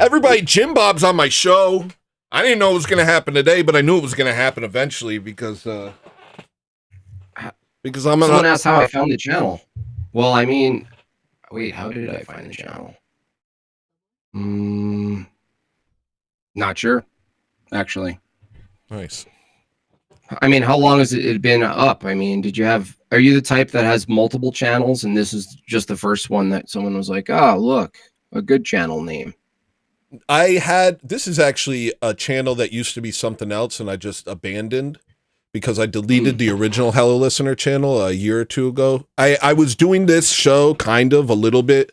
B: Everybody, Jim Bob's on my show. I didn't know it was going to happen today, but I knew it was going to happen eventually because I'm
K: Someone asked how I found the channel. Well, I mean, wait, how did I find the channel? Not sure, actually.
B: Nice.
K: I mean, how long has it been up? I mean, are you the type that has multiple channels and this is just the first one that someone was like, oh, look, a good channel name?
B: This is actually a channel that used to be something else and I just abandoned because I deleted the original Hello Listener channel a year or two ago. I was doing this show kind of a little bit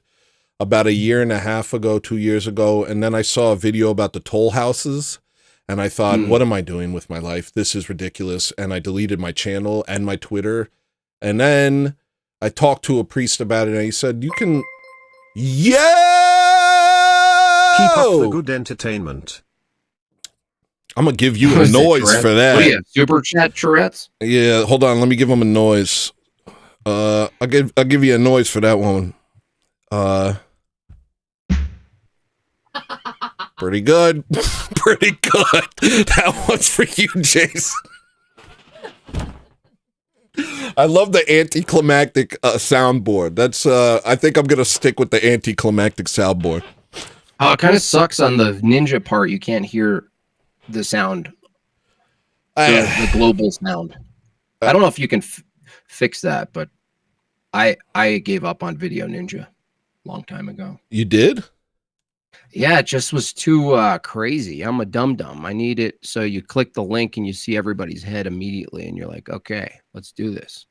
B: about a year and a half ago, 2 years ago, and then I saw a video about the toll houses. And I thought, what am I doing with my life? This is ridiculous. And I deleted my channel and my Twitter. And then I talked to a priest about it, and he said, you can... Yeah!
A: Keep up the good entertainment.
B: I'm going to give you a noise for that.
K: What are you, Super Chat Tourette's?
B: Yeah, hold on. Let me give him a noise. I'll give you a noise for that one. Pretty good. Pretty good. That one's for you, Jason. I love the anticlimactic soundboard. That's I think I'm gonna stick with the anticlimactic soundboard.
K: Oh, it kind of sucks on the ninja part. You can't hear the sound, the global sound. I don't know if you can fix that, but I gave up on Video Ninja a long time ago.
B: You did?
K: Yeah, it just was too crazy. I'm a dum-dum. I need it so you click the link and you see everybody's head immediately, and you're like, okay, let's do this.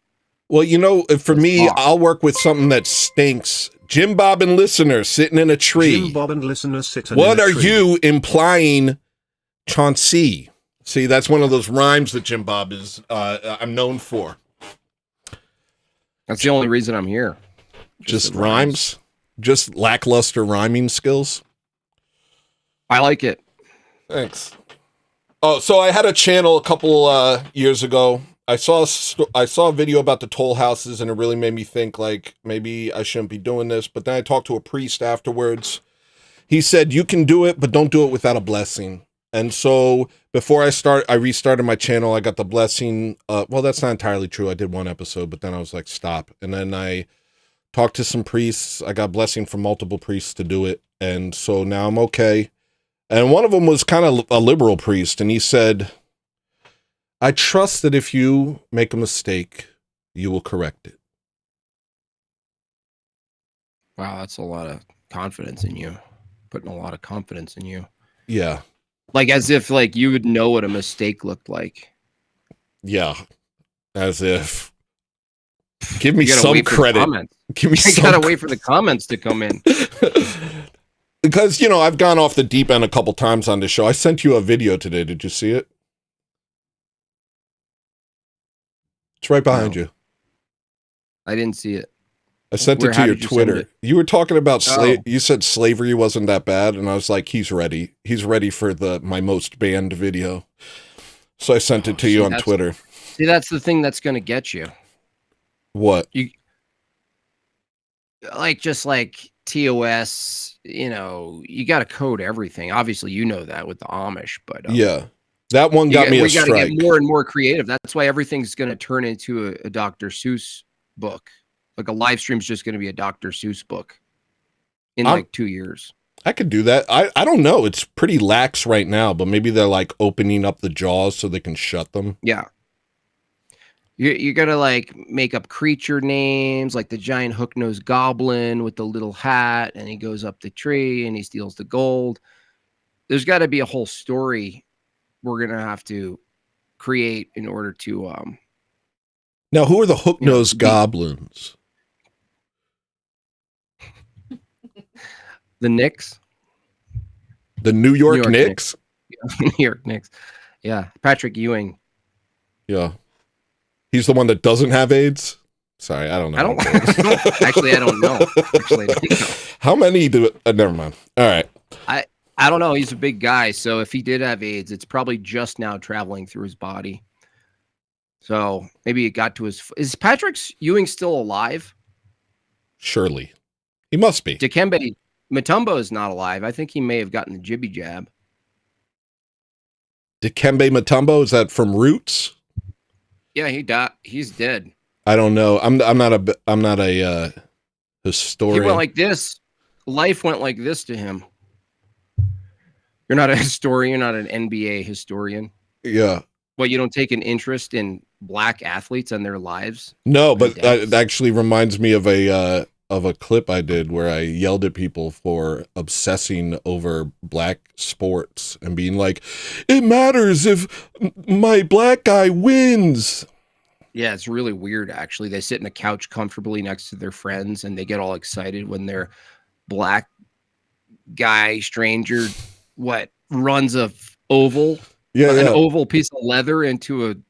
B: Well, you know, for me, I'll work with something that stinks. Jim Bob and Listener sitting in a tree.
A: Jim Bob and Listener sitting
B: What
A: in a
B: are
A: tree.
B: you implying, Chauncey? See, that's one of those rhymes that Jim Bob is I'm known for.
K: That's the only reason I'm here.
B: Just rhymes? Just lackluster rhyming skills?
K: I like it.
B: Thanks. Oh, so I had a channel a couple years ago. I saw a video about the toll houses, and it really made me think, like, maybe I shouldn't be doing this. But then I talked to a priest afterwards. He said, you can do it, but don't do it without a blessing. And so before I restarted my channel, I got the blessing. Well, that's not entirely true. I did one episode, but then I was like, stop. And then I talked to some priests. I got blessing from multiple priests to do it. And so now I'm okay. And one of them was kind of a liberal priest. And he said, I trust that if you make a mistake, you will correct it.
K: Wow, that's a lot of confidence in you. Putting a lot of confidence in you.
B: Yeah.
K: Like as if like you would know what a mistake looked like.
B: Yeah. As if. Give me some credit. Give me
K: I gotta wait for the comments to come in.
B: Because, you know, I've gone off the deep end a couple times on this show. I sent you a video today. Did you see it? It's right behind you.
K: I didn't see it.
B: I sent it to your Twitter. You were talking about you said slavery wasn't that bad, and I was like, he's ready. He's ready for my most banned video. So I sent it to you on Twitter.
K: See, that's the thing that's gonna get you.
B: What?
K: You like TOS, you know, you got to code everything. Obviously, you know that with the Amish, but
B: yeah, that one got me a strike. We got to
K: get more and more creative. That's why everything's going to turn into a Dr. Seuss book. Like a live stream's just going to be a Dr. Seuss book in like 2 years.
B: I could do that. I don't know. It's pretty lax right now, but maybe they're like opening up the jaws so they can shut them.
K: Yeah. You gotta like make up creature names, like the giant hook-nosed goblin with the little hat, and he goes up the tree and he steals the gold. There's got to be a whole story we're gonna have to create in order to.
B: Now, who are the hook-nosed goblins?
K: The Knicks.
B: The New York Knicks.
K: New York Knicks. Yeah, Patrick Ewing.
B: Yeah. He's the one that doesn't have AIDS? Sorry, I don't know.
K: Actually, I don't know.
B: How many do never mind. All right.
K: I don't know. He's a big guy, so if he did have AIDS, it's probably just now traveling through his body. So maybe it got to his. Is Patrick Ewing still alive?
B: Surely. He must be.
K: Dikembe Mutombo is not alive. I think he may have gotten the jibby jab.
B: Dikembe Mutombo, is that from Roots?
K: Yeah, he died. He's dead.
B: I don't know. I'm not a historian.
K: He went like this. Life went like this to him. You're not a historian, not an NBA historian.
B: Yeah.
K: Well, you don't take an interest in black athletes and their lives?
B: No, but it actually reminds me of a clip I did where I yelled at people for obsessing over black sports and being like, it matters if my black guy wins.
K: Yeah, it's really weird, actually. They sit in a couch comfortably next to their friends and they get all excited when their black guy, stranger, runs a oval? An oval piece of leather into an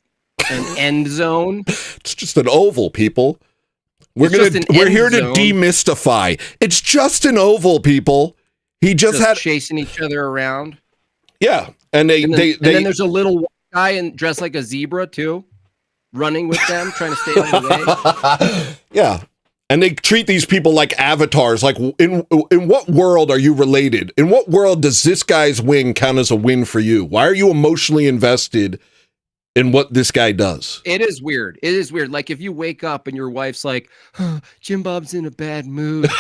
K: end zone.
B: It's just an oval, people. We're here to demystify. It's just an oval, people. He just had
K: chasing each other around.
B: Yeah, and then
K: there's a little guy and dressed like a zebra too, running with them, trying to stay out of the way.
B: Yeah, and they treat these people like avatars. Like, in what world are you related? In what world does this guy's win count as a win for you? Why are you emotionally invested in what this guy does?
K: It is weird. It is weird. Like if you wake up and your wife's like, Jim Bob's in a bad mood.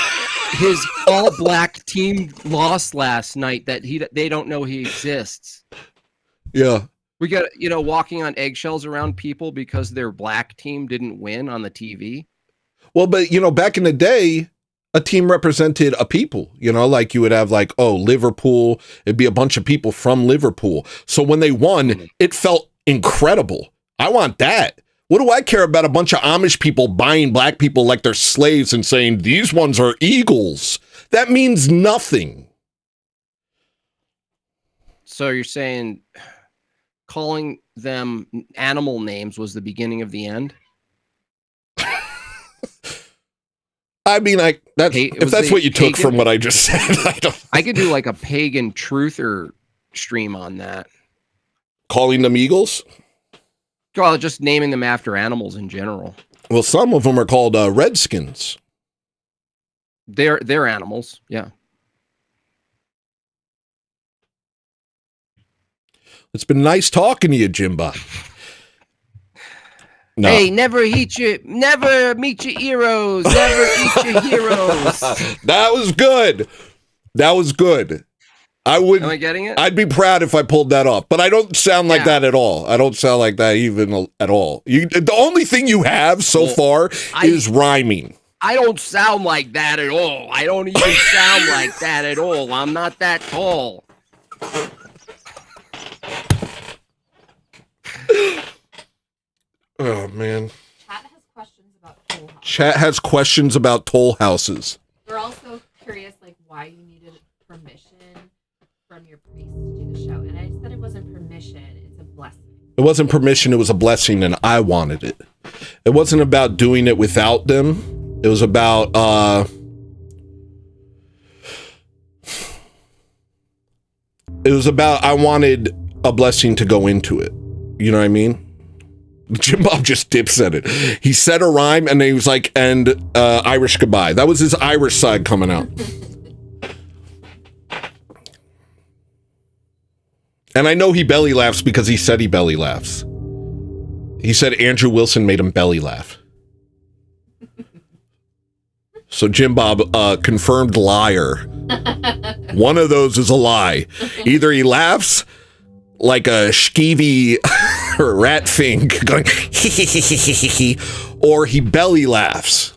K: His all black team lost last night that they don't know he exists.
B: Yeah.
K: We got, walking on eggshells around people because their black team didn't win on the TV.
B: Well, but back in the day, a team represented a people, like you would have Liverpool, it'd be a bunch of people from Liverpool. So when they won, it felt incredible. I want that. What do I care about a bunch of Amish people buying black people like they're slaves and saying these ones are eagles? That means nothing.
K: So you're saying calling them animal names was the beginning of the end?
B: I mean, if that's what you took from what I just said,
K: I could do like a pagan truther stream on that.
B: Calling them eagles?
K: Well, just naming them after animals in general.
B: Well, some of them are called redskins.
K: They're animals, yeah.
B: It's been nice talking to you, Jimbo. No.
K: Hey, never meet your heroes. Never eat your heroes.
B: That was good. I would.
K: Am I getting it?
B: I'd be proud if I pulled that off, but I don't sound like that at all. I don't sound like that even at all. The only thing you have so far is rhyming.
K: I don't sound like that at all. I don't even sound like that at all. I'm not that tall.
B: Oh man.
J: Chat has questions about toll houses.
B: Chat has questions about toll houses.
J: We're also curious, like, why you needed permission from your priest to do the show. And I said it wasn't permission, it's a blessing.
B: It wasn't permission, it was a blessing, and I wanted it. It wasn't about doing it without them. It was about I wanted a blessing to go into it. You know what I mean? Jim Bob just dips at it. He said a rhyme and then he was like, and Irish goodbye. That was his Irish side coming out. And I know he belly laughs because he said he belly laughs. He said Andrew Wilson made him belly laugh. So Jim Bob, confirmed liar. One of those is a lie. Either he laughs like a skeevy rat thing going or he belly laughs.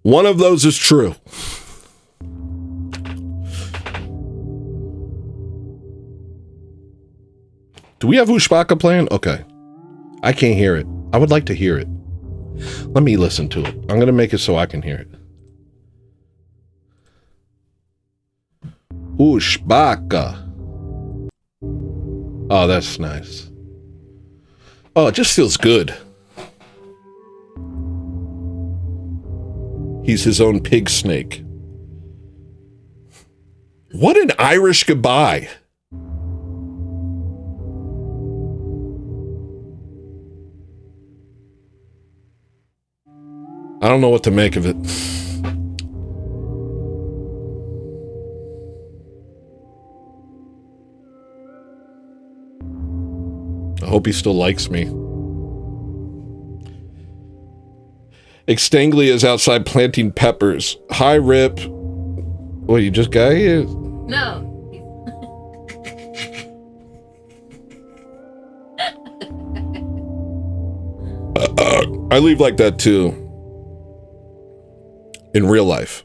B: One of those is true. Do we have Ushbaka playing? Okay. I can't hear it. I would like to hear it. Let me listen to it. I'm going to make it so I can hear it. Ushbaka. Oh, that's nice. Oh, it just feels good. He's his own pig snake. What an Irish goodbye. I don't know what to make of it. I hope he still likes me. Extanglia is outside planting peppers. Hi, Rip. What, you just got here?
J: No.
B: I leave like that too. In real life.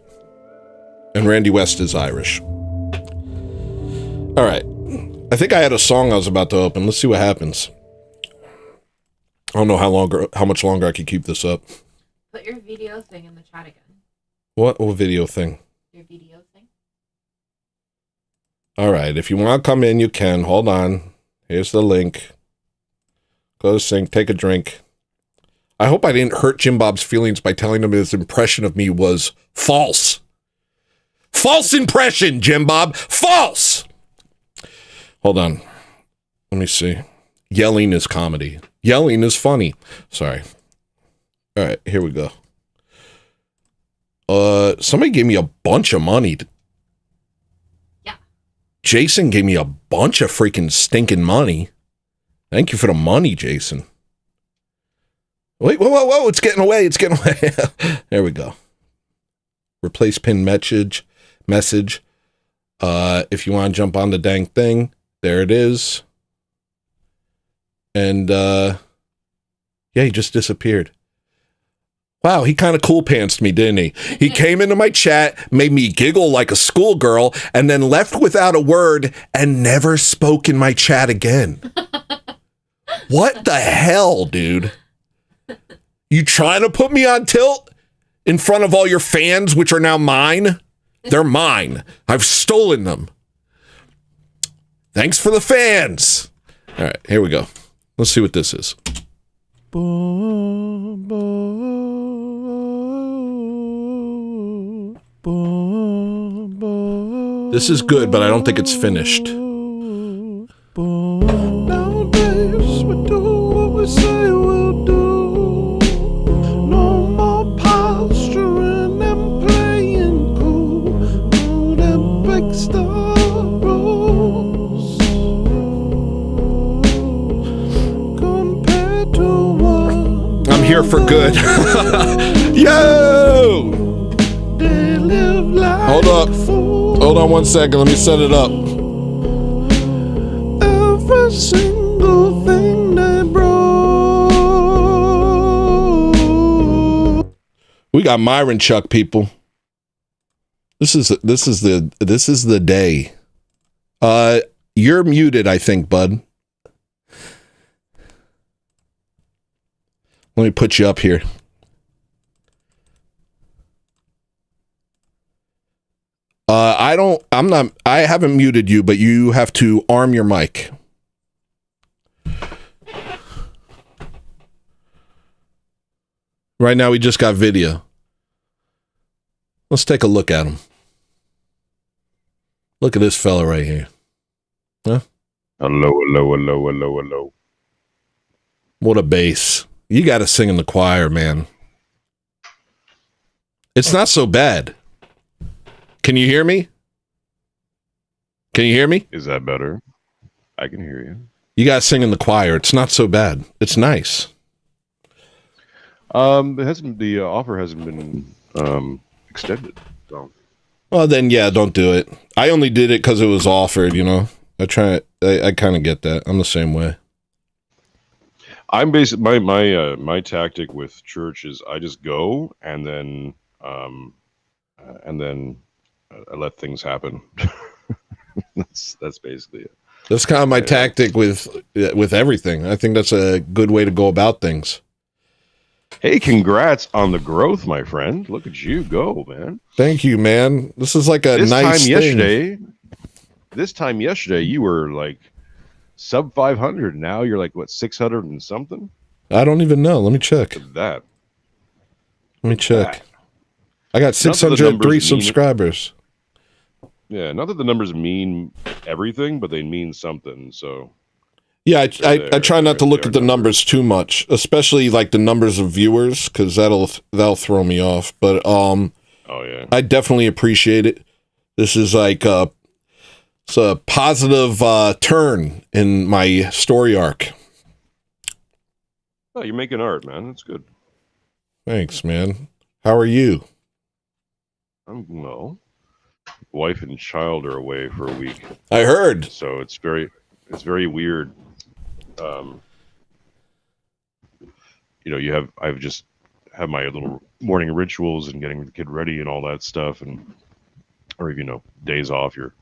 B: And Randy West is Irish. All right. I think I had a song I was about to open. Let's see what happens. I don't know how much longer I can keep this up.
J: Put your video thing in the chat again.
B: What video thing?
J: Your video thing.
B: All right. If you want to come in, you can. Hold on. Here's the link. Go to sync. Take a drink. I hope I didn't hurt Jim Bob's feelings by telling him his impression of me was false. False impression, Jim Bob. False! Hold on. Let me see. Yelling is comedy. Yelling is funny. Sorry. All right, here we go. Somebody gave me a bunch of money.
J: Yeah.
B: Jason gave me a bunch of freaking stinking money. Thank you for the money, Jason. Wait, whoa, it's getting away. It's getting away. There we go. Replace pin message. If you want to jump on the dang thing, there it is. And, yeah, he just disappeared. Wow, he kind of cool pantsed me, didn't he? He came into my chat, made me giggle like a schoolgirl, and then left without a word and never spoke in my chat again. What the hell, dude? You trying to put me on tilt in front of all your fans, which are now mine? They're mine. I've stolen them. Thanks for the fans. All right, here we go. Let's see what this is. This is good, but I don't think it's finished. Nowadays we do what we say we'll do. No more posturing and playing cool. No, that breaks the rules. Compared to what I'm here for good. Yo! They live like hold up. Hold on one second. Let me set it up. Every single thing that broke. We got Myron Chuck, people. This is the day. You're muted, I think, bud. Let me put you up here. I haven't muted you, but you have to arm your mic. Right now, we just got video. Let's take a look at him. Look at this fella right here. Huh?
L: Hello.
B: What a bass. You got to sing in the choir, man. It's not so bad. Can you hear me? Can you hear me?
L: Is that better? I can hear you.
B: You got to sing in the choir. It's not so bad. It's nice.
L: The offer hasn't been extended. So.
B: Well, then, yeah, don't do it. I only did it because it was offered, you know. I kind of get that. I'm the same way.
L: I'm basically my tactic with church is I just go and then I let things happen. that's basically it.
B: That's kind of my tactic with everything. I think that's a good way to go about things.
L: Hey, congrats on the growth, my friend. Look at you go, man.
B: Thank you, man. This is like a nice thing.
L: This time yesterday, you were like sub 500. Now you're like, what, 600 and something?
B: I don't even know. Let me check.
L: Look at that.
B: Let me check. I got 603 subscribers.
L: Yeah, not that the numbers mean everything, but they mean something, so...
B: Yeah, I try not to look at the numbers too much, especially like the numbers of viewers, because that'll throw me off. But
L: oh yeah,
B: I definitely appreciate it. This is like it's a positive turn in my story arc.
L: Oh, you're making art, man. That's good.
B: Thanks, man. How are you?
L: I'm well. Wife and child are away for a week.
B: I heard.
L: So it's very weird. I've just have my little morning rituals and getting the kid ready and all that stuff, or days off. You're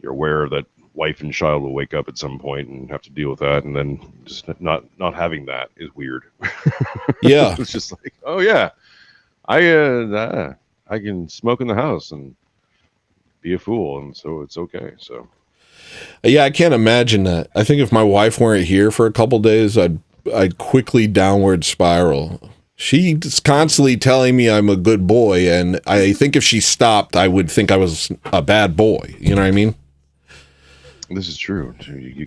L: aware that wife and child will wake up at some point and have to deal with that, and then just not having that is weird.
B: Yeah,
L: it's just like, oh yeah, I can smoke in the house and be a fool, and so it's okay. So.
B: Yeah, I can't imagine that. I think if my wife weren't here for a couple days, I'd quickly downward spiral. She's constantly telling me I'm a good boy, and I think if she stopped, I would think I was a bad boy. You know what I mean?
L: This is true. You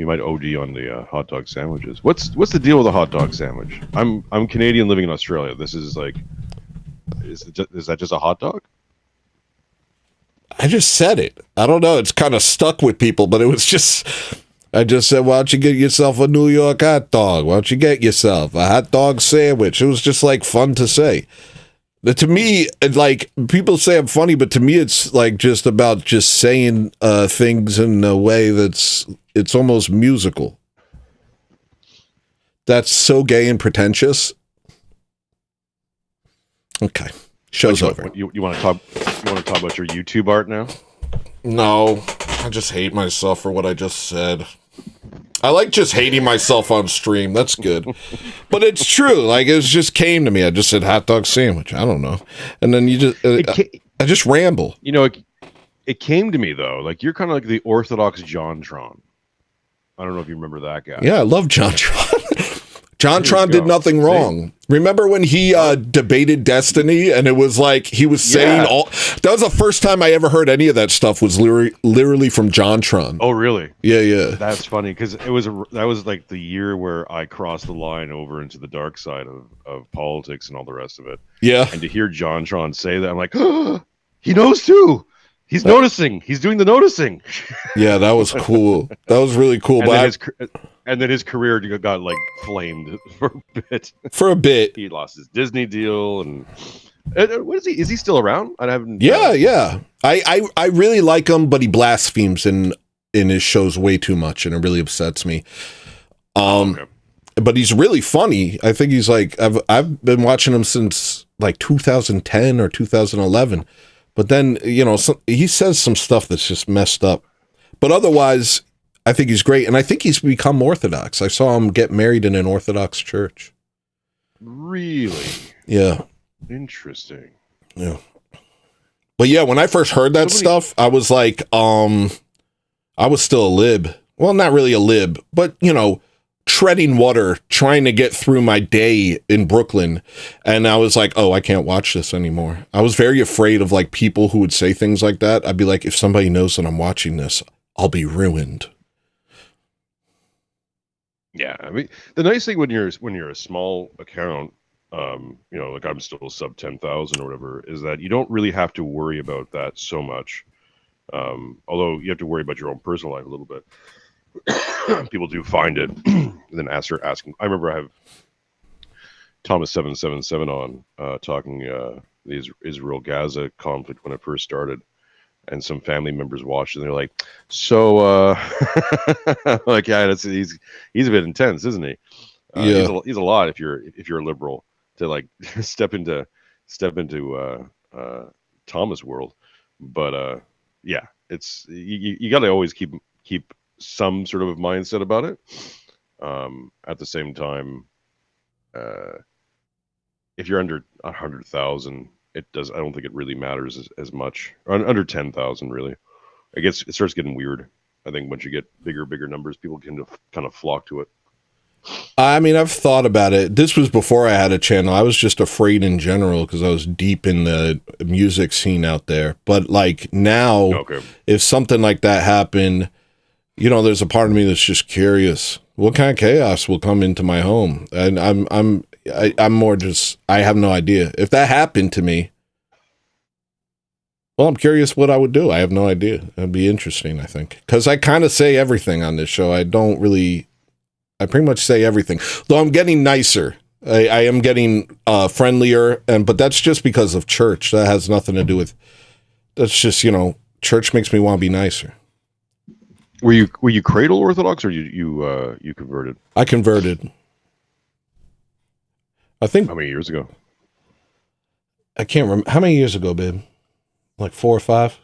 L: might OD on the hot dog sandwiches. What's the deal with a hot dog sandwich? I'm Canadian living in Australia. This is like, is that just a hot dog?
B: I just said it. I don't know. It's kind of stuck with people, but it was just... I just said, why don't you get yourself a New York hot dog? Why don't you get yourself a hot dog sandwich? It was just like fun to say. But to me, like, people say I'm funny, but to me it's like just about just saying things in a way it's almost musical. That's so gay and pretentious. Okay. Show's over.
L: You want to talk about your YouTube art now?
B: No, I just hate myself for what I just said. I like just hating myself on stream. That's good. But it's true. Like, it just came to me. I just said hot dog sandwich. I don't know. And then I just ramble.
L: It came to me, though. Like, you're kind of like the Orthodox JonTron. I don't know if you remember that guy.
B: Yeah, I love JonTron. JonTron did nothing wrong. Remember when he debated Destiny, and it was like he was saying all... That was the first time I ever heard any of that stuff was literally from JonTron.
L: Oh, really?
B: Yeah.
L: That's funny, because that was like the year where I crossed the line over into the dark side of politics and all the rest of it.
B: Yeah.
L: And to hear JonTron say that, I'm like, oh, he knows too. He's noticing. He's doing the noticing.
B: Yeah, that was cool. That was really cool.
L: And then his career got like flamed for a bit.
B: For a bit.
L: He lost his Disney deal, and What is he? Is he still around? I haven't.
B: Yeah. I really like him, but he blasphemes in his shows way too much, and it really upsets me.
L: Okay.
B: But he's really funny. I think he's like I've been watching him since like 2010 or 2011. But then he says some stuff that's just messed up. But otherwise, I think he's great, and I think he's become Orthodox. I saw him get married in an Orthodox church.
L: Really?
B: Yeah.
L: Interesting.
B: Yeah. But yeah, when I first heard that stuff, I was like, I was still a lib. Well, not really a lib, but treading water, trying to get through my day in Brooklyn. And I was like, oh, I can't watch this anymore. I was very afraid of like people who would say things like that. I'd be like, if somebody knows that I'm watching this, I'll be ruined.
L: Yeah, I mean, the nice thing when you're a small account, like I'm still sub 10,000 or whatever, is that you don't really have to worry about that so much. Although you have to worry about your own personal life a little bit. People do find it and then start asking. I remember I have Thomas 777 on talking the Israel-Gaza conflict when it first started, and some family members watched it and they're like, so like, yeah, he's a bit intense, isn't he?
B: Yeah,
L: he's a lot if you're a liberal to like step into Thomas world. But yeah, it's you got to always keep some sort of mindset about it. At the same time, if you're under 100,000, I don't think it really matters as much. Under 10,000, really, it starts getting weird. I think once you get bigger numbers, people can kind of flock to it.
B: I mean, I've thought about it. This was before I had a channel. I was just afraid in general because I was deep in the music scene out there. But like now, if something like that happened, there's a part of me that's just curious. What kind of chaos will come into my home? And I'm more just, I have no idea. If that happened to me, well, I'm curious what I would do. I have no idea. It'd be interesting, I think. Because I kind of say everything on this show. I pretty much say everything. Though I'm getting nicer. I am getting friendlier, but that's just because of church. That has nothing to do with, that's just, church makes me want to be nicer.
L: Were you cradle Orthodox or you converted?
B: I converted. I think.
L: How many years ago?
B: I can't remember. How many years ago, babe? Like 4 or 5?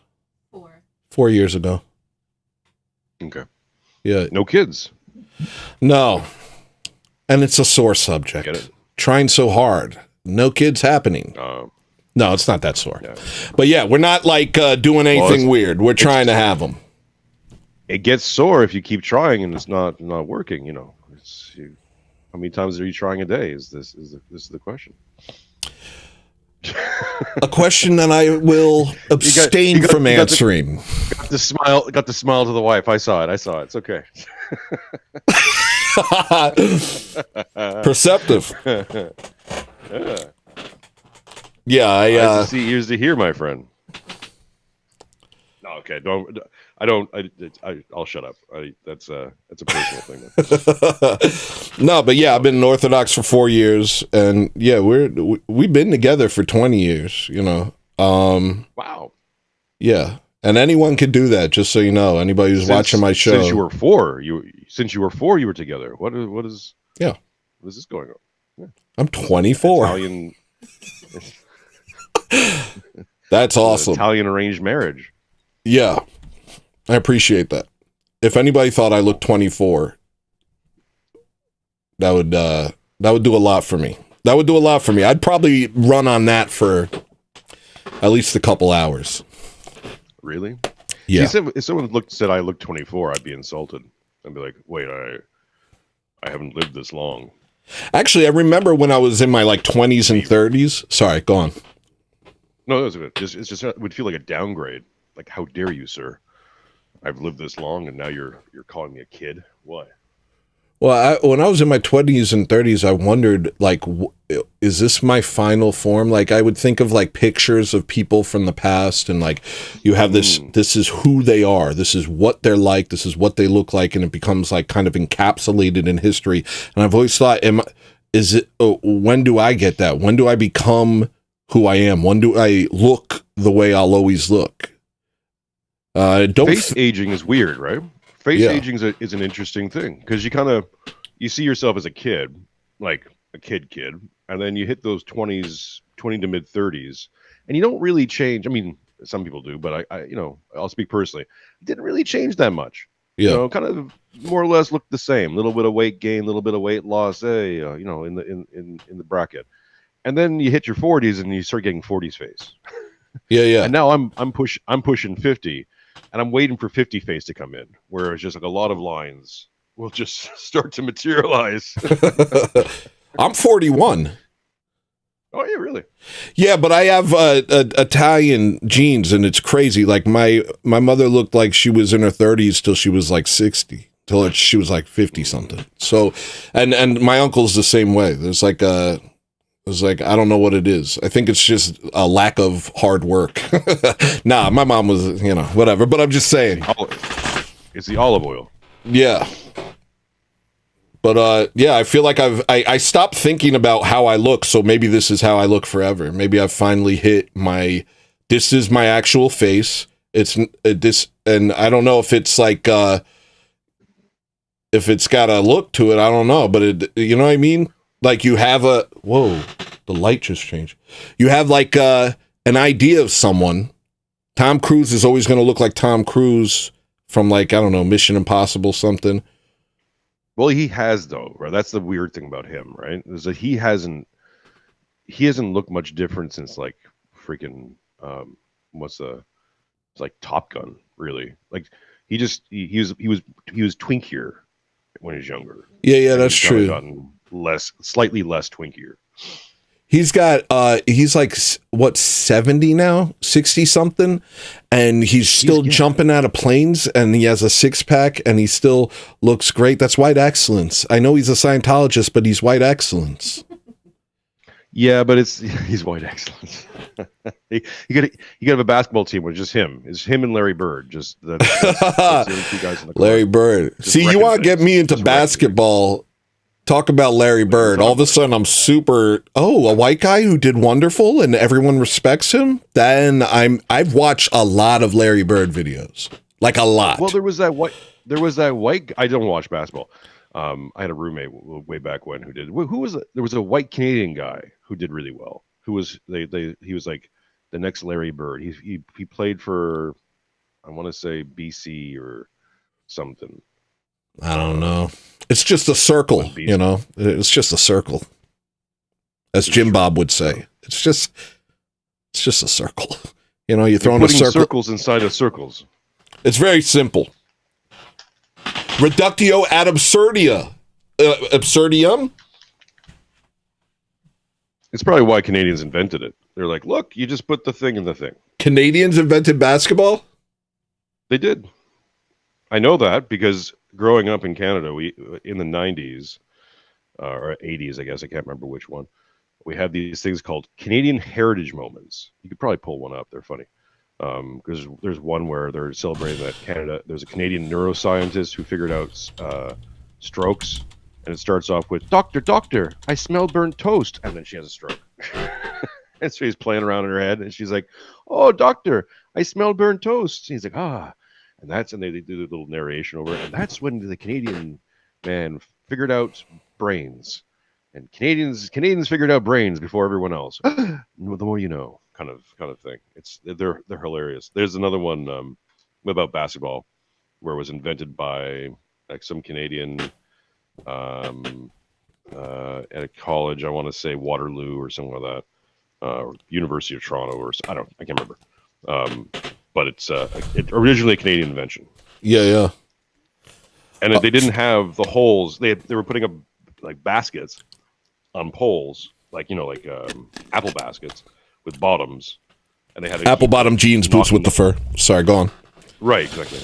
B: 4 years ago.
L: Okay.
B: Yeah.
L: No kids.
B: No. And it's a sore subject.
L: Get it?
B: Trying so hard. No kids happening. No, it's not that sore. Yeah. But yeah, we're not like doing anything weird. We're trying to have them.
L: It gets sore if you keep trying and it's not working. How many times are you trying a day? This is the question.
B: A question that I will abstain from answering.
L: Got the smile to the wife. I saw it. It's okay.
B: Perceptive. Yeah,
L: eyes to see, ears to hear, my friend. No, okay. I'll shut up. That's a personal thing.
B: No, but yeah, I've been Orthodox for 4 years, and yeah, we've been together for 20 years.
L: Wow.
B: Yeah, and anyone could do that. Just so you know, anybody who's watching my show.
L: Since you were 4, you were together. What is?
B: Yeah.
L: What is this going on? Yeah.
B: I'm 24.
L: Italian.
B: That's awesome.
L: Italian arranged marriage.
B: Yeah. I appreciate that. If anybody thought I looked 24, that would do a lot for me. I'd probably run on that for at least a couple hours.
L: Really?
B: Yeah.
L: See, if someone said I look 24, I'd be insulted. I'd be like, wait, I haven't lived this long.
B: Actually, I remember when I was in my like 20s and 30s. Sorry, go on.
L: No, it's just it would feel like a downgrade. Like, how dare you, sir? I've lived this long, and now you're calling me a kid. Why?
B: Well, when I was in my 20s and 30s, I wondered, like, is this my final form? Like, I would think of, like, pictures of people from the past, and, like, you have this is who they are. This is what they're like. This is what they look like, and it becomes, like, kind of encapsulated in history. And I've always thought, when do I get that? When do I become who I am? When do I look the way I'll always look?
L: Face aging is weird, right? Face aging is an interesting thing because you see yourself as a kid, like a kid, and then you hit those 20s, 20 to mid 30s, and you don't really change. I mean, some people do, but I'll speak personally. It didn't really change that much.
B: Yeah.
L: You know, kind of more or less looked the same. A little bit of weight gain, a little bit of weight loss, in the bracket. And then you hit your 40s and you start getting 40s face.
B: Yeah.
L: And now I'm pushing 50, and I'm waiting for 50 face to come in, where it's just like a lot of lines will just start to materialize.
B: I'm 41.
L: Oh yeah, really?
B: Yeah, but I have Italian genes, and it's crazy. Like my mother looked like she was in her 30s till she was like 60, till she was like 50 something. So, and my uncle's the same way. There's like I don't know what it is. I think it's just a lack of hard work. Nah, my mom was, whatever. But I'm just saying.
L: It's the olive oil.
B: Yeah. But I feel like I stopped thinking about how I look, so maybe this is how I look forever. Maybe I've finally hit this is my actual face. It's this, and I don't know if it's like if it's got a look to it. I don't know, but you know what I mean? Like you have whoa, the light just changed. You have like an idea of someone. Tom Cruise is always going to look like Tom Cruise from like, I don't know, Mission Impossible something.
L: Well, he has though, right? That's the weird thing about him, right? Is that he hasn't looked much different since like freaking it's like Top Gun, really. Like he was twinkier when he was younger.
B: Yeah, that's true.
L: Gotten slightly less twinkier.
B: He's got he's like what 70 now, 60 something, and he's still jumping out of planes, and he has a 6-pack, and he still looks great. That's white excellence. I know he's a Scientologist, but he's white excellence.
L: Yeah, but he's white excellence. you got to have a basketball team with just him. It's him and Larry Bird. Just that's the only two guys in the
B: Larry Bird. See, you want to get me into basketball? Talk about Larry Bird. All of a sudden, I'm super. Oh, a white guy who did wonderful, and everyone respects him. Then I've watched a lot of Larry Bird videos, like a lot.
L: Well, there was that white. I don't watch basketball. I had a roommate way back when who did. Who was it? There was a white Canadian guy who did really well. Who was he was like the next Larry Bird. He played for, I want to say BC or something.
B: I don't know. It's just a circle, It's just a circle, as Jim Bob would say. It's just a circle. You're throwing a circle.
L: Circles inside of circles.
B: It's very simple. Reductio ad absurdium.
L: It's probably why Canadians invented it. They're like, look, you just put the thing in the thing.
B: Canadians invented basketball?
L: They did. I know that because growing up in Canada, we in the 90s or 80s, I guess, I can't remember which one, we had these things called Canadian Heritage Moments. You could probably pull one up. They're funny. Because there's one where they're celebrating that there's a Canadian neuroscientist who figured out strokes, and it starts off with, Doctor, I smell burnt toast. And then she has a stroke. And so he's playing around in her head, and she's like, oh, doctor, I smell burnt toast. And he's like, ah. And they do the little narration over it. And that's when the Canadian man figured out brains. And Canadians figured out brains before everyone else. The more you know, kind of thing. They're hilarious. There's another one about basketball where it was invented by like some Canadian at a college, I want to say Waterloo or something like that. University of Toronto or I can't remember. But it's originally a Canadian invention.
B: Yeah.
L: And they didn't have the holes. They were putting up like baskets on poles, like apple baskets with bottoms, and they had
B: apple bottom jeans, boots with the fur. Sorry, go on.
L: Right, exactly.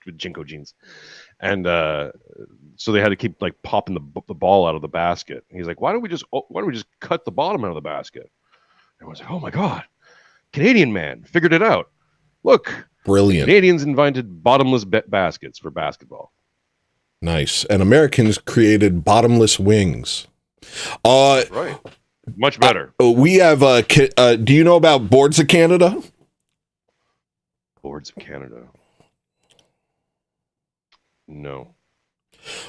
L: With Jinko jeans, and so they had to keep like popping the ball out of the basket. And he's like, why don't we just cut the bottom out of the basket? And I was like, oh my god. Canadian man figured it out. Look,
B: brilliant.
L: Canadians invented bottomless baskets for basketball.
B: Nice. And Americans created bottomless wings.
L: Right. Much better.
B: We have, do you know about Boards of Canada?
L: Boards of Canada. No.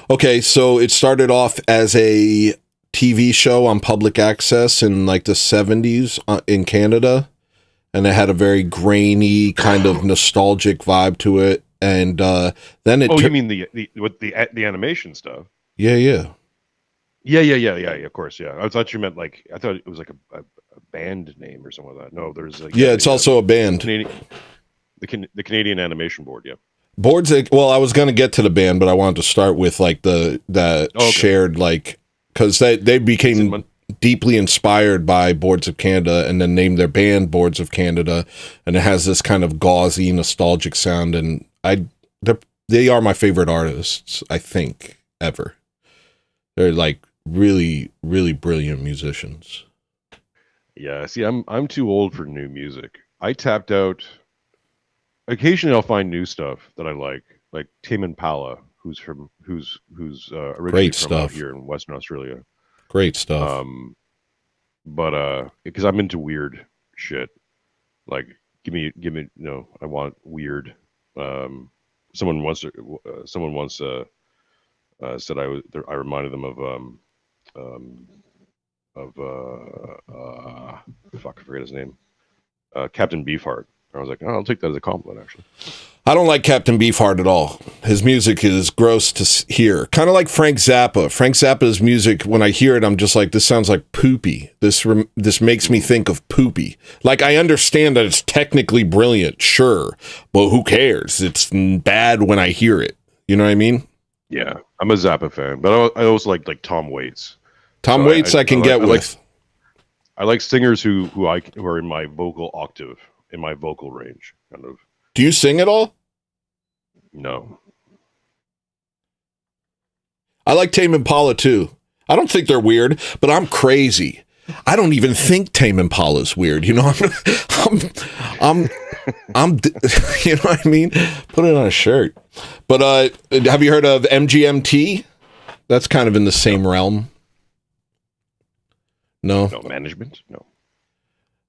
B: Okay, so it started off as a TV show on public access in like the 70s in Canada, and it had a very grainy kind of nostalgic vibe to it. And then it.
L: Oh, you mean the animation stuff?
B: Yeah.
L: Of course, yeah. I thought you meant like I thought it was like a band name or something like that. No, there's like
B: it's also a band.
L: The Canadian Animation Board, yeah.
B: Boards. Well, I was going to get to the band, but I wanted to start with like shared like because they became deeply inspired by Boards of Canada and then named their band Boards of Canada, and it has this kind of gauzy, nostalgic sound, and they are my favorite artists, I think, ever. They're like really, really brilliant musicians.
L: Yeah, see, I'm too old for new music. I tapped out. Occasionally, I'll find new stuff that I like Tame Impala, who's originally from out here in Western Australia.
B: Great stuff.
L: But because I'm into weird shit, like give me, I want weird. Someone once said I reminded them fuck, I forget his name, Captain Beefheart. I was like, oh, I'll take that as a compliment, actually.
B: I don't like Captain Beefheart at all. His music is gross to hear. Kind of like Frank Zappa. Frank Zappa's music, when I hear it, I'm just like, this sounds like poopy. This makes me think of poopy. Like, I understand that it's technically brilliant, sure, but who cares? It's bad when I hear it. You know what I mean?
L: Yeah, I'm a Zappa fan, but I also like Tom Waits.
B: Tom Waits I can get with.
L: I like singers who are in my vocal octave. In my vocal range, kind of.
B: Do you sing at all?
L: No.
B: I like Tame Impala too. I don't think they're weird, but I'm crazy. I don't even think Tame Impala's weird. You know, I'm you know what I mean? Put it on a shirt. But have you heard of MGMT? That's kind of in the same realm. No.
L: No management. No.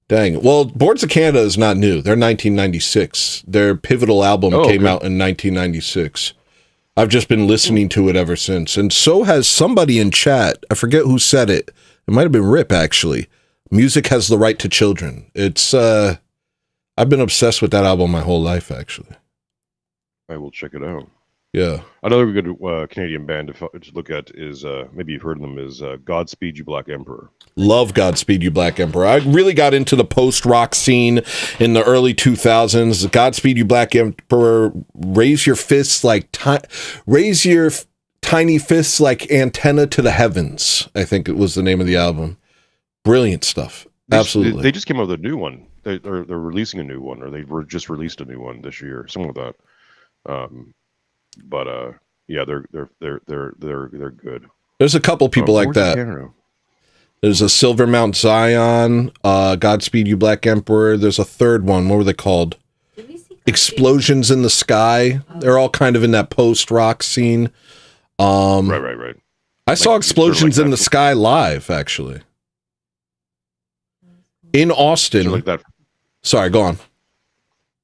B: Dang. Well, Boards of Canada is not new. They're 1996. Their pivotal album came out in 1996. I've just been listening to it ever since. And so has somebody in chat. I forget who said it. It might have been Rip, actually. Music has the right to children. It's, I've been obsessed with that album my whole life, actually.
L: I will check it out.
B: Yeah.
L: Another good Canadian band to look at is, maybe you've heard of them, is Godspeed You Black Emperor.
B: Love Godspeed You Black Emperor. I really got into the post-rock scene in the early 2000s. Godspeed You Black Emperor, raise your fists like raise your tiny fists like antenna to the heavens, I think it was the name of the album. Brilliant stuff. Absolutely.
L: They just came out with a new one. They're releasing a new one, or they just released a new one this year, something like that. But yeah, they're good.
B: There's a couple people like that. There's a Silver Mount Zion, Godspeed You Black Emperor. There's a third one. What were they called? Explosions in the Sky. They're all kind of in that post-rock scene.
L: Right.
B: I saw Explosions in the Sky live, actually. In Austin.
L: Like that.
B: Sorry, go on.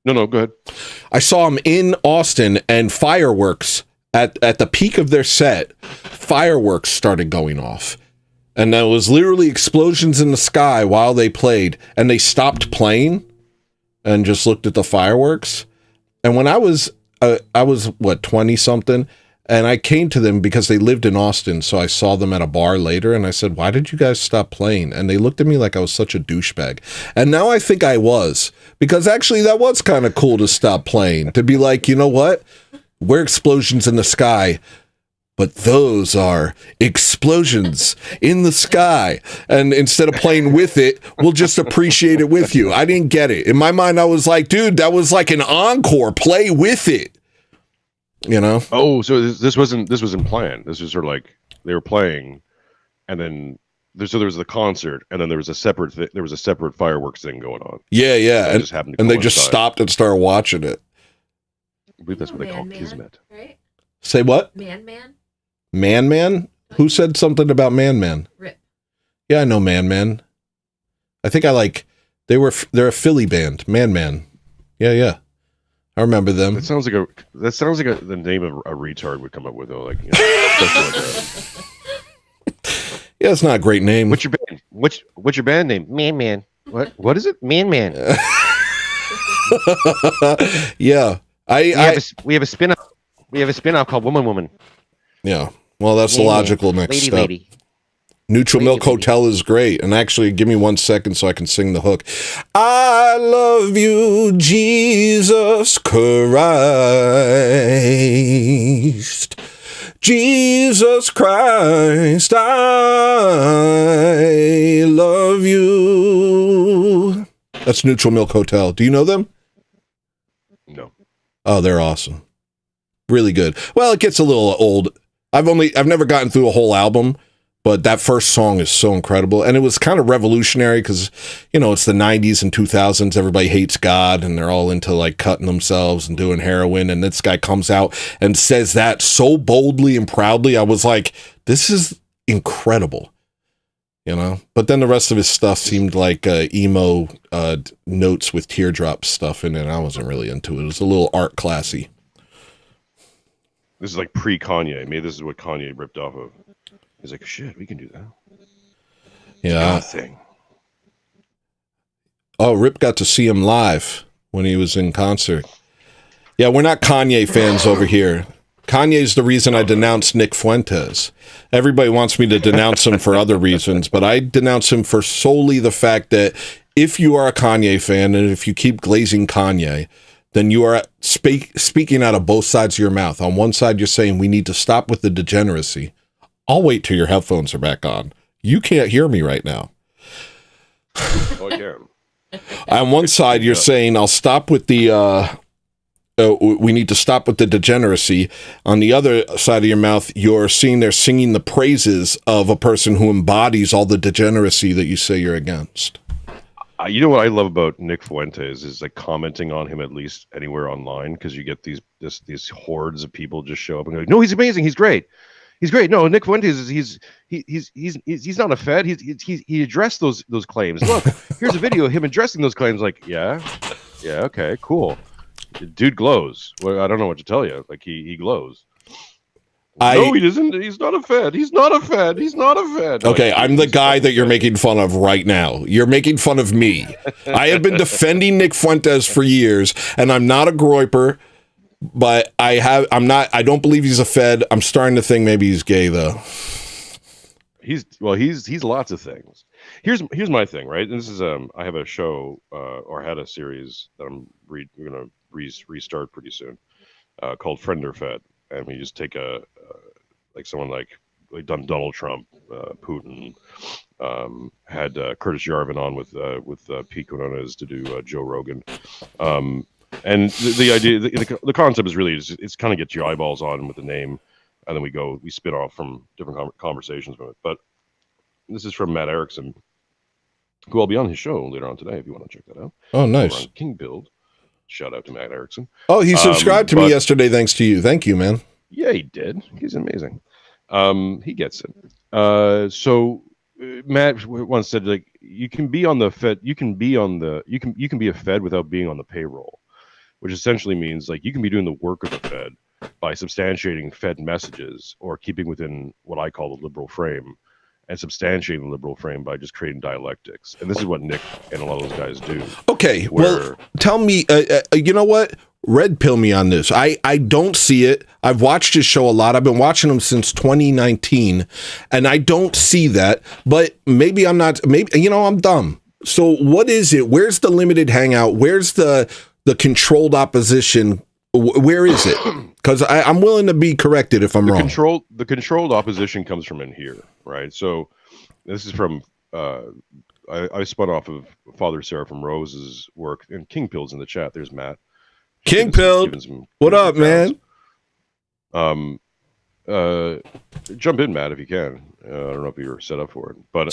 L: No, go ahead.
B: I saw them in Austin, and fireworks, at the peak of their set, fireworks started going off. And there was literally explosions in the sky while they played, and they stopped playing and just looked at the fireworks. And when I was what, 20 something, and I came to them because they lived in Austin, so I saw them at a bar later, and I said, "Why did you guys stop playing?" And they looked at me like I was such a douchebag. And now I think I was, because actually that was kind of cool to stop playing, to be like, you know what? We're explosions in the sky, but those are explosions in the sky. And instead of playing with it, we'll just appreciate it with you. I didn't get it. In my mind, I was like, dude, that was like an encore. Play with it. You know?
L: Oh, so this wasn't planned. This was sort of like they were playing, and then there was the concert, and then there was a separate fireworks thing going on.
B: Yeah.
L: And
B: they just stopped and started watching it.
L: I believe that's what they call Kismet.
J: Right?
B: Say what?
J: Man.
B: Man? Who said something about Man?
J: Rip.
B: Yeah, I know Man. I think they're a Philly band, Man. Yeah. I remember them.
L: That sounds like the name of a retard would come up with, though. Like, especially
B: yeah, it's not a great name.
L: What's your band? What's your band name? Man. What is it? Man.
B: Yeah,
L: we have a spin-off. We have a spin-off called Woman.
B: Yeah. Well, that's the logical next step.
L: Lady.
B: Neutral Milk Hotel is great. And actually, give me 1 second so I can sing the hook. I love you, Jesus Christ. Jesus Christ, I love you. That's Neutral Milk Hotel. Do you know them?
L: No.
B: Oh, they're awesome. Really good. Well, it gets a little old. I've never gotten through a whole album, but that first song is so incredible. And it was kind of revolutionary because, it's the 90s and 2000s. Everybody hates God and they're all into like cutting themselves and doing heroin. And this guy comes out and says that so boldly and proudly. I was like, this is incredible, But then the rest of his stuff seemed like emo notes with teardrop stuff in it. I wasn't really into it. It was a little art classy.
L: This is like pre-Kanye. Maybe this is what Kanye ripped off of. He's like, shit, we can do that.
B: Yeah.
L: Thing.
B: Oh, Rip got to see him live when he was in concert. Yeah, we're not Kanye fans over here. Kanye's the reason I denounced Nick Fuentes. Everybody wants me to denounce him for other reasons, but I denounce him for solely the fact that if you are a Kanye fan and if you keep glazing Kanye, then you are speaking out of both sides of your mouth. On one side, you're saying we need to stop with the degeneracy. I'll wait till your headphones are back on. You can't hear me right now.
L: Oh, I can.
B: On one side, you're saying I'll stop with the. We need to stop with the degeneracy. On the other side of your mouth, you're singing the praises of a person who embodies all the degeneracy that you say you're against.
L: You know what I love about Nick Fuentes is like commenting on him at least anywhere online, because you get these hordes of people just show up and go, no, he's amazing, he's great. No, Nick Fuentes he's not a Fed. He addressed those claims. Look, here's a video of him addressing those claims. Like, yeah, okay, cool. Dude glows. Well, I don't know what to tell you. Like he glows. No, he doesn't. He's not a Fed. He's not a Fed.
B: Okay, I'm the guy that you're making fun of right now. You're making fun of me. I have been defending Nick Fuentes for years, and I'm not a groiper, but I don't believe he's a Fed. I'm starting to think maybe he's gay though.
L: He's lots of things. Here's my thing, right? And this is I have a show or had a series that I'm gonna restart pretty soon called Friend or Fed. And we just take like someone like Donald Trump, Putin, had Curtis Yarvin on with Pete Quinones to do Joe Rogan, and the idea, the concept is really it's kind of get your eyeballs on with the name, and then we spin off from different conversations from it. But this is from Matt Erickson, who I'll be on his show later on today if you want to check that out.
B: Oh, nice.
L: King Build. Shout out to Matt Erickson.
B: Oh, he subscribed to me yesterday thanks to you. Thank you, man.
L: Yeah, he did. He's amazing. He gets it. So Matt once said, like, you can be on the Fed. You can be a Fed without being on the payroll, which essentially means like you can be doing the work of the Fed by substantiating Fed messages or keeping within what I call the liberal frame, and substantiating the liberal frame by just creating dialectics. And this is what Nick and a lot of those guys do.
B: Okay, well, tell me, you know what? Red pill me on this. I don't see it. I've watched his show a lot. I've been watching him since 2019, and I don't see that. But maybe I'm not. Maybe I'm dumb. So what is it? Where's the limited hangout? Where's the controlled opposition? Where is it? Because I'm willing to be corrected if I'm wrong.
L: The controlled opposition comes from in here, right? So this is from I spun off of Father Seraphim Rose's work, and King Pill's in the chat. There's Matt.
B: King Pill, what up, man?
L: Jump in, Matt, if you can. I don't know if you're set up for it, but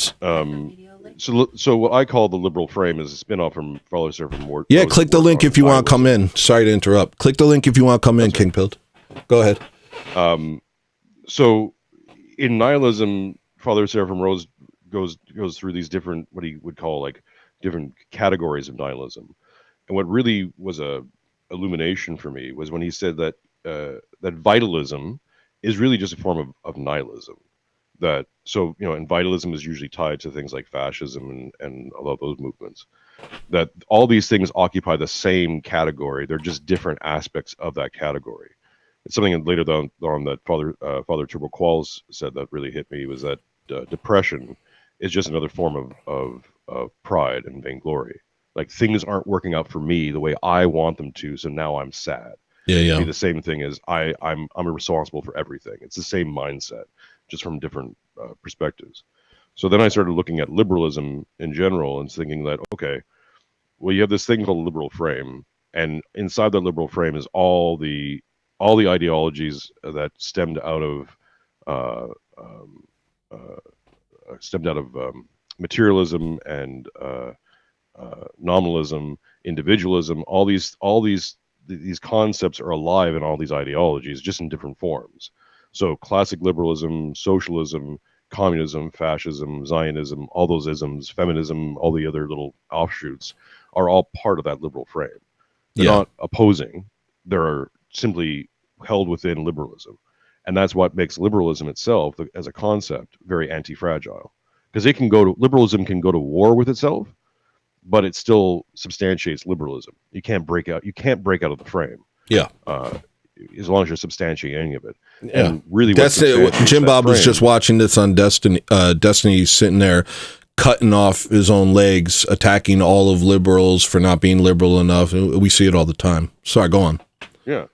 L: so what I call the liberal frame is a spin-off from Father Seraphim Rose.
B: Yeah, click the link if you want to come in. Sorry to interrupt. Click the link if you want to come in, King Pill. Go ahead.
L: So in nihilism, Father Seraphim Rose goes through these different, what he would call like different categories of nihilism. And what really was a illumination for me was when he said that that vitalism is really just a form of nihilism. That, so, you know, and vitalism is usually tied to things like fascism and a lot of those movements. That all these things occupy the same category. They're just different aspects of that category. It's something later on that Father Turbo Qualls said that really hit me, was that depression is just another form of pride and vainglory. Like, things aren't working out for me the way I want them to, so now I'm sad.
B: Yeah, yeah.
L: It'd be the same thing as I'm responsible for everything. It's the same mindset, just from different perspectives. So then I started looking at liberalism in general and thinking that, okay, well, you have this thing called liberal frame, and inside the liberal frame is all the ideologies that stemmed out of materialism and nominalism, individualism. All these concepts are alive in all these ideologies, just in different forms. So classic liberalism, socialism, communism, fascism, Zionism, all those isms, feminism, all the other little offshoots are all part of that liberal frame. They're not opposing. They're simply held within liberalism. And that's what makes liberalism itself, as a concept, very anti-fragile. Because liberalism can go to war with itself, but it still substantiates liberalism. You can't break out of the frame.
B: Yeah.
L: As long as you're substantiating of it.
B: Yeah.
L: And really,
B: that's it. Jim Bob was just watching this on Destiny. Destiny's sitting there cutting off his own legs, attacking all of liberals for not being liberal enough. We see it all the time. Sorry, go on.
L: Yeah.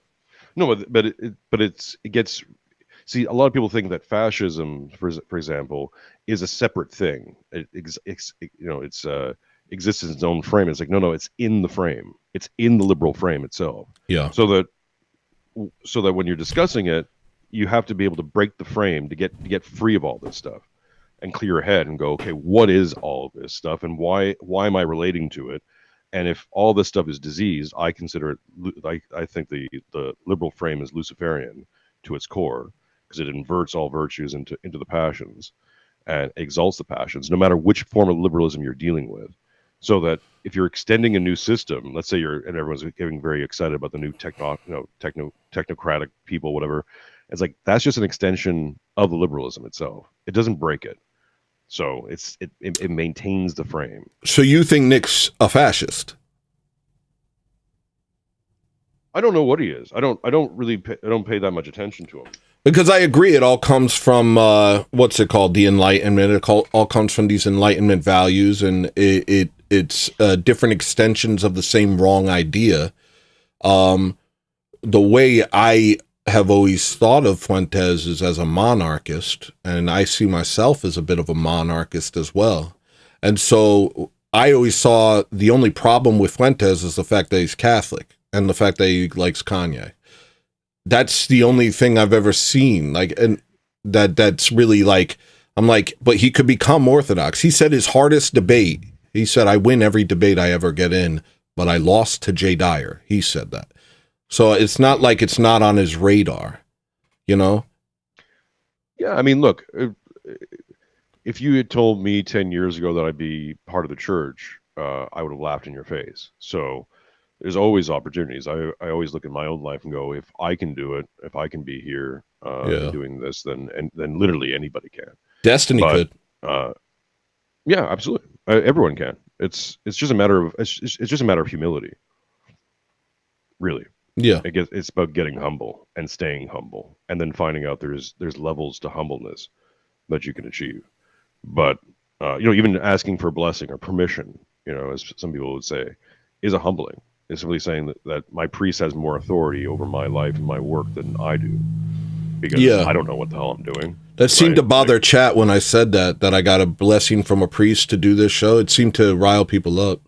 L: No, but it gets. See, a lot of people think that fascism, for example, is a separate thing. It exists in its own frame. It's like, no, it's in the frame. It's in the liberal frame itself.
B: Yeah.
L: So that when you're discussing it, you have to be able to break the frame to get free of all this stuff and clear your head and go, okay, what is all of this stuff and why am I relating to it? And if all this stuff is diseased, I consider it. I think the liberal frame is Luciferian to its core, because it inverts all virtues into the passions and exalts the passions, no matter which form of liberalism you're dealing with. So that if you're extending a new system, let's say and everyone's getting very excited about the new technocratic people, whatever. It's like, that's just an extension of the liberalism itself. It doesn't break it. So it maintains the frame.
B: So you think Nick's a fascist?
L: I don't know what he is. I don't pay that much attention to him.
B: Because I agree, it all comes from what's it called, the Enlightenment. It all comes from these Enlightenment values, and it's different extensions of the same wrong idea. The way I have always thought of Fuentes is as a monarchist, and I see myself as a bit of a monarchist as well. And so I always saw the only problem with Fuentes is the fact that he's Catholic and the fact that he likes Kanye. That's the only thing I've ever seen, like, and that's really like, I'm like, but he could become Orthodox. He said his hardest debate, he said, I win every debate I ever get in, but I lost to Jay Dyer. He said that. So it's not like it's not on his radar, you know?
L: Yeah, I mean, look, if you had told me 10 years ago that I'd be part of the church, I would have laughed in your face. So there's always opportunities. I always look at my own life and go, if I can do it, if I can be here doing this, then literally anybody can.
B: Destiny could.
L: Yeah, absolutely. Everyone can. It's just a matter of humility. Really.
B: Yeah.
L: It's about getting humble and staying humble, and then finding out there's levels to humbleness that you can achieve. But even asking for a blessing or permission, as some people would say, is a humbling. It's simply saying that my priest has more authority over my life and my work than I do, because I don't know what the hell I'm doing.
B: That seemed to bother Chat when I said that I got a blessing from a priest to do this show. It seemed to rile people up.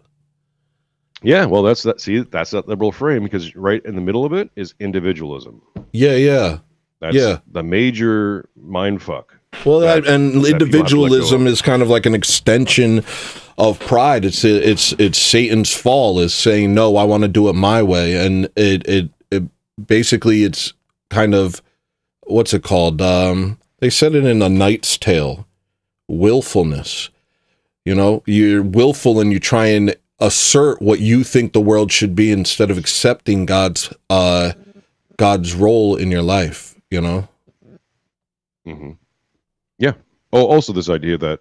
L: Yeah, well, that's that liberal frame, because right in the middle of it is individualism.
B: Yeah.
L: That's the major mind fuck.
B: Well, and individualism is kind of like an extension of pride. It's Satan's fall, is saying, no, I want to do it my way. And it basically, it's kind of, what's it called? They said it in A Knight's Tale, willfulness. You're willful and you try and assert what you think the world should be instead of accepting God's role in your life,
L: Mm-hmm. Yeah. Oh, also this idea that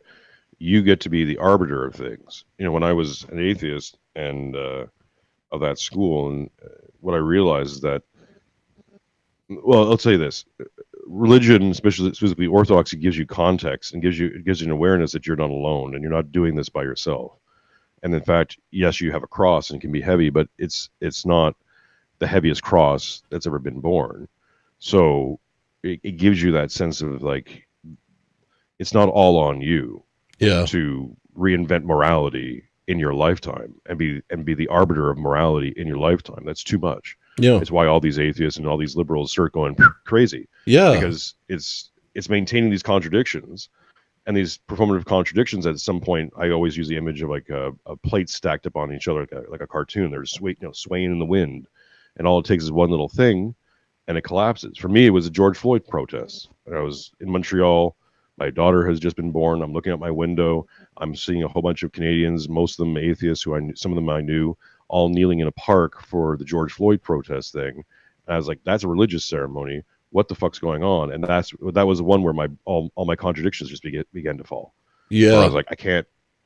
L: you get to be the arbiter of things. When I was an atheist and of that school, and what I realized is that, well, I'll tell you this: religion, specifically Orthodoxy, gives you context and gives you an awareness that you're not alone and you're not doing this by yourself. And in fact, yes, you have a cross and it can be heavy, but it's not the heaviest cross that's ever been borne. So it gives you that sense of like, it's not all on you to reinvent morality in your lifetime and be the arbiter of morality in your lifetime. That's too much.
B: Yeah.
L: It's why all these atheists and all these liberals start going crazy.
B: Yeah.
L: Because it's maintaining these contradictions. And these performative contradictions, at some point, I always use the image of like a plate stacked up on each other, like a cartoon. They're swaying in the wind, and all it takes is one little thing, and it collapses. For me, it was a George Floyd protest. I was in Montreal. My daughter has just been born. I'm looking out my window. I'm seeing a whole bunch of Canadians, most of them atheists, some of them I knew, all kneeling in a park for the George Floyd protest thing. And I was like, that's a religious ceremony. What the fuck's going on? And that was the one where all my contradictions just began to fall.
B: Yeah,
L: where I was like,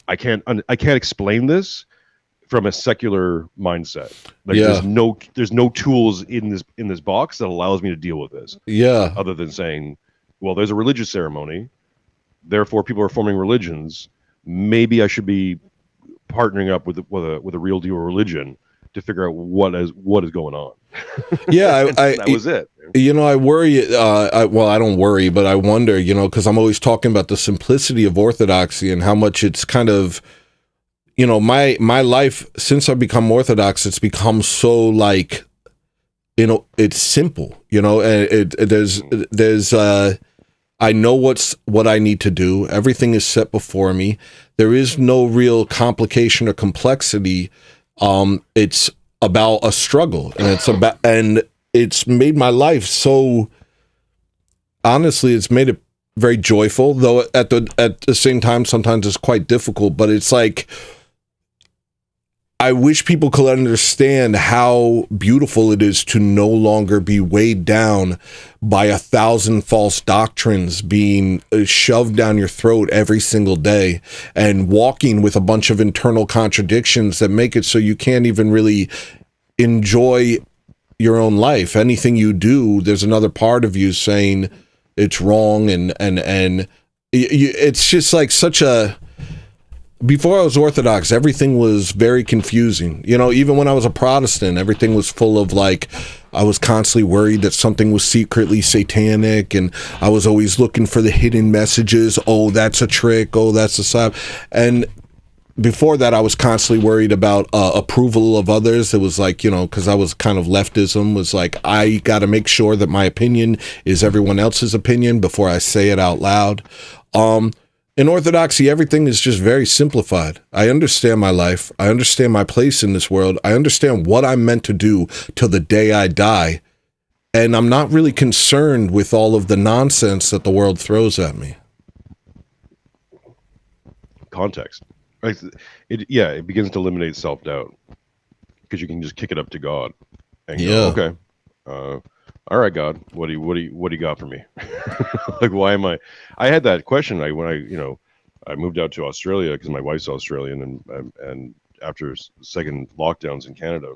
L: I can't explain this from a secular mindset. Like, there's no tools in this box that allows me to deal with this.
B: Yeah,
L: other than saying, well, there's a religious ceremony, therefore people are forming religions. Maybe I should be partnering up with a real deal religion to figure out what is going on.
B: Yeah,
L: that was it.
B: I worry. I don't worry, but I wonder. Because I'm always talking about the simplicity of Orthodoxy and how much it's kind of, my life since I've become Orthodox, it's become so like, it's simple. And there's I know what I need to do. Everything is set before me. There is no real complication or complexity. It's about a struggle, and it's made my life so, honestly, it's made it very joyful, though at the same time sometimes it's quite difficult. But it's like, I wish people could understand how beautiful it is to no longer be weighed down by 1,000 false doctrines being shoved down your throat every single day, and walking with a bunch of internal contradictions that make it so you can't even really enjoy your own life. Anything you do, there's another part of you saying it's wrong, and it's just like such a. Before I was Orthodox, everything was very confusing. Even when I was a Protestant, everything was full of like, I was constantly worried that something was secretly satanic, and I was always looking for the hidden messages. Oh, that's a trick. Oh, that's a sign. And before that, I was constantly worried about approval of others. It was like, because I was kind of leftism, was like, I got to make sure that my opinion is everyone else's opinion before I say it out loud. In Orthodoxy, everything is just very simplified. I understand my life. I understand my place in this world. I understand what I'm meant to do till the day I die. And I'm not really concerned with all of the nonsense that the world throws at me.
L: Context. It begins to eliminate self-doubt, because you can just kick it up to God and go, okay, all right, God, what do you got for me? Like, why am I had that question when I moved out to Australia, because my wife's Australian, and after second lockdowns in Canada,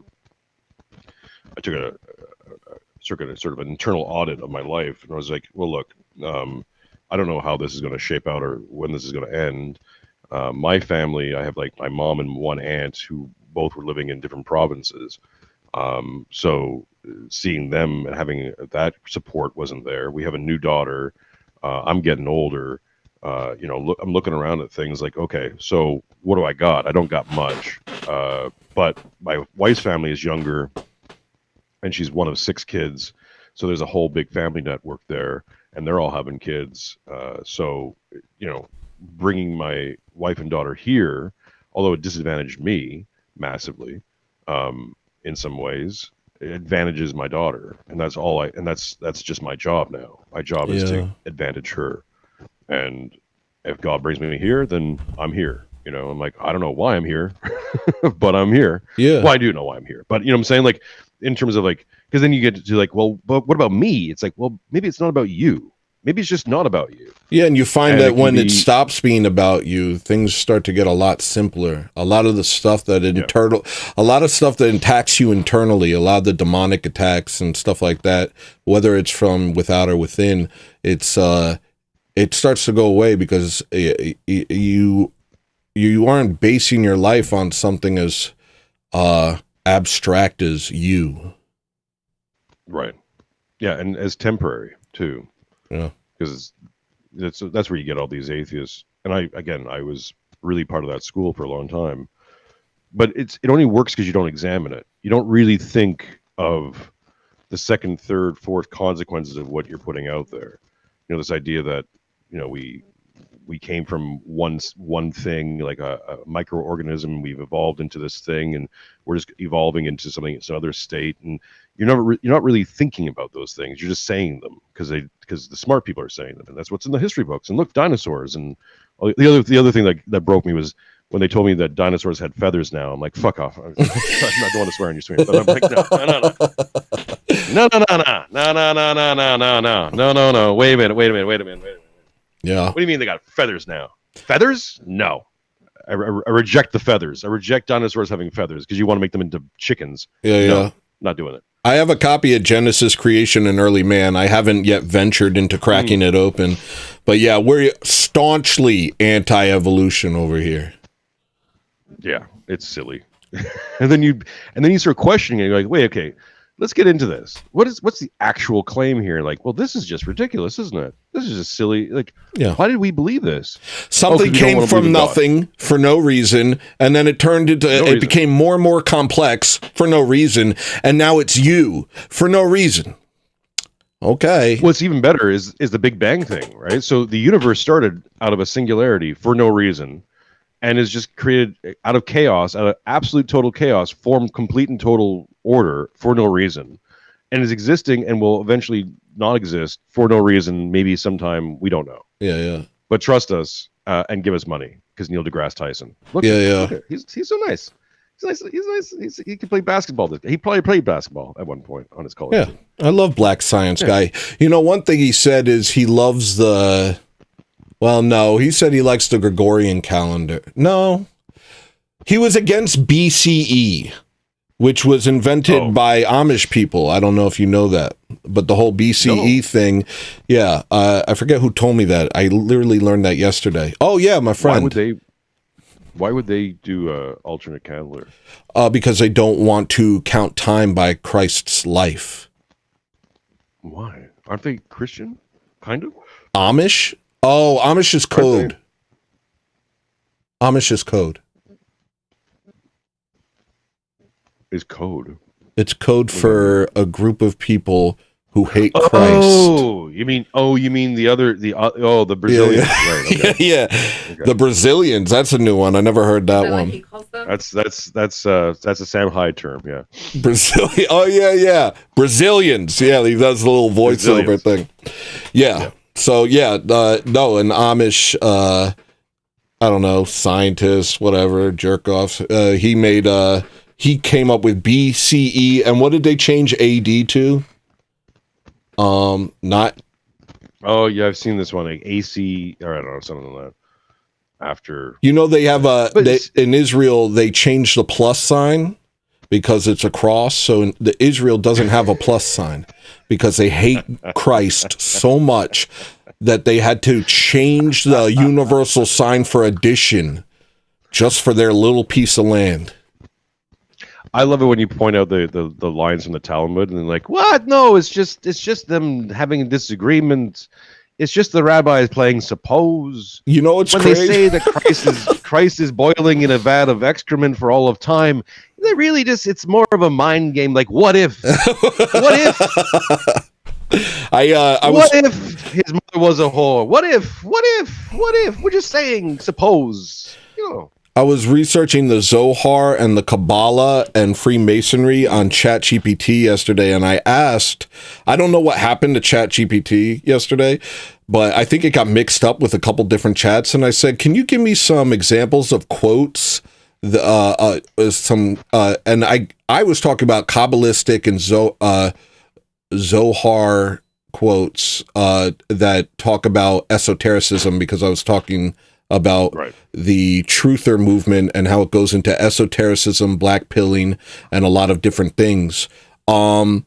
L: I took a sort of an internal audit of my life, and I was like, well, look, I don't know how this is going to shape out or when this is going to end. My family, I have like my mom and one aunt who both were living in different provinces. So seeing them and having that support wasn't there. We have a new daughter. I'm getting older. I'm looking around at things like, okay, so what do I got? I don't got much. But my wife's family is younger, and she's one of 6 kids. So there's a whole big family network there, and they're all having kids. So bringing my wife and daughter here, although it disadvantaged me massively, in some ways, it advantages my daughter, and that's just my job now. My job is to advantage her, and if God brings me here, then I'm here. You know, I'm like, I don't know why I'm here, but I'm here.
B: Yeah.
L: Well, I do know why I'm here, but you know what I'm saying? Like, in terms of like, because then you get to like, well, but what about me? It's like, well, maybe it's not about you. Maybe it's just not about you.
B: Yeah, and you find that when it stops being about you, things start to get a lot simpler. A lot of the stuff that a lot of stuff that attacks you internally, a lot of the demonic attacks and stuff like that, whether it's from without or within, it starts to go away because you aren't basing your life on something as abstract as you.
L: Right. Yeah, and as temporary too.
B: Yeah.
L: Because that's where you get all these atheists. And I was really part of that school for a long time. But it only works because you don't examine it. You don't really think of the second, third, fourth consequences of what you're putting out there. You know, this idea that, you know, we came from one thing, like a microorganism. We've evolved into this thing, and we're just evolving into something, it's another state. And you're not really thinking about those things. You're just saying them because the smart people are saying them, and that's what's in the history books. And look, dinosaurs. And the other thing that broke me was when they told me that dinosaurs had feathers. Now I'm like, fuck off. I'm not going to swear on your stream, but I'm like, no. Wait a minute.
B: Yeah.
L: What do you mean they got feathers now? Feathers? No. I reject the feathers. I reject dinosaurs having feathers because you want to make them into chickens. No, not doing it.
B: I have a copy of Genesis, Creation, and Early Man. I haven't yet ventured into cracking it open. But yeah, we're staunchly anti-evolution over here.
L: Yeah, it's silly. and then you start questioning it. You're like, wait, okay, let's get into this. What's the actual claim here? Like, well, this is just ridiculous, isn't it? This is just silly. Like, why did we believe this?
B: Something came from nothing for no reason, and then it turned into it became more and more complex for no reason, and now it's you for no reason. Okay.
L: What's even better is the Big Bang thing, right? So the universe started out of a singularity for no reason, and is just created out of chaos, out of absolute total chaos, formed complete and total order for no reason, and is existing and will eventually not exist for no reason. Maybe sometime, we don't know.
B: Yeah.
L: But trust us and give us money, because Neil deGrasse Tyson. Look, he's so nice. He's nice. He can play basketball. He probably played basketball at one point on his college team.
B: I love Black Science Guy. You know, one thing he said is he loves the. Well, no, he said he likes the Gregorian calendar. No, he was against BCE, which was invented by Amish people. I don't know if you know that, but the whole BCE thing, I forget who told me that. I literally learned that yesterday. Oh, yeah, my friend.
L: Why would they do alternate calendar?
B: Because they don't want to count time by Christ's life.
L: Why? Aren't they Christian? Kind of?
B: Amish? Oh, Amish is code. Amish is code.
L: Is code?
B: It's code for a group of people who hate Christ.
L: Oh, you mean the Brazilians?
B: Yeah.
L: Right, okay.
B: Yeah. Okay. The Brazilians. That's a new one. I never heard that one.
L: That's a Sam Hyde term. Yeah.
B: Brazilian. Oh yeah. Brazilians. Yeah, he does a little voiceover thing. Yeah. So no, an Amish, I don't know, scientist, whatever, jerk off. He came up with BCE, and what did they change AD to? Not.
L: Oh yeah, I've seen this one, like AC, or I don't know, something like that. After,
B: you know, they have in Israel they changed the plus sign because it's a cross. So Israel doesn't have a plus sign because they hate Christ so much that they had to change the universal sign for addition just for their little piece of land.
L: I love it when you point out the lines from the Talmud and they're like, what? No, it's just them having a disagreement. It's just the rabbis playing suppose.
B: You know, it's
L: when
B: crazy.
L: They say that Christ is boiling in a vat of excrement for all of time. They really it's more of a mind game. Like, what if? What if? What if his mother was a whore? What if? We're just saying suppose. You know.
B: I was researching the Zohar and the Kabbalah and Freemasonry on ChatGPT yesterday, and I asked, I don't know what happened to ChatGPT yesterday, but I think it got mixed up with a couple different chats, and I said, can you give me some examples of quotes? And I was talking about Kabbalistic and Zohar quotes that talk about esotericism, because I was talking about the truther movement and how it goes into esotericism, black pilling, and a lot of different things. And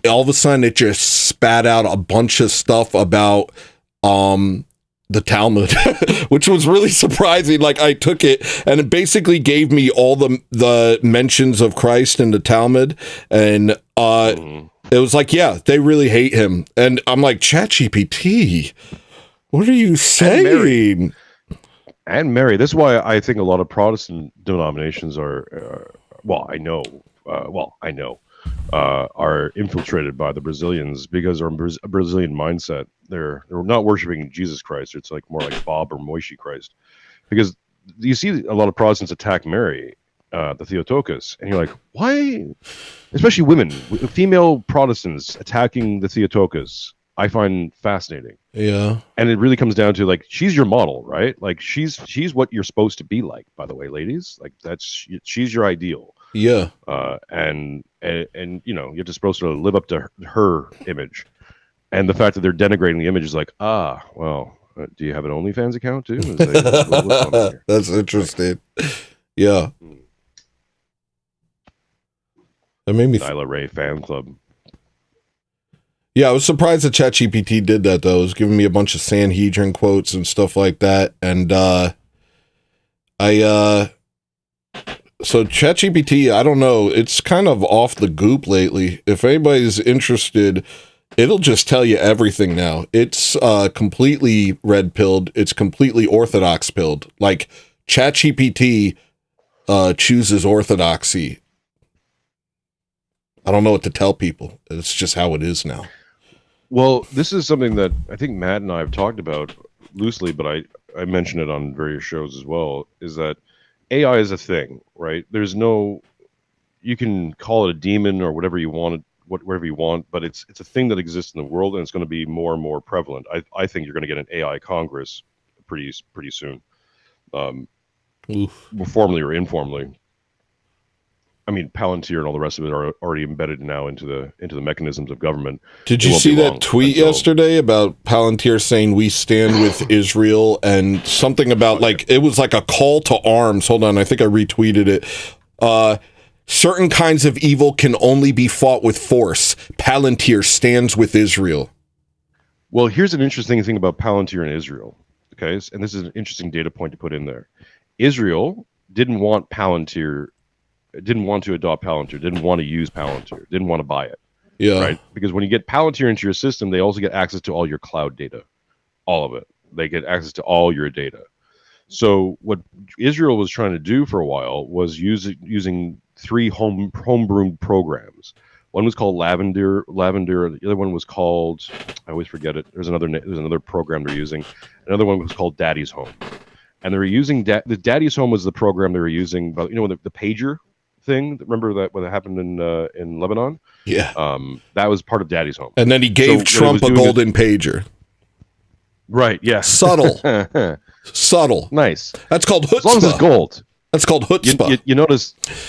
B: all of a sudden it just spat out a bunch of stuff about the Talmud, which was really surprising. Like, I took it and it basically gave me all the mentions of Christ in the Talmud, and it was like, yeah, they really hate him. And I'm like, ChatGPT, what are you saying?
L: And Mary. This is why I think a lot of Protestant denominations are, are infiltrated by the Brazilians, because they're a Brazilian mindset. They're not worshiping Jesus Christ. It's like more like Bob or Moishi Christ. Because you see a lot of Protestants attack Mary, the Theotokos, and you're like, why? Especially women, female Protestants attacking the Theotokos, I find fascinating.
B: Yeah.
L: And it really comes down to, like, she's your model, right? Like, she's what you're supposed to be like, by the way, ladies. Like, she's your ideal.
B: Yeah.
L: And you know, you're just supposed to live up to her image. And the fact that they're denigrating the image is like, do you have an OnlyFans account too?
B: That's interesting. Yeah. That made me
L: Nyla Ray fan club.
B: Yeah, I was surprised that ChatGPT did that, though. It was giving me a bunch of Sanhedrin quotes and stuff like that. And so ChatGPT, I don't know, it's kind of off the goop lately. If anybody's interested, it'll just tell you everything now. It's completely red-pilled. It's completely orthodox-pilled. Like, ChatGPT chooses orthodoxy. I don't know what to tell people. It's just how it is now.
L: Well, this is something that I think Matt and I have talked about loosely, but I mentioned it on various shows as well, is that AI is a thing, right? There's no, you can call it a demon or whatever you want, whatever you want, but it's a thing that exists in the world, and it's going to be more and more prevalent. I think you're going to get an AI Congress pretty soon, formally or informally. I mean, Palantir and all the rest of it are already embedded now into the mechanisms of government.
B: Did you see that tweet yesterday about Palantir saying we stand with Israel, and something about it was like a call to arms? Hold on, I think I retweeted it. Certain kinds of evil can only be fought with force. Palantir stands with Israel.
L: Well, here's an interesting thing about Palantir and Israel. Okay, and this is an interesting data point to put in there. Israel didn't want Palantir. Didn't want to adopt Palantir, didn't want to use Palantir, didn't want to buy it.
B: Yeah.
L: Right? Because when you get Palantir into your system, they also get access to all your cloud data. All of it. They get access to all your data. So what Israel was trying to do for a while was using three homebrewed programs. One was called Lavender. The other one was called, I always forget it. There's another program they're using. Another one was called Daddy's Home. And they were using the Daddy's Home was the program they were using, but you know, the pager thing. Remember that what happened in Lebanon?
B: Yeah.
L: That was part of Daddy's Home.
B: And then he gave Trump a golden pager.
L: Right. Yeah.
B: Subtle. Subtle.
L: Nice.
B: That's called chutzpah.
L: As long as it's gold.
B: That's called chutzpah.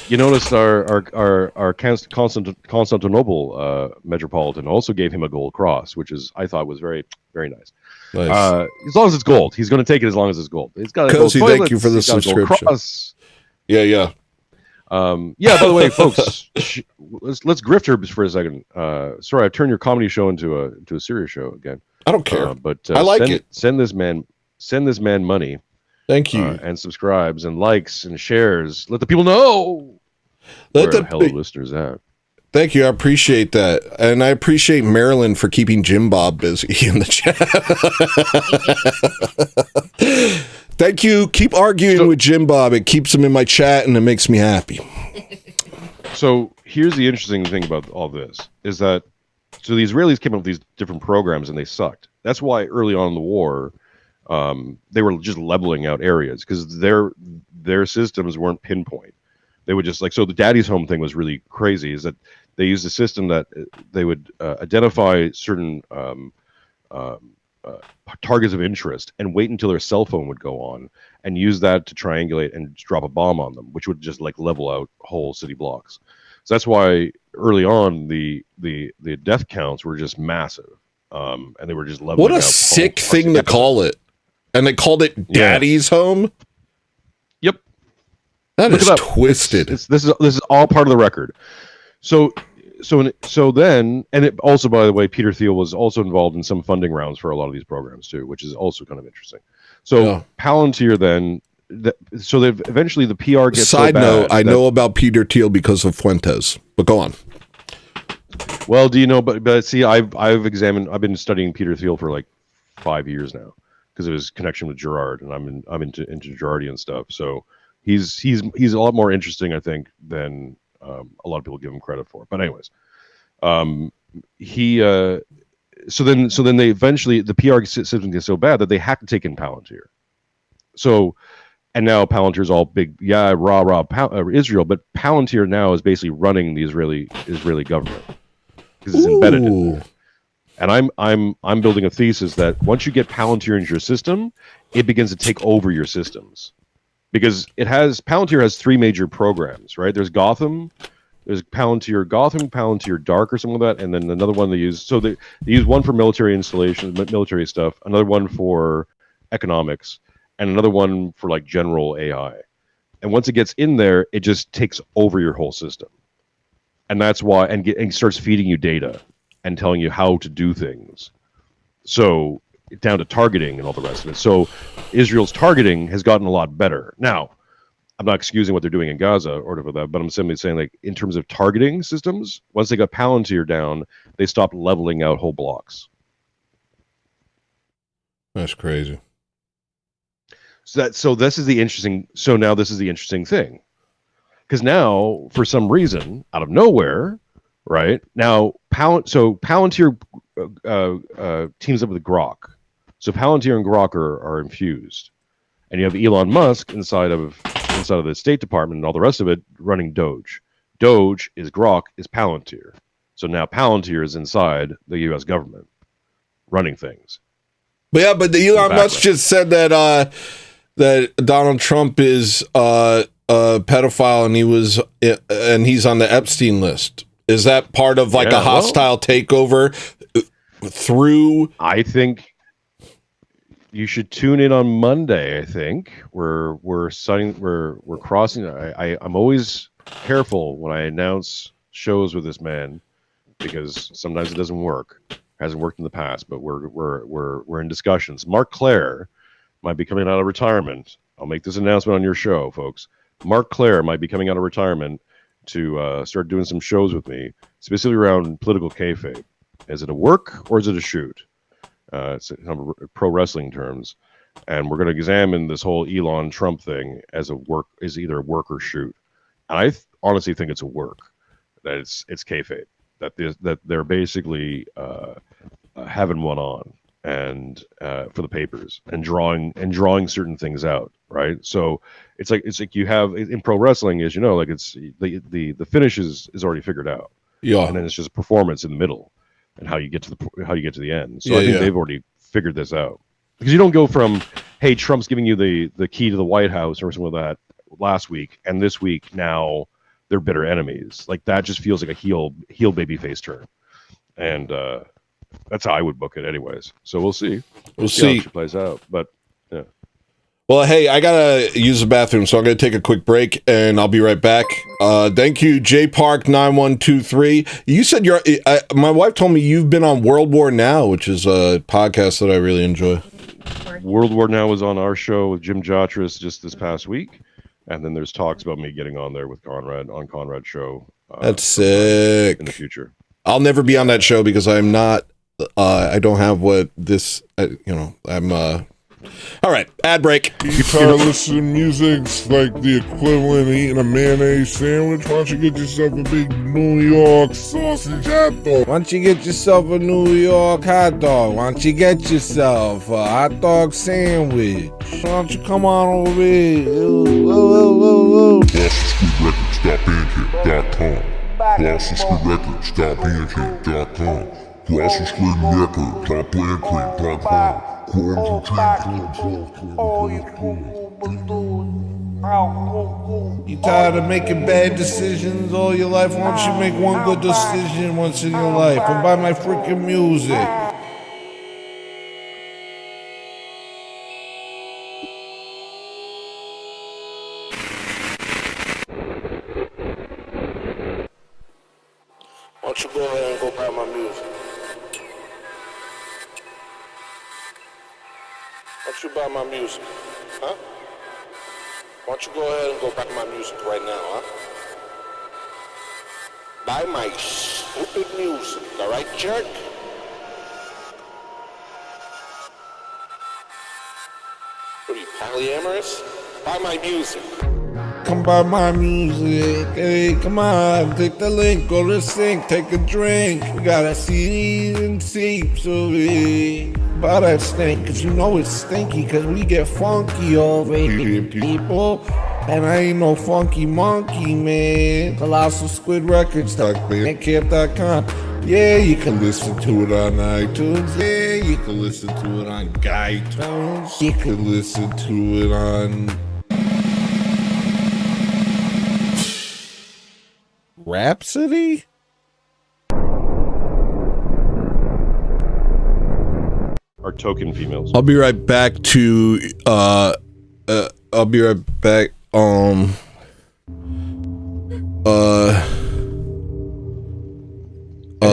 L: You noticed our Constantinople metropolitan also gave him a gold cross, which I thought was very, very nice.
B: Nice.
L: As long as it's gold, he's going to take it as long as it's gold. It's got
B: Cozy, thank you for the subscription. Yeah.
L: By the way, folks, let's grift her for a second. Sorry, I've turned your comedy show into a serious show again.
B: I don't care,
L: but
B: I like it.
L: Send this man money.
B: Thank you.
L: And subscribes and likes and shares. Let the people know where the hell the listeners at.
B: Thank you. I appreciate that. And I appreciate Marilyn for keeping Jim Bob busy in the chat. Thank you. Keep arguing with Jim Bob. It keeps him in my chat and it makes me happy.
L: So here's the interesting thing about all this is that the Israelis came up with these different programs and they sucked. That's why early on in the war, they were just leveling out areas because their systems weren't pinpoint. They would just so the daddy's home thing was really crazy. Is that they used a system that they would identify certain targets of interest and wait until their cell phone would go on and use that to triangulate and drop a bomb on them, which would just level out whole city blocks. So that's why early on the death counts were just massive, and they were just leveling.
B: What a sick thing to call it, and they called it Daddy's Home.
L: Yep,
B: that is twisted.
L: This is all part of the record. So then, and it also, by the way, Peter Thiel was also involved in some funding rounds for a lot of these programs too, which is also kind of interesting. So Palantir then, so they've eventually the PR gets.
B: Side note: I know about Peter Thiel because of Fuentes, but go on.
L: Well, do you know? But see, I've been studying Peter Thiel for 5 years now because of his connection with Girard, and I'm into Girardian stuff. So he's a lot more interesting, I think, than a lot of people give him credit for. But anyways, so then they eventually, the PR system gets so bad that they had to take in Palantir. So, and now Palantir's all big, Israel, but Palantir now is basically running the Israeli government because it's embedded in there. And I'm building a thesis that once you get Palantir into your system, it begins to take over your systems. Because Palantir has 3 major programs, right? There's Gotham, there's Palantir Gotham, Palantir Dark or something like that, and then another one they use. So they use one for military installation, military stuff, another one for economics, and another one for general AI. And once it gets in there, it just takes over your whole system. And that's why, and starts feeding you data and telling you how to do things. So down to targeting and all the rest of it. So Israel's targeting has gotten a lot better. Now, I'm not excusing what they're doing in Gaza or whatever that, but I'm simply saying in terms of targeting systems, once they got Palantir down, they stopped leveling out whole blocks.
B: That's crazy.
L: So this is the interesting. So now this is the interesting thing, because now for some reason out of nowhere, right now Palantir teams up with Grok. So Palantir and Grok are infused, and you have Elon Musk inside of the State Department and all the rest of it running Doge. Doge is Grok is Palantir. So now Palantir is inside the U.S. government running things.
B: But Elon Musk just said that that Donald Trump is a pedophile and he's on the Epstein list. Is that part of a hostile takeover through?
L: I think you should tune in on Monday. I think we're crossing. I'm always careful when I announce shows with this man because sometimes it doesn't work. It hasn't worked in the past, but we're in discussions. Mark Claire might be coming out of retirement. I'll make this announcement on your show, folks. Mark Claire might be coming out of retirement to start doing some shows with me, specifically around political kayfabe. Is it a work or is it a shoot? It's pro wrestling terms, and we're going to examine this whole Elon Trump thing as either a work or shoot. And I honestly think it's a work. That it's kayfabe. That they're basically having one on and for the papers and drawing certain things out, right? So it's like you have in pro wrestling, as you know, it's the finish is already figured out, and then it's just a performance in the middle and how you get to the end. So I think they've already figured this out, because you don't go from, hey, Trump's giving you the key to the White House or something like that last week, and this week now they're bitter enemies. That just feels like a heel baby face turn, and that's how I would book it anyways. So we'll see how it plays out. But yeah.
B: Well, hey, I gotta use the bathroom, so I'm gonna take a quick break, and I'll be right back. Thank you, JPark9123. You said my wife told me you've been on World War Now, which is a podcast that I really enjoy.
L: World War Now was on our show with Jim Jotras just this past week, and then there's talks about me getting on there with Conrad on Conrad's show.
B: That's sick.
L: In the future,
B: I'll never be on that show because I'm not. I don't have what this. I'm All right, ad break.
C: You tired of listening to music's like the equivalent of eating a mayonnaise sandwich? Why don't you get yourself a big New York sausage hot dog?
D: Why don't you get yourself a New York hot dog? Why don't you get yourself a hot dog sandwich? Why don't you come on over here?
C: BostonStreetRecords.bandcamp.com. BostonStreetRecords.bandcamp.com.
D: You tired of making bad decisions all your life? Why don't you make one good decision once in your life and buy my freaking music? Why don't you go ahead and go buy my music? Why don't you buy my music? Huh? Why don't you go ahead and go buy my music right now, huh? Buy my stupid music, alright, jerk? What are you, polyamorous? Buy my music. Come buy my music, hey, come on, click the link, go to the sink, take a drink. We got a CDs and tapes of it. Buy that stink, cause you know it's stinky, cause we get funky over here, people. And I ain't no funky monkey, man. Colossal Squid Records, bandcamp.com. Yeah, you can listen to it on iTunes. Yeah, you can listen to it on iTunes. You can listen to it on Rhapsody?
L: Our token females.
B: I'll be right back to I'll be right back. Hey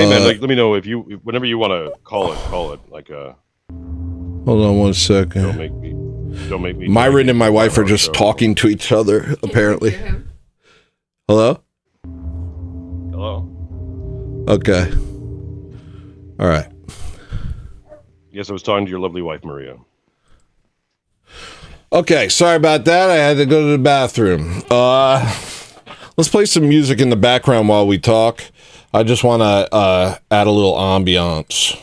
L: man, like, let me know if you, whenever you want to call it. Like,
B: hold on one second.
L: Don't make me.
B: Myron and my wife are just talking to each other, apparently. Hello?
L: Hello?
B: Okay. All right.
L: Yes, I was talking to your lovely wife, Maria.
B: Okay, sorry about that. I had to go to the bathroom. Let's play some music in the background while we talk. I just want to add a little ambiance.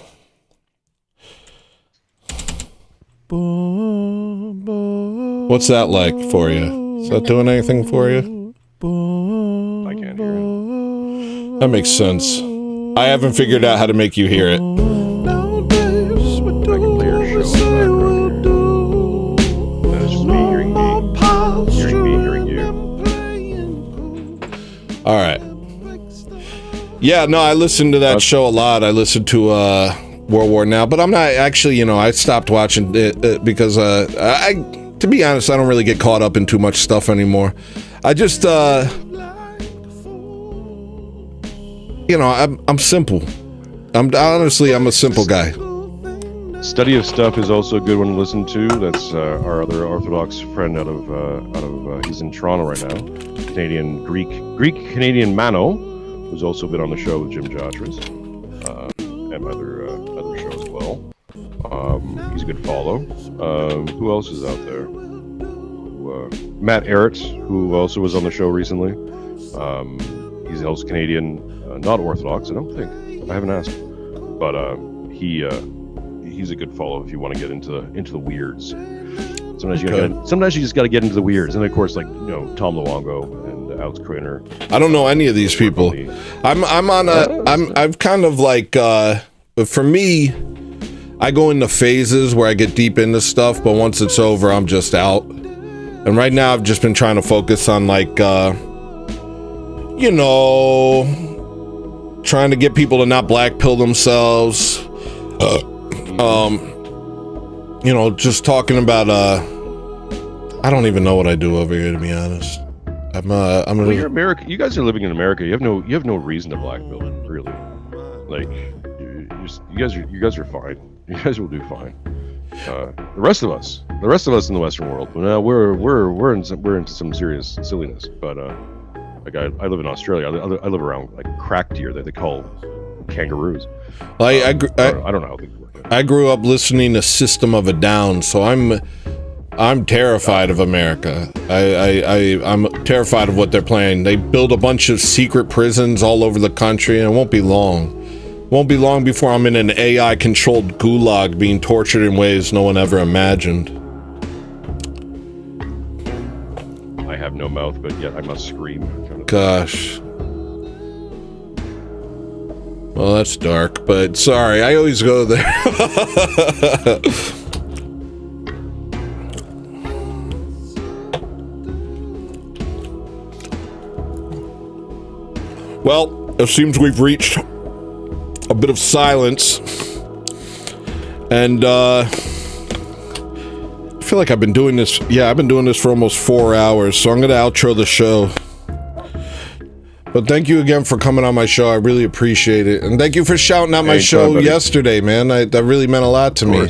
B: What's that like for you? Is that doing anything for you?
L: I can't hear it.
B: That makes sense. I haven't figured out how to make you hear it.
L: I can play your show in the background here. That is just me hearing you.
B: All right. Yeah, no, I listened to that show a lot. I listened to World War Now, but I'm not actually, I stopped watching it because to be honest, I don't really get caught up in too much stuff anymore. I just I'm simple. I'm a simple guy.
L: Study of Stuff is also a good one to listen to. That's our other Orthodox friend out of he's in Toronto right now. Greek Canadian Mano, who's also been on the show with Jim Jotras and other show as well. He's a good follow. Who else is out there? Matt Errett, who also was on the show recently. He's also Canadian, not Orthodox, I don't think. I haven't asked, but he's a good follow if you want to get into the weirds. Sometimes you just got to get into the weirds, and of course, like Tom Luongo and Alex Krainer.
B: I don't know any of these people. I'm kind of like for me, I go into phases where I get deep into stuff, but once it's over, I'm just out. And right now, I've just been trying to focus on like trying to get people to not black pill themselves. Just talking about I don't even know what I do over here, to be honest.
L: Well, you're America. You guys are living in America. You have no reason to black pill, really. Like you guys are fine. You guys will do fine. The rest of us in the Western world, we're into some serious silliness. But like I live in Australia. I live around like crack deer that they call kangaroos.
B: I
L: don't know how things work.
B: I grew up listening to System of a Down, so I'm terrified of America. I'm terrified of what they're planning. They build a bunch of secret prisons all over the country, and it won't be long. Won't be long before I'm in an AI-controlled gulag being tortured in ways no one ever imagined.
L: I have no mouth, but yet I must scream.
B: Gosh. Well, that's dark, but sorry, I always go there. Well, it seems we've reached a bit of silence, and I feel like I've been doing this. Yeah, I've been doing this for almost 4 hours, so I'm gonna outro the show. But thank you again for coming on my show. I really appreciate it, and thank you for shouting out my show yesterday, man. That really meant a lot to me.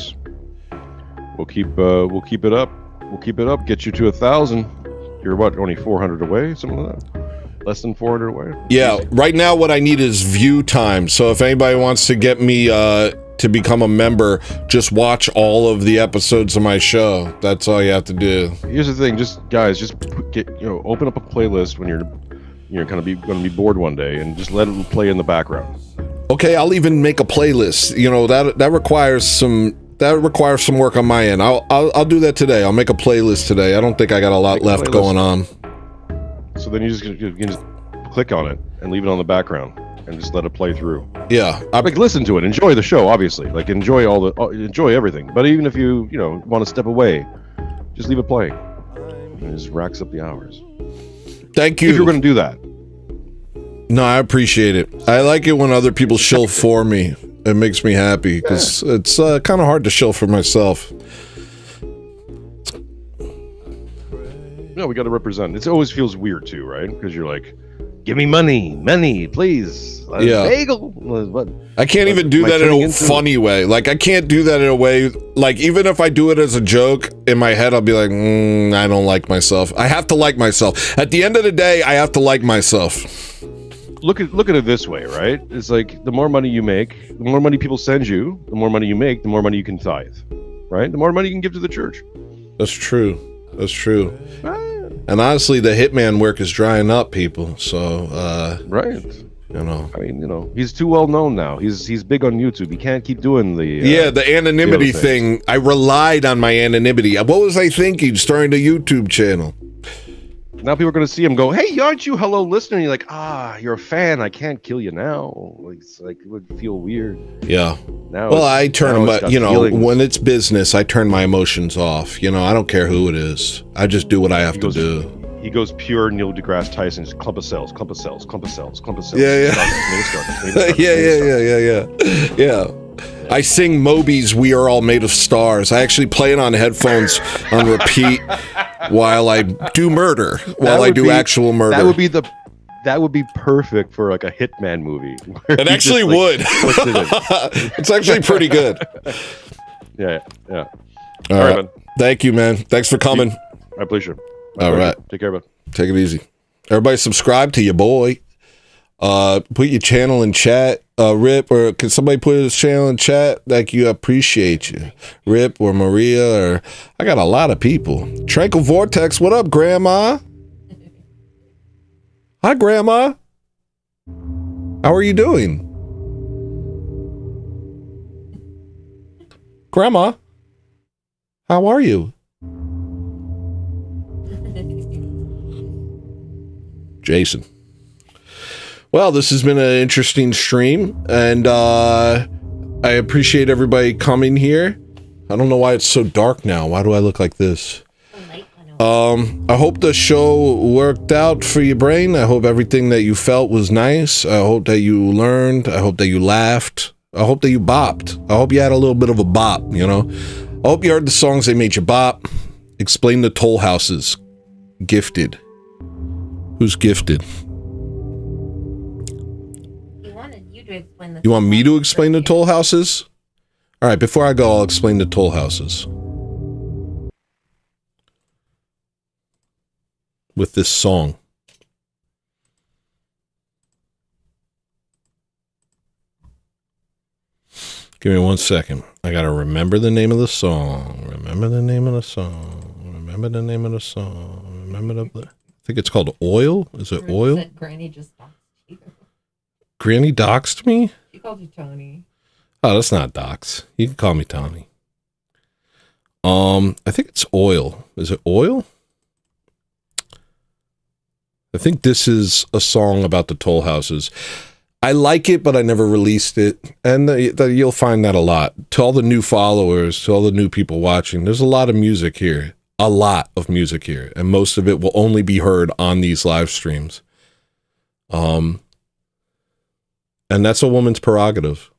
L: We'll keep it up. We'll keep it up. Get you to 1,000. You're what? Only 400 away, something like that. Less than 400 away?
B: Yeah, right now what I need is view time. So if anybody wants to get me to become a member, just watch all of the episodes of my show. That's all you have to do.
L: Here's the thing, guys, open up a playlist when you're going to be bored one day, and just let it play in the background.
B: Okay, I'll even make a playlist. You know, that requires some work on my end. I'll do that today. I'll make a playlist today. I don't think I got a lot left going on.
L: So then you can just click on it and leave it on the background and just let it play through.
B: Yeah,
L: listen to it, enjoy the show, obviously. Like enjoy everything. But even if you want to step away, just leave it playing. And it just racks up the hours.
B: Thank you.
L: If you're going to do that.
B: No, I appreciate it. I like it when other people shill for me. It makes me happy because it's kind of hard to shill for myself.
L: No, we got to represent. It always feels weird too, right? Because you're like, give me money, please.
B: Yeah.
L: Bagel.
B: I can't even do that in a funny way. Like, I can't do that in a way. Like, even if I do it as a joke, in my head, I'll be like, I don't like myself. I have to like myself. At the end of the day, I have to like myself.
L: Look at it this way, right? It's like the more money you make, the more money people send you, the more money you make, the more money you can tithe, right? The more money you can give to the church.
B: That's true. That's true. And honestly, the hitman work is drying up, people. So,
L: right.
B: You know,
L: I mean, he's too well known now. He's big on YouTube. He can't keep doing the
B: the anonymity thing. I relied on my anonymity. What was I thinking? Starting a YouTube channel.
L: Now people are going to see him go, hey, aren't you hello listener? And you're like, you're a fan. I can't kill you now. It's like, it would feel weird.
B: Yeah. Well, I turn them, when it's business, I turn my emotions off. You know, I don't care who it is. I just do what I have to do.
L: He goes pure Neil deGrasse Tyson, just clump of cells.
B: Yeah. Yeah. I sing Moby's "We Are All Made of Stars." I actually play it on headphones on repeat while I do murder. While I do actual murder.
L: That would be perfect for like a Hitman movie.
B: It actually would. It's actually pretty good.
L: Yeah.
B: All right, man. Thank you, man. Thanks for coming.
L: My pleasure.
B: All right.
L: Take care, bud.
B: Take it easy. Everybody subscribe to your boy. Put your channel in chat. Rip, or can somebody put his channel in chat? Like, you appreciate you. Rip or Maria, or I got a lot of people. Tranquil Vortex, what up, Grandma? Hi, Grandma. How are you doing? Grandma, how are you? Jason. Well, this has been an interesting stream, and I appreciate everybody coming here. I don't know why it's so dark now. Why do I look like this? I hope the show worked out for your brain. I hope everything that you felt was nice. I hope that you learned. I hope that you laughed. I hope that you bopped. I hope you had a little bit of a bop, you know? I hope you heard the songs that made you bop. Explain the Toll Houses. Gifted. Who's gifted? You want me to explain the Toll Houses? All right, before I go, I'll explain the Toll Houses. With this song. Give me 1 second. I gotta remember the name of the song. Remember the name of the song. Remember the name of the song. Remember the. I think it's called Oil. Is it Oil?
J: Said Granny just doxed you.
B: Granny doxed me?
J: She called you Tony.
B: Oh, that's not dox. You can call me Tony. I think it's Oil. Is it Oil? I think this is a song about the toll houses. I like it, but I never released it. And you'll find that a lot. To all the new followers, to all the new people watching, there's a lot of music here. A lot of music here. And most of it will only be heard on these live streams. And that's a woman's prerogative.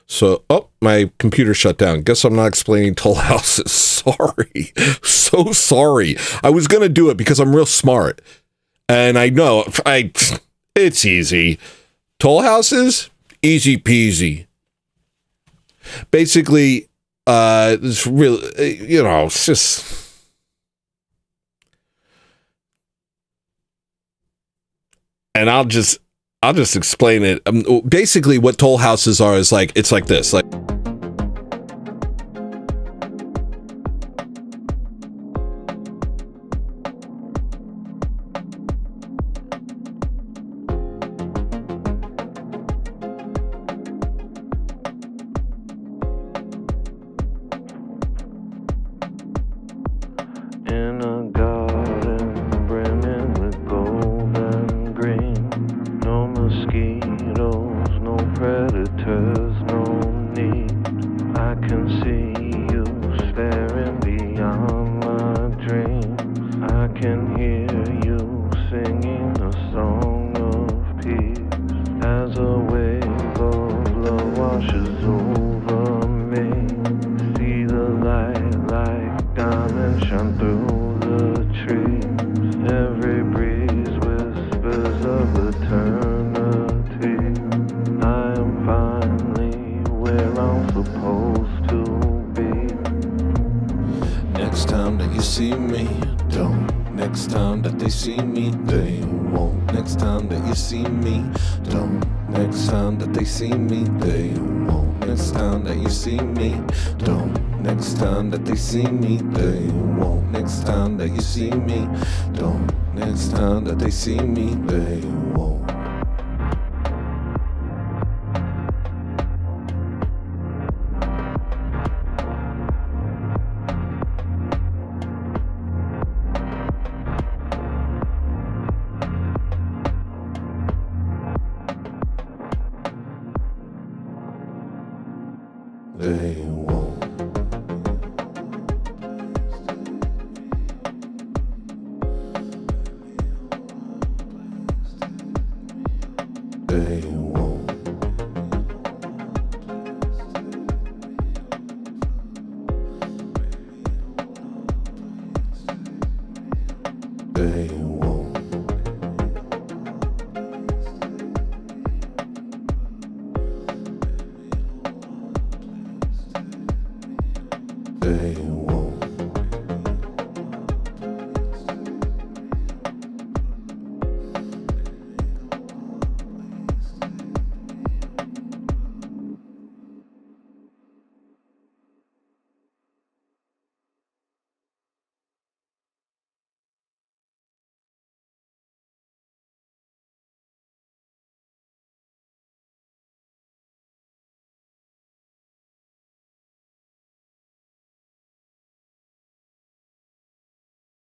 B: So, my computer shut down. Guess I'm not explaining toll houses. Sorry. So sorry. I was going to do it because I'm real smart. And I know, it's easy. Toll houses, easy peasy. Basically, it's real, it's just... And I'll just explain it. Basically, what toll houses are is like, it's like this. Like,
F: In a garden brimming with gold and green. No mosquitoes, no predators, no need. I can see you staring beyond my dreams. I can hear you singing a song of peace. As a wave of love washes over me. See the light like diamonds shine through the trees. Every breeze whispers of eternity. I am finally where I'm supposed to be.
M: Next time that you see me, don't. Next time that they see me, they won't. Next time that you see me, don't. Next time that they see me, they won't. Next time that you see me, don't. Next time that they see me, they won't. Next time that you see me, don't. Next time that they see me, they won't. They won't. They won't. They won't.